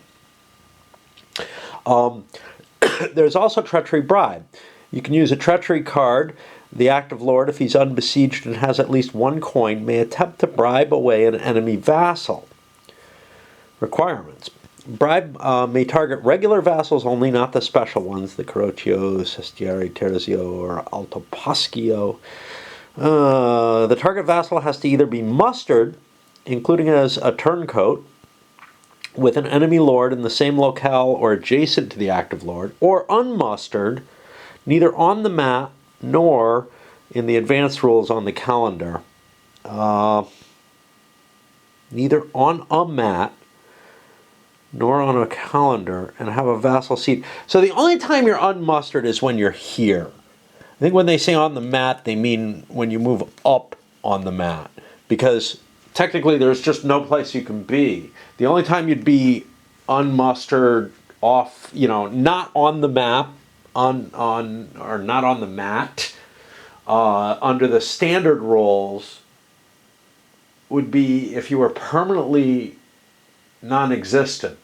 There's also treachery bribe. You can use a treachery card. The active lord, if he's unbesieged and has at least 1 coin, may attempt to bribe away an enemy vassal. Requirements. Bribe may target regular vassals only, not the special ones, the Carocchio, Sestieri, Terzio, or Alto Pasquio. The target vassal has to either be mustered, including as a turncoat, with an enemy lord in the same locale or adjacent to the active lord, or unmustered, neither on the map nor in the advanced rules on the calendar. Neither on a mat nor on a calendar, and have a vassal seat. So the only time you're unmustered is when you're here. I think when they say on the mat, they mean when you move up on the mat. Because technically there's just no place you can be. The only time you'd be unmustered off, not on the map, or not on the mat, under the standard rules, would be if you were permanently non-existent,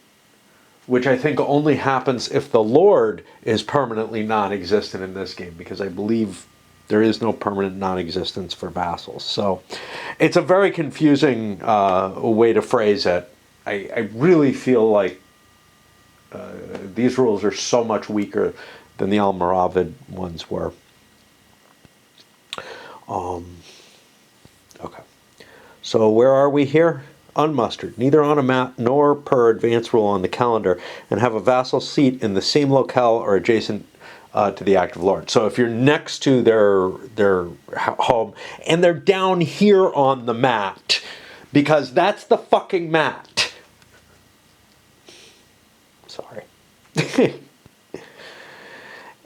which I think only happens if the Lord is permanently non-existent in this game, because I believe there is no permanent non-existence for vassals. So it's a very confusing way to phrase it. I really feel like these rules are so much weaker than the Almoravid ones were. Okay. So where are we here? Unmustered, neither on a map nor per advance rule on the calendar, and have a vassal seat in the same locale or adjacent to the active lord. So if you're next to their home, and they're down here on the mat, because that's the fucking mat. Sorry.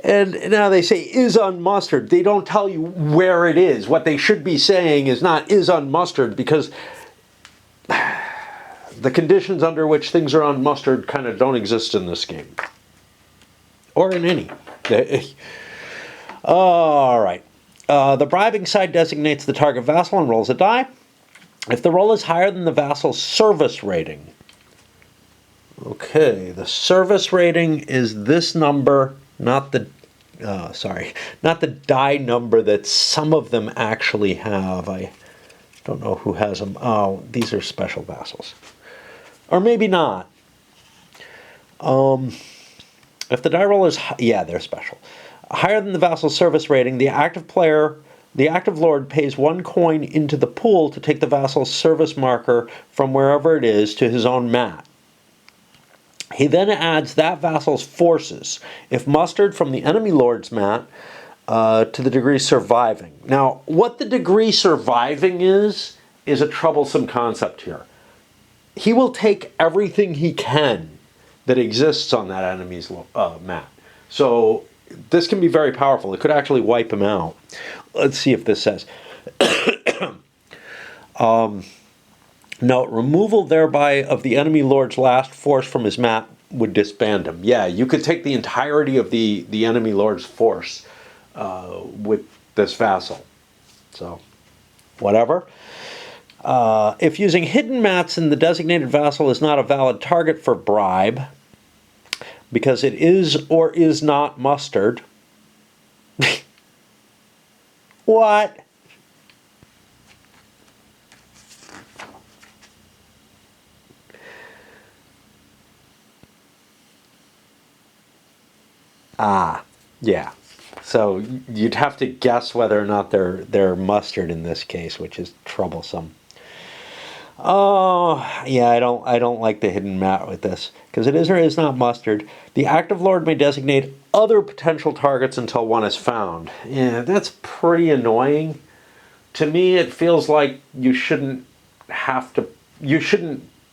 And now they say is unmustered. They don't tell you where it is. What they should be saying is not is unmustered, because the conditions under which things are unmustered kind of don't exist in this game. Or in any. All right. The bribing side designates the target vassal and rolls a die. If the roll is higher than the vassal's service rating. Okay, the service rating is this number, not the die number that some of them actually have. I don't know who has them. Oh, these are special vassals. Or maybe not. If the die roll is, yeah, they're special. Higher than the vassal's service rating, the active lord pays 1 coin into the pool to take the vassal's service marker from wherever it is to his own mat. He then adds that vassal's forces, if mustered from the enemy lord's mat, to the degree surviving. Now, what the degree surviving is a troublesome concept here. He will take everything he can that exists on that enemy's mat. So this can be very powerful. It could actually wipe him out. Let's see if this says. Note, removal thereby of the enemy lord's last force from his mat would disband him. Yeah, you could take the entirety of the enemy lord's force with this vassal. So, whatever. If using hidden mats and the designated vassal is not a valid target for bribe, because it is or is not mustered. What? Ah, yeah. So you'd have to guess whether or not they're mustered in this case, which is troublesome. Oh, yeah, I don't like the hidden mat with this, because it is or is not mustered. The active lord may designate other potential targets until one is found. Yeah, that's pretty annoying. To me, it feels like you shouldn't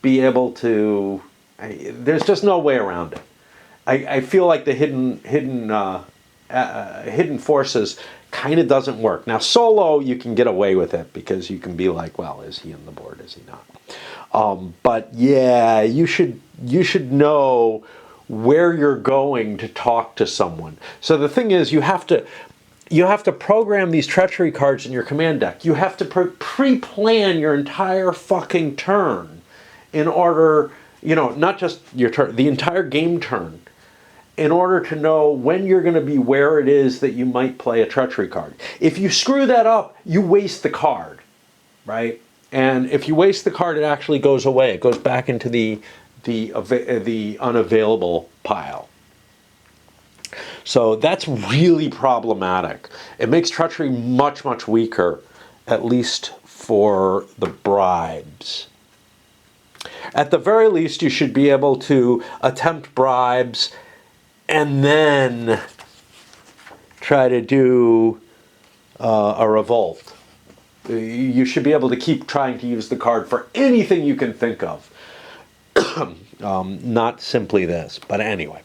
be able to. There's just no way around it. I feel like the hidden forces kind of doesn't work. Now, solo, you can get away with it because you can be like, well, is he on the board? Is he not? But yeah, you should know where you're going to talk to someone. So the thing is, you have to program these treachery cards in your command deck. You have to pre-plan your entire fucking turn in order, not just your turn, the entire game turn, in order to know when you're going to be where it is that you might play a treachery card. If you screw that up, you waste the card, right? And if you waste the card, it actually goes away. It goes back into the unavailable pile. So that's really problematic. It makes treachery much, much weaker, at least for the bribes. At the very least, you should be able to attempt bribes and then try to do a revolt. You should be able to keep trying to use the card for anything you can think of. Not simply this, but anyway.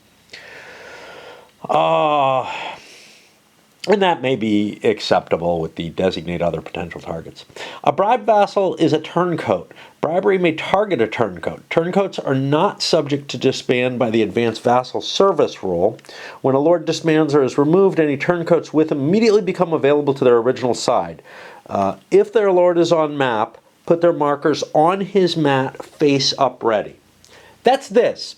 And that may be acceptable with the designate other potential targets. A bribe vassal is a turncoat. Bribery may target a turncoat. Turncoats are not subject to disband by the advanced vassal service rule. When a lord disbands or is removed, any turncoats with him immediately become available to their original side. If their lord is on map, put their markers on his mat face up ready. That's this.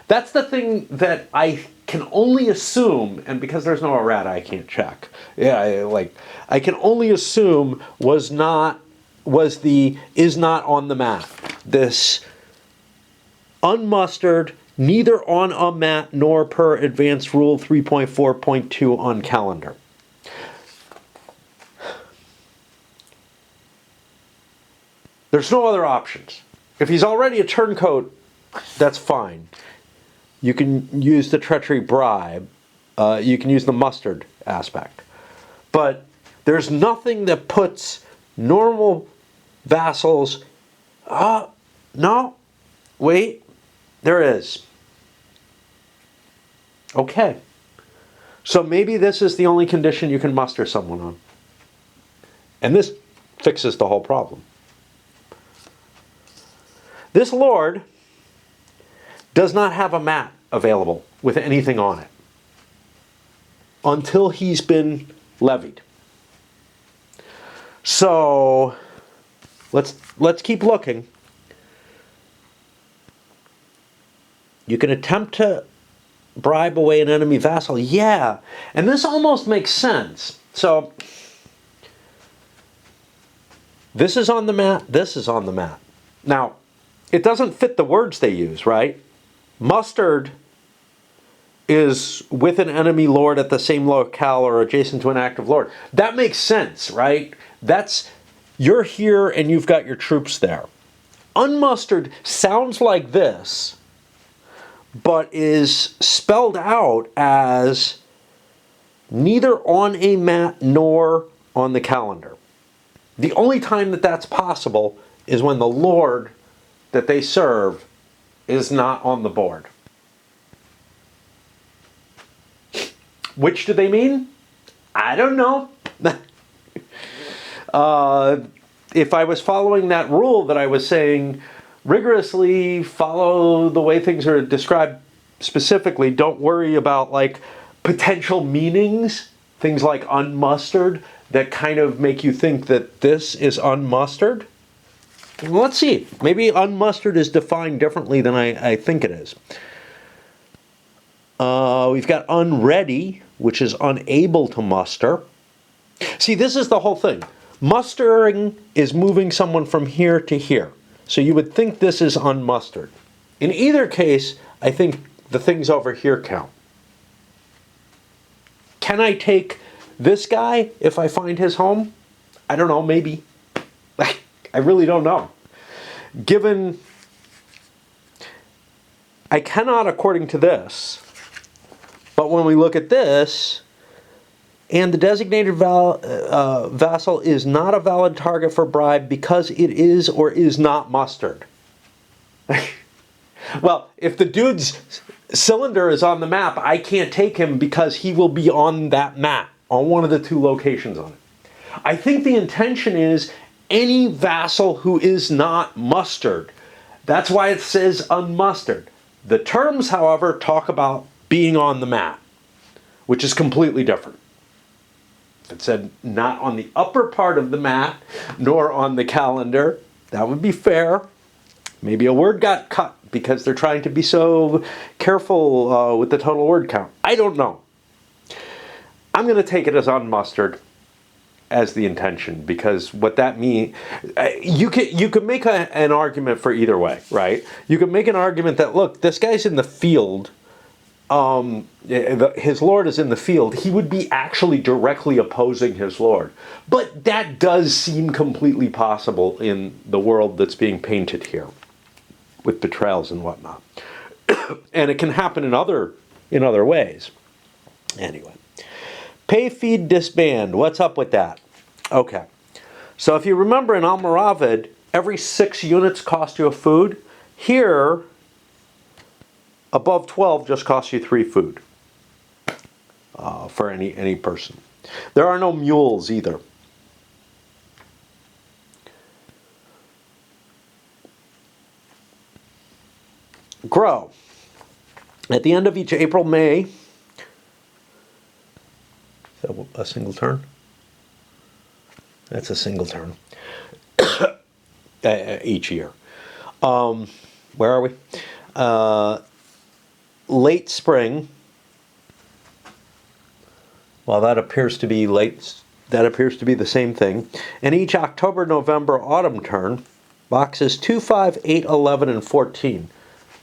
That's the thing that I can only assume, and because there's no errata, I can't check. Yeah, I can only assume is not on the map. This unmustered, neither on a mat nor per advanced rule 3.4.2 on calendar. There's no other options. If he's already a turncoat, that's fine. You can use the treachery bribe. You can use the mustard aspect. But there's nothing that puts normal vassals... no. Wait. There is. Okay. So maybe this is the only condition you can muster someone on. And this fixes the whole problem. This lord does not have a mat available with anything on it until he's been levied. So let's keep looking. You can attempt to bribe away an enemy vassal. Yeah, and this almost makes sense. So this is on the mat, this is on the mat. Now, it doesn't fit the words they use, right? Mustard is with an enemy lord at the same locale or adjacent to an active lord. That makes sense, right? You're here and you've got your troops there. Unmustered sounds like this, but is spelled out as neither on a mat nor on the calendar. The only time that that's possible is when the lord that they serve is not on the board. Which do they mean? I don't know. If I was following that rule that I was saying, rigorously follow the way things are described specifically, don't worry about like potential meanings, things like unmustered, that kind of make you think that this is unmustered. Let's see. Maybe unmustered is defined differently than I think it is. We've got unready, which is unable to muster. See, this is the whole thing. Mustering is moving someone from here to here. So you would think this is unmustered. In either case, I think the things over here count. Can I take this guy if I find his home? I don't know, maybe. I really don't know. Given I cannot according to this, but when we look at this, and the designated vassal is not a valid target for bribe because it is or is not mustered. Well, if the dude's cylinder is on the map, I can't take him because he will be on that map, on one of the two locations on it. I think the intention is any vassal who is not mustered. That's why it says unmustered. The terms, however, talk about being on the map, which is completely different. If it said not on the upper part of the map, nor on the calendar, that would be fair. Maybe a word got cut because they're trying to be so careful with the total word count. I don't know. I'm going to take it as unmustered as the intention, because what that means, you could make an argument for either way, right? You could make an argument that, look, this guy's in the field, his lord is in the field, he would be actually directly opposing his lord. But that does seem completely possible in the world that's being painted here, with betrayals and whatnot. And it can happen in other ways. Anyway. Pay, feed, disband. What's up with that? Okay. So if you remember in Almoravid, every 6 units cost you a food. Here, above 12 just costs you 3 food for any person. There are no mules either. Grow. At the end of each April-May, is that a single turn? That's a single turn. Each year. Where are we? Late spring. Well, that appears to be that appears to be the same thing. And each October, November, autumn turn, boxes 2, 5, 8, 11, and 14.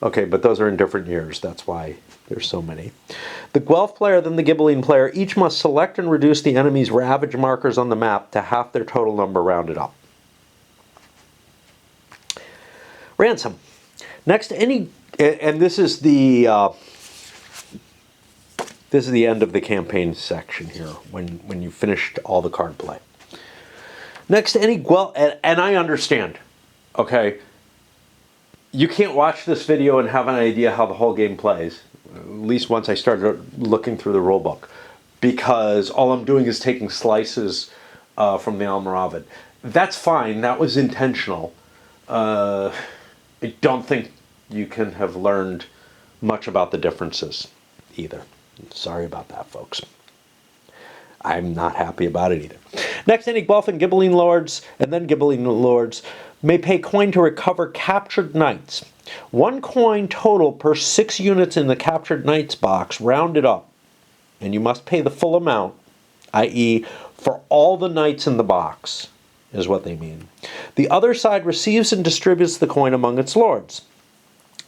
Okay, but those are in different years. That's why there's so many. The Guelph player, then the Ghibelline player, each must select and reduce the enemy's ravage markers on the map to half their total number rounded up. Ransom. Next, any, and this is the end of the campaign section here, when you finished all the card play. Next, any Guelph, and I understand, okay, you can't watch this video and have an idea how the whole game plays, at least once I started looking through the rulebook, because all I'm doing is taking slices from the Almoravid. That's fine, that was intentional. I don't think you can have learned much about the differences either. Sorry about that, folks. I'm not happy about it either. Next, any Guelph and Ghibelline lords, and then Ghibelline lords, may pay coin to recover captured knights. 1 coin total per 6 units in the captured knights box, rounded up. And you must pay the full amount, i.e. for all the knights in the box, is what they mean. The other side receives and distributes the coin among its lords.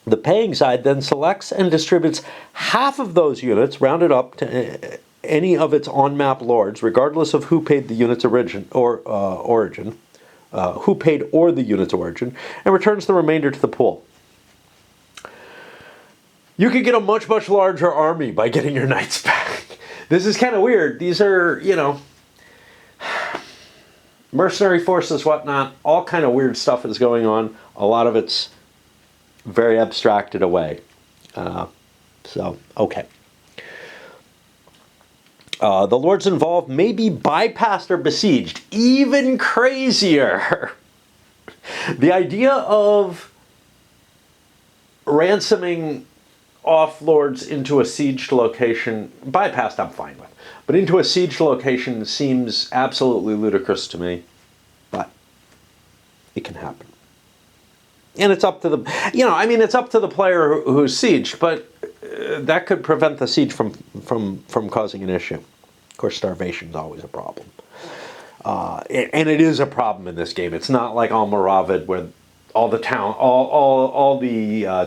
The paying side then selects and distributes half of those units, rounded up to any of its on-map lords, regardless of who paid the unit's origin, who paid or the unit's origin, and returns the remainder to the pool. You could get a much, much larger army by getting your knights back. This is kind of weird. These are, you know, mercenary forces, whatnot, all kind of weird stuff is going on. A lot of it's very abstracted away. So, okay. The lords involved may be bypassed or besieged. Even crazier. The idea of ransoming off lords into a sieged location, bypassed I'm fine with, but into a sieged location seems absolutely ludicrous to me. But it can happen. And it's up to the, you know, I mean, it's up to the player who's sieged, but that could prevent the siege from causing an issue. Of course, starvation is always a problem. And it is a problem in this game. It's not like Almoravid where all the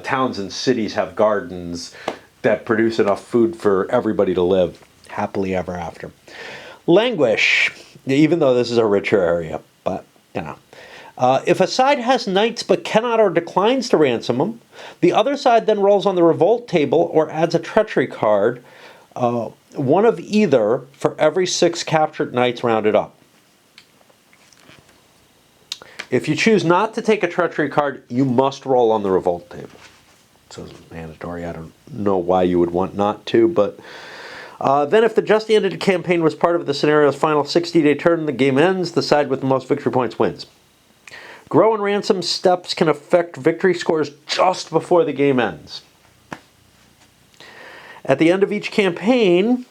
towns and cities have gardens that produce enough food for everybody to live happily ever after. Languish, even though this is a richer area, but, you know. If a side has knights but cannot or declines to ransom them, the other side then rolls on the revolt table or adds a treachery card, one of either for every 6 captured knights rounded up. If you choose not to take a treachery card, you must roll on the revolt table. So it's mandatory. I don't know why you would want not to, but then if the just ended campaign was part of the scenario's final 60-day turn, the game ends. The side with the most victory points wins. Grow and ransom steps can affect victory scores just before the game ends. At the end of each campaign,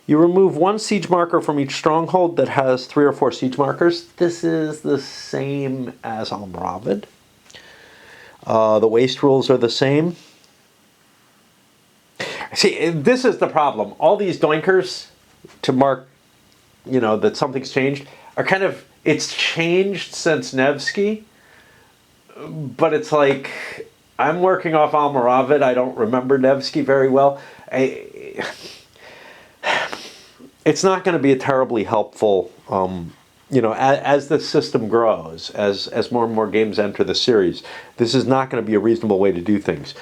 you remove 1 siege marker from each stronghold that has 3 or 4 siege markers. This is the same as Almoravid. The waste rules are the same. See, this is the problem. All these doinkers to mark, you know, that something's changed are kind of, it's changed since Nevsky, but it's like, I'm working off Almoravid. I don't remember Nevsky very well. It's not going to be a terribly helpful, you know, as the system grows, as more and more games enter the series, this is not going to be a reasonable way to do things.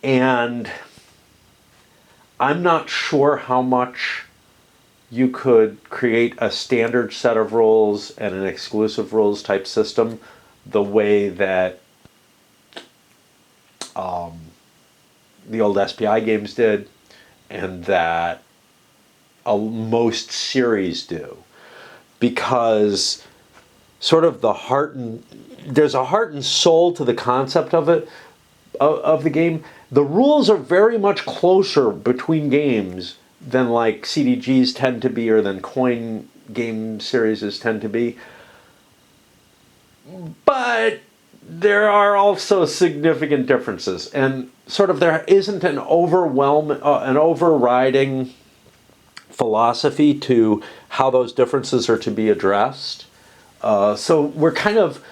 And I'm not sure how much you could create a standard set of rules and an exclusive rules type system the way that the old SPI games did, and that most series do, because sort of there's a heart and soul to the concept of it, of the game. The rules are very much closer between games than like CDGs tend to be, or than coin game series tend to be. But there are also significant differences, and sort of there isn't an overriding philosophy to how those differences are to be addressed. So we're kind of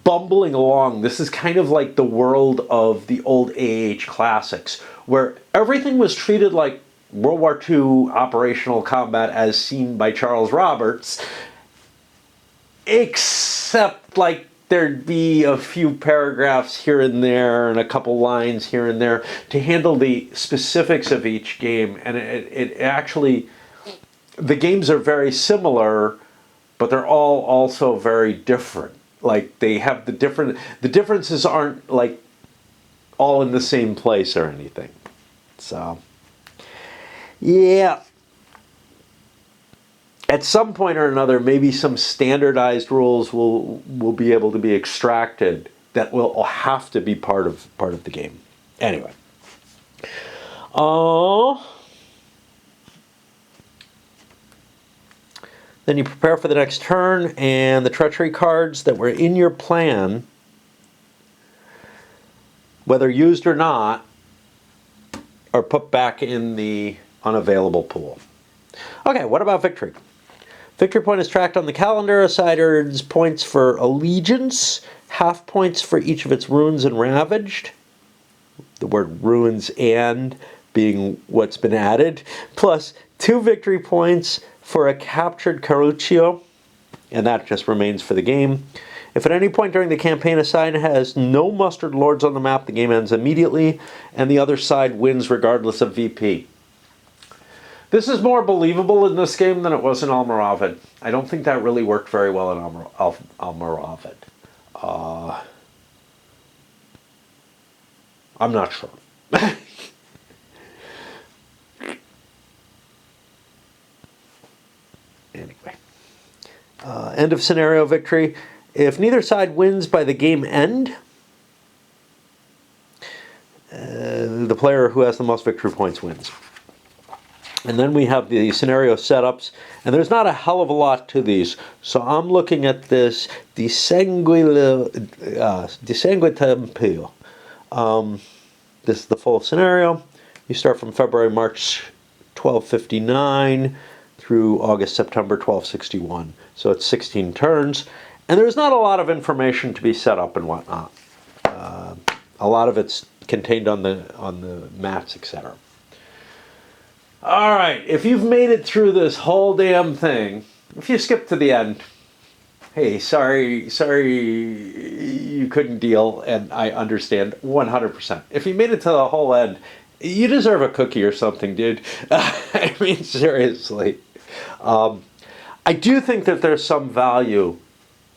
bumbling along. This is kind of like the world of the old AH classics, where everything was treated like World War II operational combat as seen by Charles Roberts, except like there'd be a few paragraphs here and there and a couple lines here and there to handle the specifics of each game. And it actually, the games are very similar, but they're all also very different. Like they have the differences aren't like all in the same place or anything. So, yeah. At some point or another, maybe some standardized rules will be able to be extracted that will have to be part of the game. Anyway. Then you prepare for the next turn, and the treachery cards that were in your plan, whether used or not, are put back in the unavailable pool. Okay, what about victory? Victory point is tracked on the calendar. A side earns points for allegiance, half points for each of its ruins and ravaged. The word ruins and being what's been added, plus 2 victory points for a captured Caruccio, and that just remains for the game. If at any point during the campaign a side has no mustered lords on the map, the game ends immediately, and the other side wins regardless of VP. This is more believable in this game than it was in Almoravid. I don't think that really worked very well in Almoravid. I'm not sure. Anyway. End of scenario victory. If neither side wins by the game end, the player who has the most victory points wins. And then we have the scenario setups, and there's not a hell of a lot to these. So I'm looking at this Dissangue Tempio. This is the full scenario. You start from February, March 1259 through August, September 1261. So it's 16 turns, and there's not a lot of information to be set up and whatnot. A lot of it's contained on the maps, etc. All right, if you've made it through this whole damn thing, if you skip to the end, hey, sorry you couldn't deal, and I understand 100%. If you made it to the whole end, you deserve a cookie or something, dude. I mean, seriously. I do think that there's some value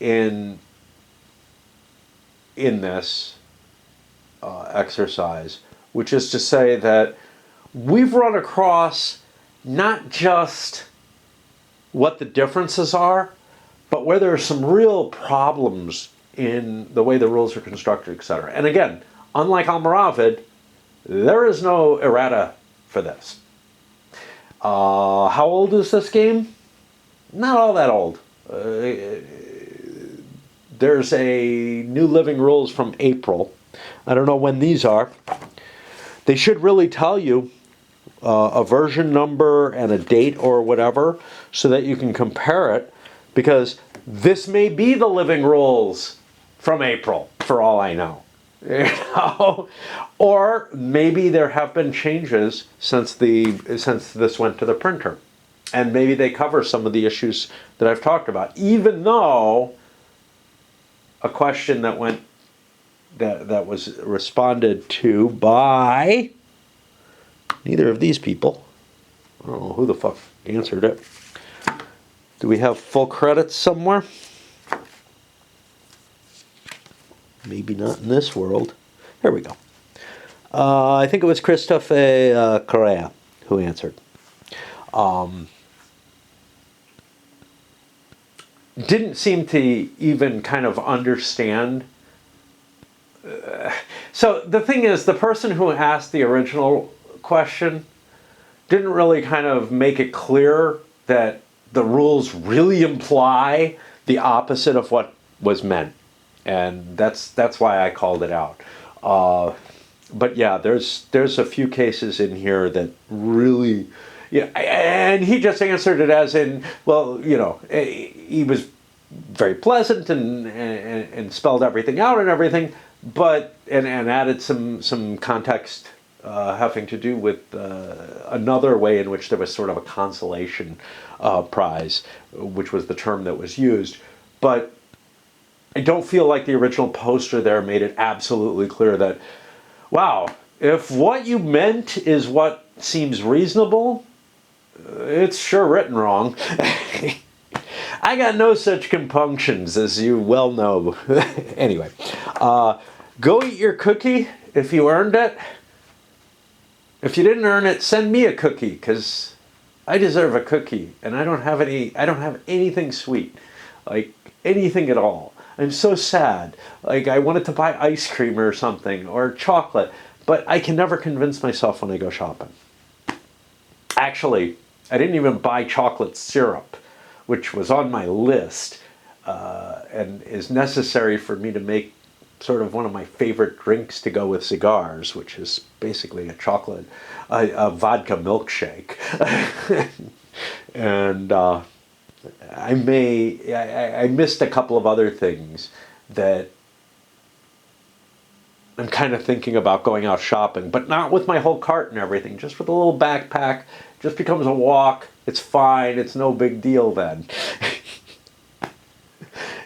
in this exercise, which is to say that we've run across not just what the differences are, but where there are some real problems in the way the rules are constructed, etc. And again, unlike Almoravid, there is no errata for this. How old is this game? Not all that old. There's a new living rules from April. I don't know when these are. They should really tell you a version number and a date or whatever so that you can compare it, because this may be the living rules from April for all I know. You know? Or maybe there have been changes since this went to the printer, and maybe they cover some of the issues that I've talked about, even though a question that was responded to by neither of these people. I don't know who the fuck answered it. Do we have full credits somewhere? Maybe not in this world. Here we go. I think it was Christophe Correa who answered. Didn't seem to even kind of understand. So the thing is, the person who asked the original question didn't really kind of make it clear that the rules really imply the opposite of what was meant, and that's why I called it out. But yeah, there's a few cases in here that really, yeah, and he just answered it as in, well, you know, he was very pleasant and spelled everything out and everything, but and added some context having to do with another way in which there was sort of a consolation prize, which was the term that was used, but I don't feel like the original poster there made it absolutely clear that, wow, if what you meant is what seems reasonable, it's sure written wrong. I got no such compunctions, as you well know. Anyway, go eat your cookie if you earned it. If you didn't earn it, send me a cookie, because I deserve a cookie, and I don't have anything sweet, like anything at all. I'm so sad. Like, I wanted to buy ice cream or something, or chocolate, but I can never convince myself when I go shopping. Actually, I didn't even buy chocolate syrup, which was on my list, and is necessary for me to make sort of one of my favorite drinks to go with cigars, which is basically a vodka milkshake. And I missed a couple of other things that I'm kind of thinking about going out shopping, but not with my whole cart and everything, just with a little backpack. Just becomes a walk. It's fine. It's no big deal then.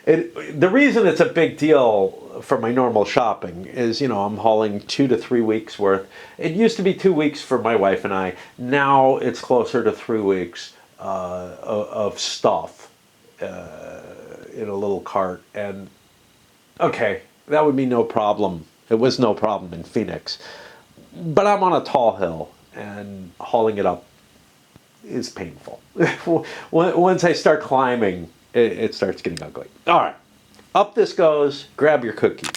The reason it's a big deal for my normal shopping is, you know, I'm hauling 2 to 3 weeks worth. It used to be 2 weeks for my wife and I. Now it's closer to 3 weeks of stuff in a little cart. And okay, that would be no problem. It was no problem in Phoenix. But I'm on a tall hill, and hauling it up is painful. Once I start climbing, it starts getting ugly. All right, up this goes. Grab your cookie.